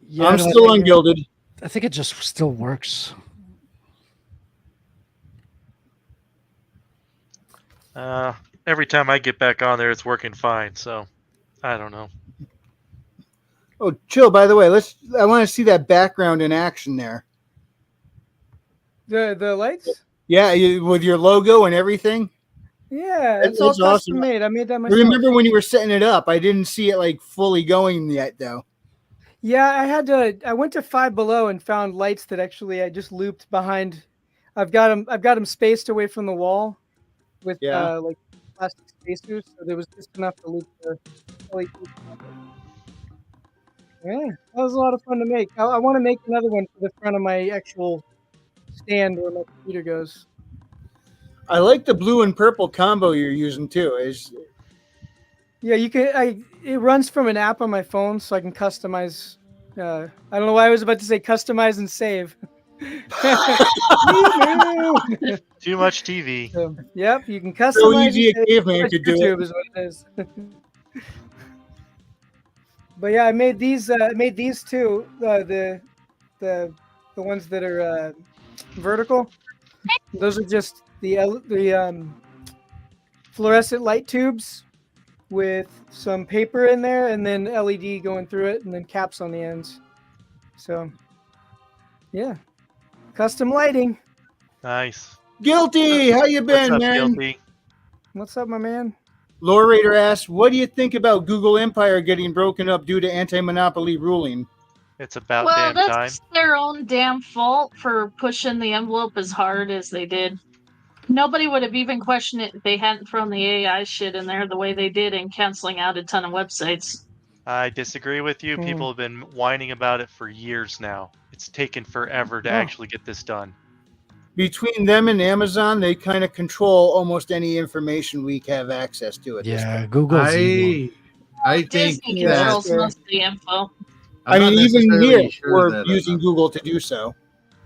S2: Yeah,
S1: I'm
S2: no, I
S1: still
S2: think-
S1: on Gilded.
S2: I think it just still works.
S3: Every time I get back on there, it's working fine. So, I don't know.
S1: Oh, chill. By the way, I want to see that background in action there.
S11: The lights?
S1: Yeah, with your logo and everything.
S11: Yeah,
S1: That's
S11: it's all
S1: awesome.
S11: custom made. I made that myself.
S1: Remember when you were setting it up? I didn't see it like fully going yet, though.
S11: Yeah, I went to Five Below and found lights that actually I just looped behind. I've got them spaced away from the wall with like plastic spacers, so there was just enough to loop the LED. Yeah, that was a lot of fun to make. I want to make another one for the front of my actual stand where my computer goes.
S1: I like the blue and purple combo you're using too.
S11: Yeah, you can. It runs from an app on my phone, so I can customize. I don't know why I was about to say customize and save.
S3: Too much TV.
S11: So, yep, you can customize.
S1: So easy
S11: and
S1: a caveman
S11: save.
S1: could do
S11: YouTube
S1: it.
S11: is what it is. But yeah, I made these. I made these two. The ones that are vertical. Those are just the fluorescent light tubes with some paper in there, and then LED going through it, and then caps on the ends. So, yeah, custom lighting.
S3: Nice.
S1: Guilty, how you been,
S3: What's up,
S1: man?
S3: Guilty?
S11: What's up, my man?
S1: Lore Raider asks, "What do you think about Google Empire getting broken up due to anti-monopoly ruling?"
S3: It's about
S9: Well,
S3: damn time.
S9: that's their own damn fault for pushing the envelope as hard as they did. Nobody would have even questioned it if they hadn't thrown the AI shit in there the way they did and canceling out a ton of websites.
S3: I disagree with you. People have been whining about it for years now. It's taken forever to
S1: Oh.
S3: actually get this done.
S1: Between them and Amazon, they kind of control almost any information we have access to at this
S2: Yeah,
S1: point.
S2: Google's
S4: I think
S9: Disney
S4: that
S9: controls most of the info.
S1: I
S4: I'm
S1: mean,
S4: not
S1: even
S4: necessarily
S1: here,
S4: sure
S1: we're
S4: that,
S1: using Google to do so.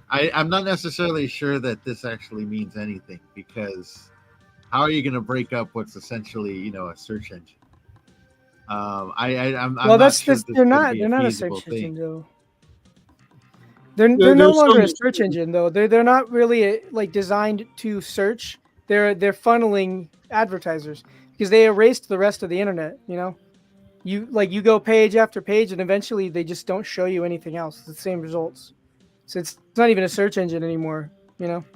S4: I'm not necessarily sure that this actually means anything, because how are you going to break up what's essentially, a search engine? I'm
S11: Well,
S4: not
S11: that's
S4: sure
S11: just
S4: this
S11: they're
S4: could
S11: not
S4: be
S11: they're not a
S4: feasible
S11: search
S4: thing.
S11: engine though. They're no
S1: there's
S11: longer a
S1: some-
S11: search engine though. They're not really like designed to search. They're funneling advertisers because they erased the rest of the internet. You go page after page and eventually they just don't show you anything else. It's the same results. So it's not even a search engine anymore.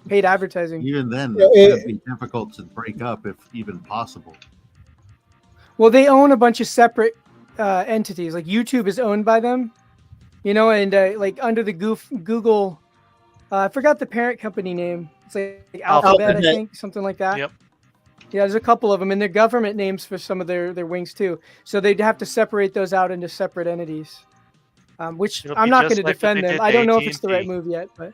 S11: Paid advertising.
S4: Even then,
S1: Yeah,
S4: it's going to be difficult to break up if even possible.
S11: Well, they own a bunch of separate entities. Like YouTube is owned by them, and like under the Google, I forgot the parent company name. It's like Alphabet, I think, something like that.
S3: Yep.
S11: Yeah, there's a couple of them, and they're government names for some of their wings too. So they'd have to separate those out into separate entities. Which
S3: It'll
S11: I'm
S3: be
S11: not
S3: just
S11: going to
S3: like what
S11: defend
S3: they
S11: them.
S3: did
S11: I
S3: to
S11: don't know if it's the right
S3: AT&T.
S11: move yet, but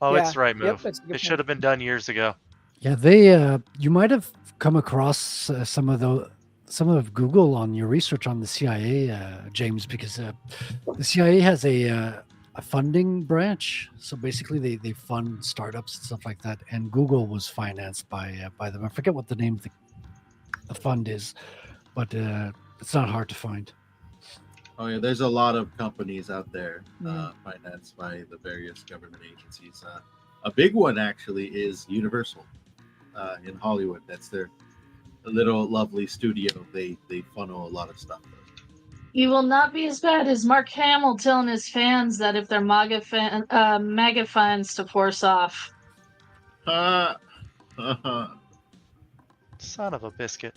S3: Oh,
S11: yeah.
S3: it's the right
S11: Yep,
S3: move.
S11: that's a good
S3: It should
S11: point.
S3: have been done years ago.
S2: Yeah, they. You might have come across some of Google on your research on the CIA, James, because the CIA has a funding branch. So basically, they fund startups and stuff like that. And Google was financed by them. I forget what the name of the fund is, but it's not hard to find.
S4: Oh yeah, there's a lot of companies out there financed by the various government agencies. A big one actually is Universal in Hollywood. That's their little lovely studio. They funnel a lot of stuff.
S9: You will not be as bad as Mark Hamill telling his fans that if they're MAGA fans to force off.
S3: Son of a biscuit.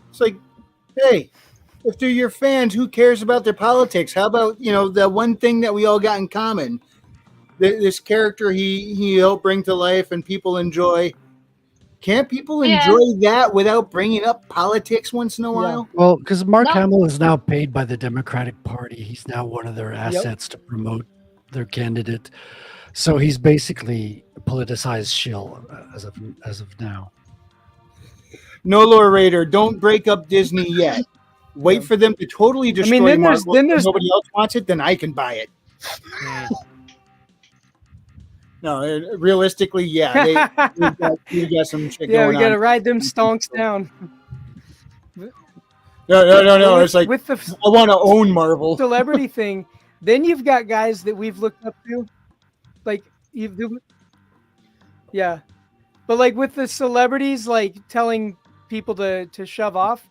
S1: It's like, hey, if they're your fans, who cares about their politics? How about, the one thing that we all got in common? This character he helped bring to life and people enjoy. Can't people enjoy that without bringing up politics once in a while?
S2: Well, because Mark Hamill is now paid by the Democratic Party. He's now one of their assets to promote their candidate. So he's basically a politicized shill as of now.
S1: No, Lord Raider, don't break up Disney yet. Wait for them to totally destroy Marvel. If nobody else wants it, then I can buy it. No, realistically, yeah. We got some shit going on.
S11: Yeah, we got to ride them stonks down.
S1: No. It's like, I want to own Marvel.
S11: Celebrity thing. Then you've got guys that we've looked up to. Like, yeah. But like with the celebrities, like telling people to shove off,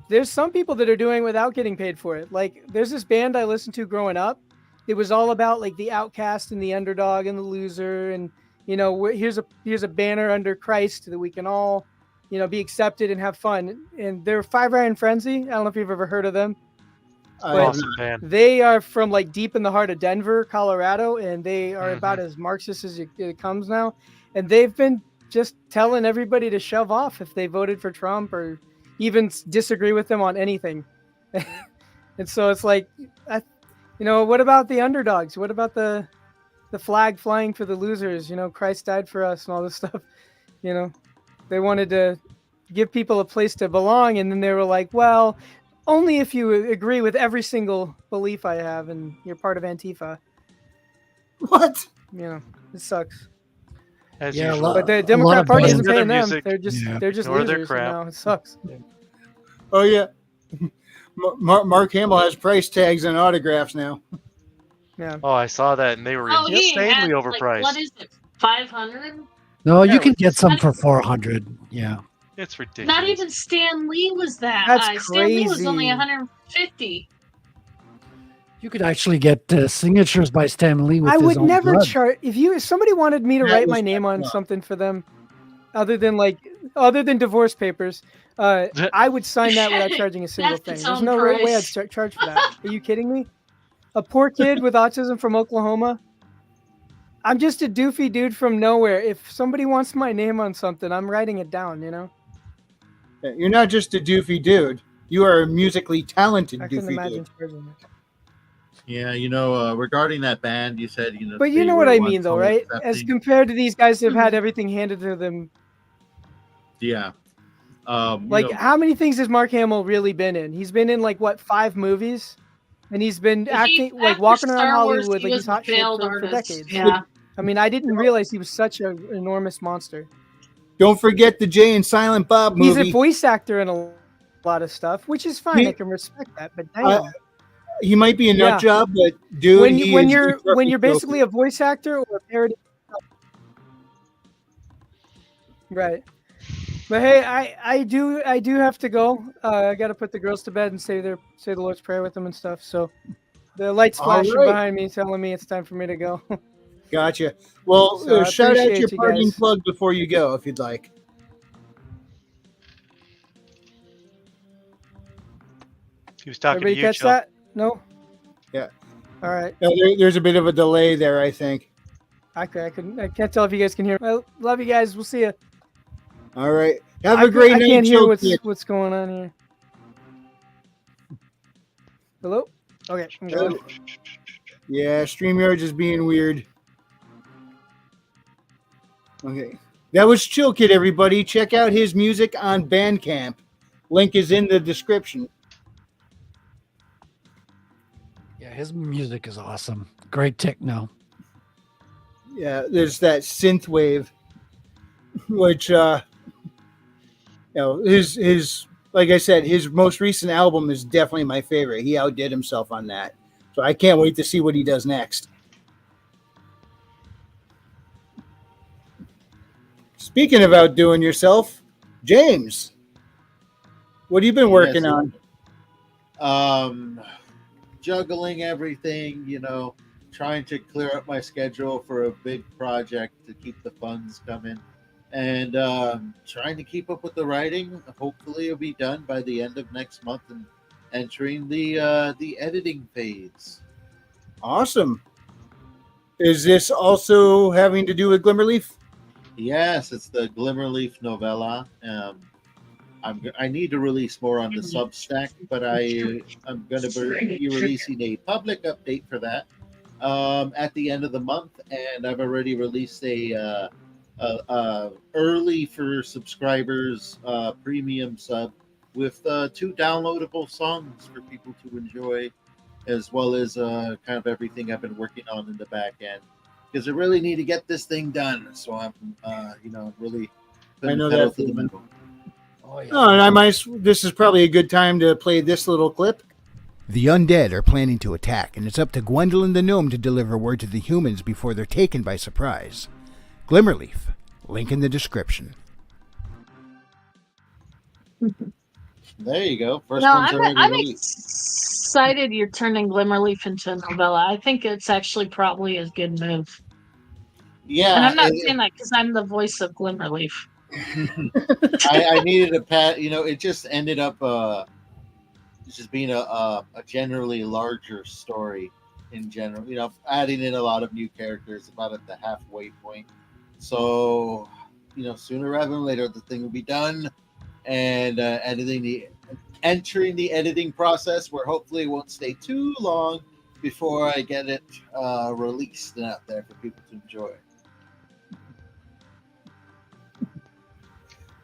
S11: there's some people that are doing it without getting paid for it. Like there's this band I listened to growing up. It was all about like the outcast and the underdog and the loser. And, here's a banner under Christ that we can all, be accepted and have fun. And they're Five Iron Frenzy. I don't know if you've ever heard of them.
S3: Awesome band.
S11: They are from like deep in the heart of Denver, Colorado. And they are about as Marxist as it comes now. And they've been just telling everybody to shove off if they voted for Trump or even disagree with them on anything. And so it's like, what about the underdogs? What about the flag flying for the losers? Christ died for us and all this stuff. They wanted to give people a place to belong. And then they were like, well, only if you agree with every single belief I have and you're part of Antifa.
S1: What?
S11: It sucks.
S3: As usual.
S11: But the Democrat Party isn't paying them.
S3: Music.
S11: They're just losers. It sucks.
S1: Oh yeah, Mark Hamill has price tags and autographs now.
S11: Yeah.
S3: Oh, I saw that, and they were insanely overpriced.
S9: What is it? 500?
S2: No, you can get some for 400. Yeah.
S3: It's ridiculous.
S9: Not even Stan Lee was that
S11: That's
S9: high. Stan Lee was
S11: crazy.
S9: only 150.
S2: You could actually get signatures by Stan Lee with
S11: I
S2: his
S11: would
S2: own
S11: never
S2: blood.
S11: charge if somebody wanted me to write my name on something for them, other than divorce papers. I would sign that without charging a single thing. There's no way I'd charge for that. Are you kidding me? A poor kid with autism from Oklahoma. I'm just a doofy dude from nowhere. If somebody wants my name on something, I'm writing it down.
S1: You're not just a doofy dude. You are a musically talented
S11: I can
S1: doofy
S11: imagine
S1: dude.
S11: charging it.
S4: Yeah, regarding that band, you said
S11: But you know what I mean, though, right? As compared to these guys who've had everything handed to them.
S4: Yeah.
S11: How many things has Mark Hamill really been in? He's been in 5 movies, and he's been acting walking around Hollywood like he's hot shit for decades.
S9: Yeah.
S11: I mean, I didn't realize he was such an enormous monster.
S1: Don't forget the Jay and Silent Bob movie.
S11: He's a voice actor in a lot of stuff, which is fine. I can respect that, but damn.
S1: He might be a nut job, but dude,
S11: when you're basically a voice actor or a parody, right? But hey, I do have to go. I got to put the girls to bed and say the Lord's Prayer with them and stuff. So the lights flashing behind me, telling me it's time for me to go.
S1: Gotcha. Well,
S11: So
S1: shout out your
S11: you
S1: parting
S11: guys.
S1: plug before you go, if you'd like.
S3: He was talking
S11: Everybody
S3: to you,
S11: catch
S3: Joe.
S11: that? No.
S1: Yeah.
S11: All right.
S1: There's a bit of a delay there, I think.
S11: Okay, I can't tell if you guys can hear. Well, love you guys. We'll see you.
S1: All right. Have a great
S11: I
S1: night,
S11: can't hear
S1: Joe.
S11: what's going on here. Hello? Okay, I'm good.
S1: Yeah, StreamYard's is being weird. Okay. That was Chill Kid, everybody. Check out his music on Bandcamp. Link is in the description.
S2: Yeah, his music is awesome. Great techno.
S1: Yeah, there's that synth wave, which his like I said, his most recent album is definitely my favorite. He outdid himself on that, so I can't wait to see what he does next. Speaking of outdoing yourself, James, what have you been working
S4: on? Juggling everything, trying to clear up my schedule for a big project to keep the funds coming, and trying to keep up with the writing. Hopefully it'll be done by the end of next month and entering the editing phase.
S1: Awesome. Is this also having to do with Glimmerleaf?
S4: Yes, it's the Glimmerleaf novella. I need to release more on the Substack, but I'm going to be releasing a public update for that at the end of the month, and I've already released a early for subscribers premium sub with 2 downloadable songs for people to enjoy, as well as kind of everything I've been working on in the back end, because I really need to get this thing done. So I'm really
S1: I know
S4: pedal
S1: that
S4: to the metal.
S2: Oh, yeah.
S1: Oh, and this is probably a good time to play this little clip.
S7: The undead are planning to attack, and it's up to Gwendolyn the Gnome to deliver word to the humans before they're taken by surprise. Glimmerleaf, link in the description.
S4: There you go. First
S9: No,
S4: one's already
S9: I'm
S4: released.
S9: excited you're turning Glimmerleaf into a novella. I think it's actually probably a good move.
S4: Yeah,
S9: And I'm not saying that because I'm the voice of Glimmerleaf.
S4: I needed a pat. It just ended up just being a generally larger story in general. Adding in a lot of new characters about at the halfway point. So, sooner rather than later, the thing will be done, and entering the editing process, where hopefully it won't stay too long before I get it released and out there for people to enjoy.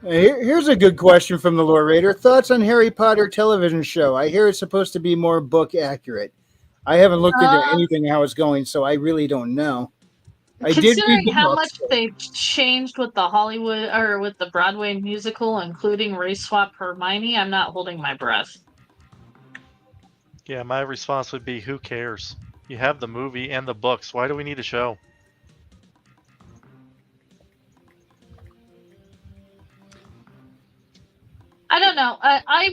S1: Here's a good question from the Lore Raider. Thoughts on Harry Potter television show? I hear it's supposed to be more book accurate. I haven't looked into anything how it's going, so I really don't know.
S9: Considering how much they changed with the Hollywood or with the Broadway musical, including race swap Hermione, I'm not holding my breath.
S3: Yeah, my response would be, who cares? You have the movie and the books. Why do we need a show?
S9: I don't know. I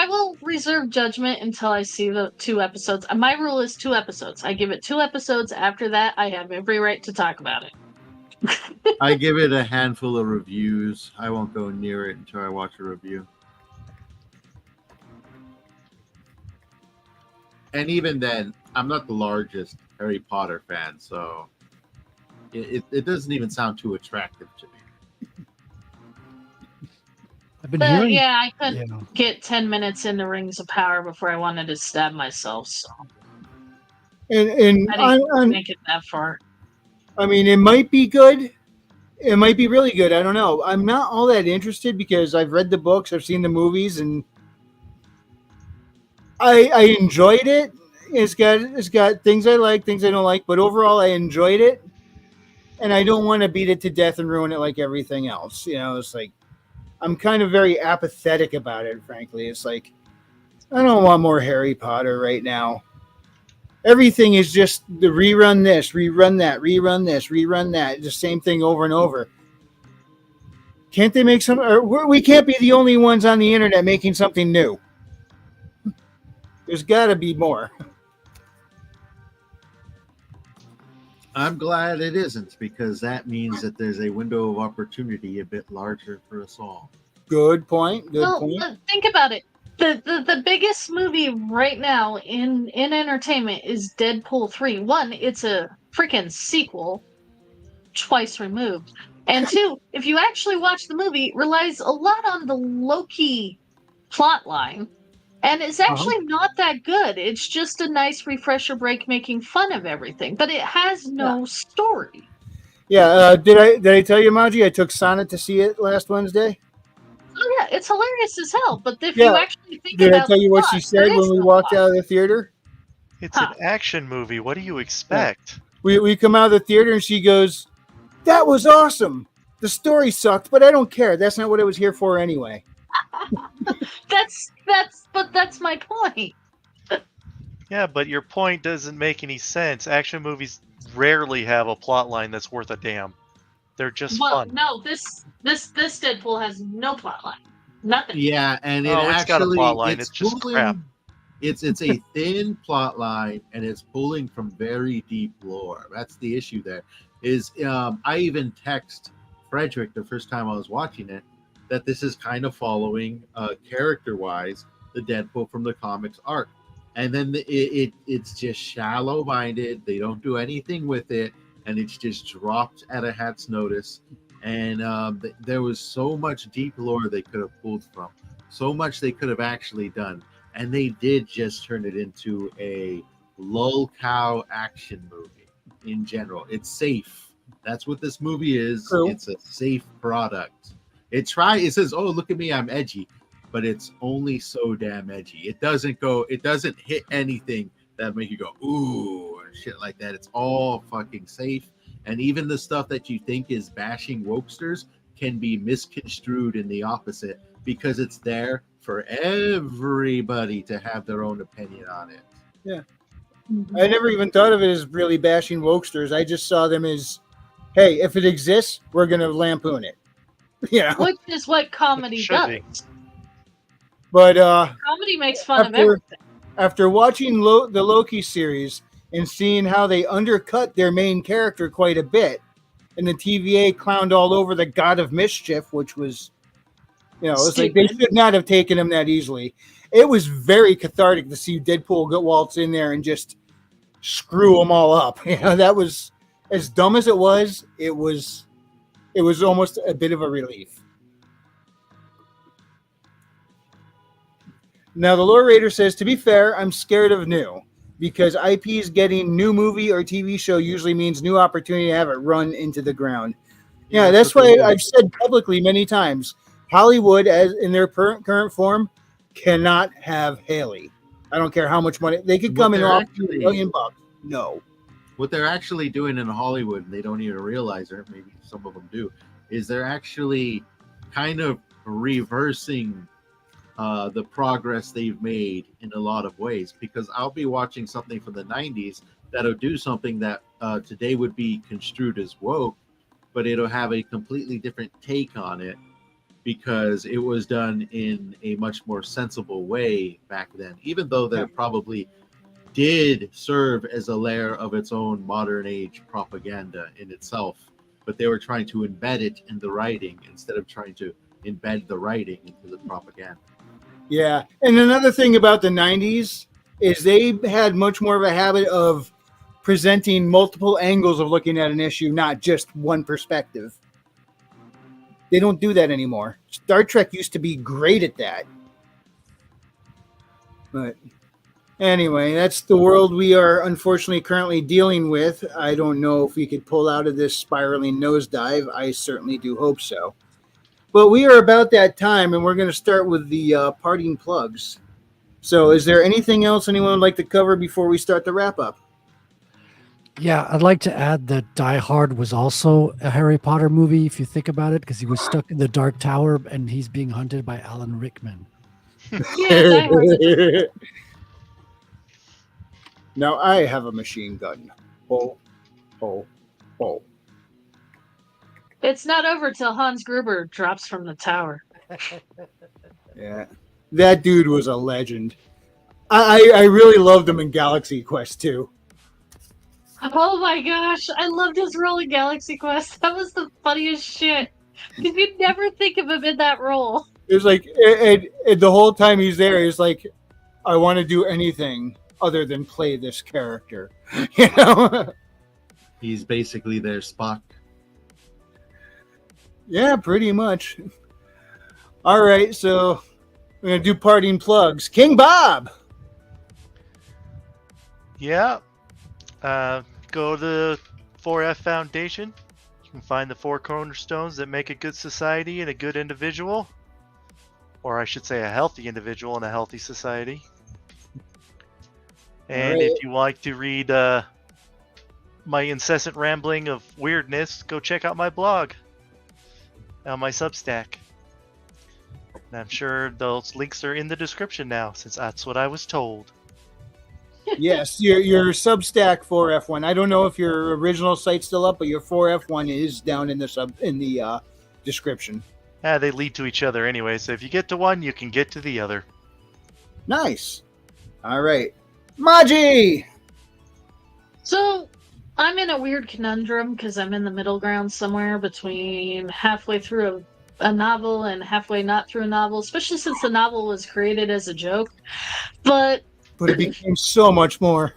S9: will reserve judgment until I see the 2 episodes. My rule is 2 episodes. I give it 2 episodes. After that, I have every right to talk about it.
S4: I give it a handful of reviews. I won't go near it until I watch a review. And even then, I'm not the largest Harry Potter fan, so it doesn't even sound too attractive to me.
S2: I've been hearing.
S9: Yeah, I couldn't get 10 minutes into Rings of Power before I wanted to stab myself. So.
S1: And
S9: I didn't make it that far.
S1: I mean, it might be good. It might be really good. I don't know. I'm not all that interested because I've read the books, I've seen the movies, and I enjoyed it. It's got things I like, things I don't like, but overall I enjoyed it. And I don't want to beat it to death and ruin it like everything else. It's like I'm kind of very apathetic about it, frankly. It's like I don't want more Harry Potter right now. Everything is just the rerun this, rerun that, rerun this, rerun that. The same thing over and over. Can't they make some? We can't be the only ones on the internet making something new. There's got to be more.
S4: I'm glad it isn't, because that means that there's a window of opportunity a bit larger for us all.
S1: Good point. Good point.
S9: Think about it. The biggest movie right now in entertainment is Deadpool 3. 1, it's a freaking sequel, twice removed. And 2, if you actually watch the movie, it relies a lot on the Loki plot line. And it's actually not that good. It's just a nice refresher break making fun of everything. But it has no story.
S1: Yeah, did I tell you, Maji? I took Sonnet to see it last Wednesday.
S9: Oh yeah, it's hilarious as hell. But if
S1: Yeah.
S9: you actually think
S1: Did I
S9: about
S1: tell you
S9: the
S1: what
S9: plot,
S1: she said
S9: there
S1: when
S9: is
S1: we
S9: no
S1: walked
S9: plot.
S1: out of the theater?
S3: It's an action movie. What do you expect?
S1: We come out of the theater and she goes, "That was awesome. The story sucked, but I don't care. That's not what I was here for anyway."
S9: That's my point.
S3: Yeah, but your point doesn't make any sense. Action movies rarely have a plot line that's worth a damn. They're just
S9: Well,
S3: fun.
S9: no, this Deadpool has no plot line. Nothing.
S4: Yeah, and
S3: It's got a plot line. It's just
S4: pulling,
S3: crap.
S4: It's a thin plot line, and it's pulling from very deep lore. That's the issue. There is. I even text Frederick the first time I was watching it that this is kind of following character-wise the Deadpool from the comics arc, and then it's just shallow-minded. They don't do anything with it, and it's just dropped at a hat's notice. And there was so much deep lore they could have pulled from, so much they could have actually done, and they did just turn it into a lull cow action movie. In general, it's safe. That's what this movie is.
S1: True.
S4: It's a safe product. It says, "Oh, look at me, I'm edgy," but it's only so damn edgy. It doesn't hit anything that make you go ooh or shit like that. It's all fucking safe. And even the stuff that you think is bashing wokesters can be misconstrued in the opposite because it's there for everybody to have their own opinion on it.
S1: Yeah. I never even thought of it as really bashing wokesters. I just saw them as, hey, if it exists, we're going to lampoon it. Yeah.
S9: Which is what comedy does.
S1: But
S9: Comedy makes fun of everything.
S1: after watching the Loki series and seeing how they undercut their main character quite a bit, and the TVA clowned all over the God of Mischief, which was, it's like they should not have taken him that easily. It was very cathartic to see Deadpool go waltz in there and just screw them all up. That was, as dumb as it was. It was almost a bit of a relief. Now, the Lore Raider says, to be fair, I'm scared of new, because IPs getting new movie or TV show usually means new opportunity to have it run into the ground. Yeah, that's why I've said publicly many times, Hollywood, as in their current form, cannot have Haley. I don't care how much money. They could come in off $2 million. No.
S4: What they're actually doing in Hollywood, and they don't even realize it, maybe some of them do, is they're actually kind of reversing the progress they've made in a lot of ways, because I'll be watching something from the 90s that'll do something that today would be construed as woke, but it'll have a completely different take on it because it was done in a much more sensible way back then, even though there probably did serve as a layer of its own modern age propaganda in itself, but they were trying to embed it in the writing instead of trying to embed the writing into the propaganda.
S1: Yeah. And another thing about the 90s is they had much more of a habit of presenting multiple angles of looking at an issue, not just one perspective. They don't do that anymore. Star Trek used to be great at that. But anyway, that's the world we are unfortunately currently dealing with. I don't know if we could pull out of this spiraling nosedive. I certainly do hope so. But we are about that time, and we're going to start with the parting plugs. So is there anything else anyone would like to cover before we start the wrap-up?
S2: Yeah, I'd like to add that Die Hard was also a Harry Potter movie, if you think about it, because he was stuck in the Dark Tower and he's being hunted by Alan Rickman.
S9: Yeah,
S1: Now I have a machine gun. Oh.
S9: it's not over till Hans Gruber drops from the tower.
S1: Yeah. That dude was a legend. I really loved him in Galaxy Quest 2.
S9: Oh my gosh, I loved his role in Galaxy Quest. That was the funniest shit. Because you'd never think of him in that role.
S1: It was like, and the whole time he's there, he's like, I want to do anything other than play this character. You know?
S4: He's basically their Spock.
S1: Yeah, pretty much. All right, so we're going to do parting plugs. King Bob!
S3: Yeah. Go to the 4F Foundation. and find the 4 cornerstones that make a good society and a good individual. Or I should say a healthy individual and a healthy society. And if you like to read my incessant rambling of weirdness, go check out my blog on my Substack. And I'm sure those links are in the description now, since that's what I was told.
S1: Yes, your Substack 4F1. I don't know if your original site's still up, but your 4F1 is down in the description.
S3: They lead to each other anyway, so if you get to one, you can get to the other.
S1: Nice. All right. Maji!
S9: So, I'm in a weird conundrum because I'm in the middle ground somewhere between halfway through a novel and halfway not through a novel, especially since the novel was created as a joke. But
S1: it became so much more.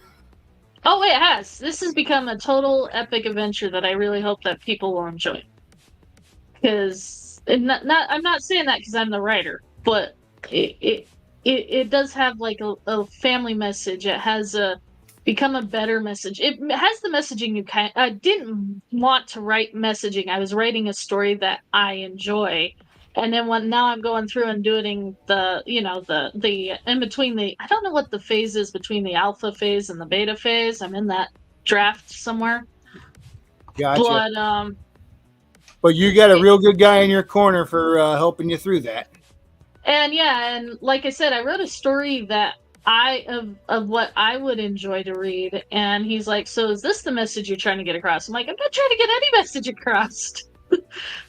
S9: Oh, it has. This has become a total epic adventure that I really hope that people will enjoy. Because I'm not saying that because I'm the writer, but it does have like a family message. It has become a better message. It has the messaging you kind. I didn't want to write messaging. I was writing a story that I enjoy, and then now I'm going through and doing the in between the. I don't know what the phase is between the alpha phase and the beta phase. I'm in that draft somewhere.
S1: Gotcha. But you got a real good guy in your corner for helping you through that.
S9: And like I said, I wrote a story that of what I would enjoy to read, and he's like, so is this the message you're trying to get across? I'm like, I'm not trying to get any message across.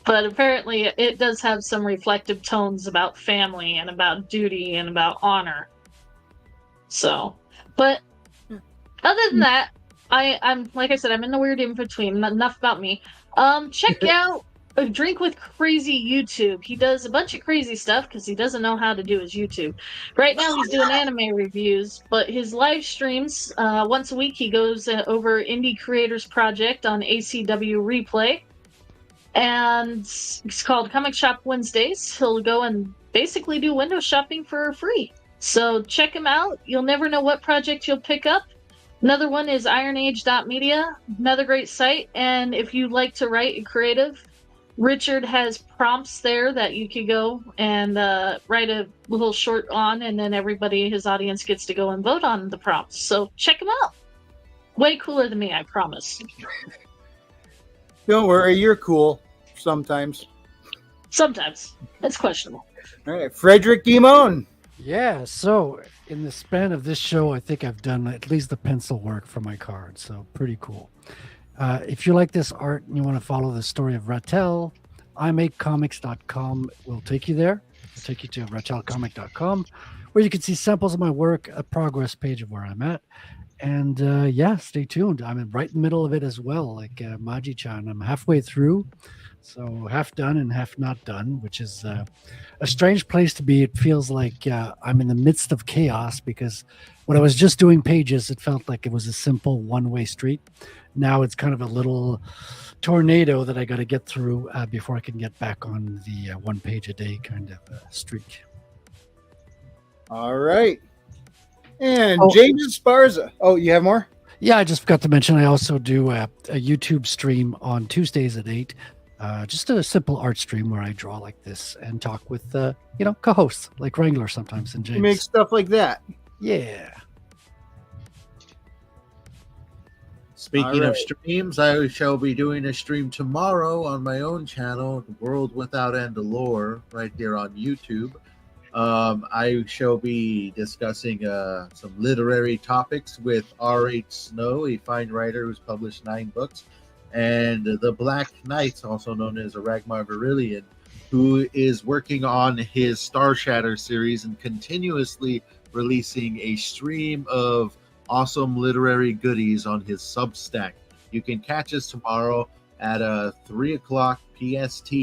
S9: But apparently it does have some reflective tones about family and about duty and about honor. So, but other than that, I'm like I said, I'm in the weird in between. Enough about me. Check out A Drink with Crazy YouTube. He does a bunch of crazy stuff because he doesn't know how to do his YouTube. Right now he's doing anime reviews, but his live streams, once a week he goes over Indie Creators Project on ACW Replay. And it's called Comic Shop Wednesdays. He'll go and basically do window shopping for free. So check him out. You'll never know what project you'll pick up. Another one is ironage.media, another great site. And if you like to write and creative, Richard has prompts there that you could go and write a little short on, and then everybody, his audience, gets to go and vote on the prompts. So check him out. Way cooler than me, I promise.
S1: Don't worry, you're cool sometimes.
S9: Sometimes. It's questionable.
S1: All right, Frederick Guimon.
S2: Yeah, so in the span of this show, I think I've done at least the pencil work for my card, so pretty cool. If you like this art and you want to follow the story of Rattel, imakecomics.com will take you there. It'll take you to rattelcomic.com, where you can see samples of my work, a progress page of where I'm at. And stay tuned. I'm right in the middle of it as well, like Maji-chan. I'm halfway through, so half done and half not done, which is a strange place to be. It feels like I'm in the midst of chaos because when I was just doing pages, it felt like it was a simple one-way street. Now it's kind of a little tornado that I got to get through before I can get back on the one page a day kind of streak.
S1: All right. And James Esparza. Oh, you have more?
S2: Yeah, I just forgot to mention I also do a YouTube stream on Tuesdays at 8. Just a simple art stream where I draw like this and talk with, co-hosts like Wrangler sometimes and James.
S1: You make stuff like that.
S2: Yeah.
S4: Speaking of streams, I shall be doing a stream tomorrow on my own channel, World Without End Lore, right here on YouTube. I shall be discussing some literary topics with R.H. Snow, a fine writer who's published 9 books, and the Black Knight, also known as Ragnar Verillion, who is working on his Star Shatter series and continuously releasing a stream of awesome literary goodies on his Substack. You can catch us tomorrow at 3 o'clock PST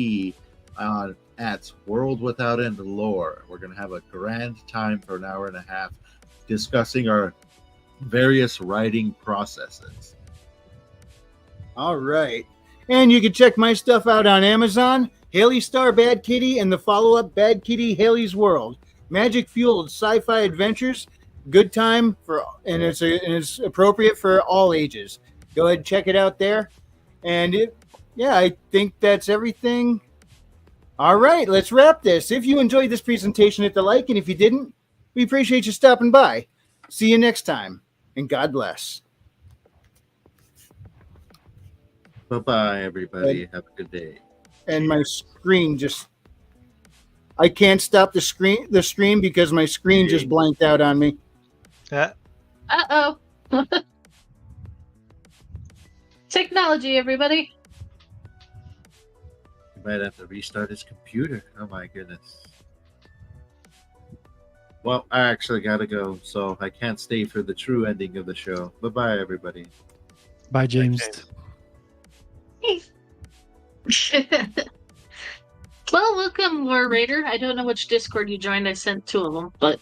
S4: at World Without End Lore. We're going to have a grand time for an hour and a half discussing our various writing processes.
S1: All right. And you can check my stuff out on Amazon, Haley Star Bad Kitty and the follow-up Bad Kitty Haley's World. Magic-fueled sci-fi adventures, good time and it's appropriate for all ages. Go ahead and check it out there. And yeah, I think that's everything. All right, let's wrap this. If you enjoyed this presentation, hit the like, and if you didn't, we appreciate you stopping by. See you next time, and God bless.
S4: Bye-bye, everybody. Have a good day.
S1: And my screen just... I can't stop the stream because my screen just blanked out on me.
S3: Yeah.
S9: Uh-oh. Technology, everybody.
S4: You might have to restart his computer. Oh my goodness. Well, I actually gotta go, so I can't stay for the true ending of the show. Bye-bye, everybody.
S2: Bye, James.
S9: Well, welcome, War Raider. I don't know which Discord you joined. I sent 2 of them, but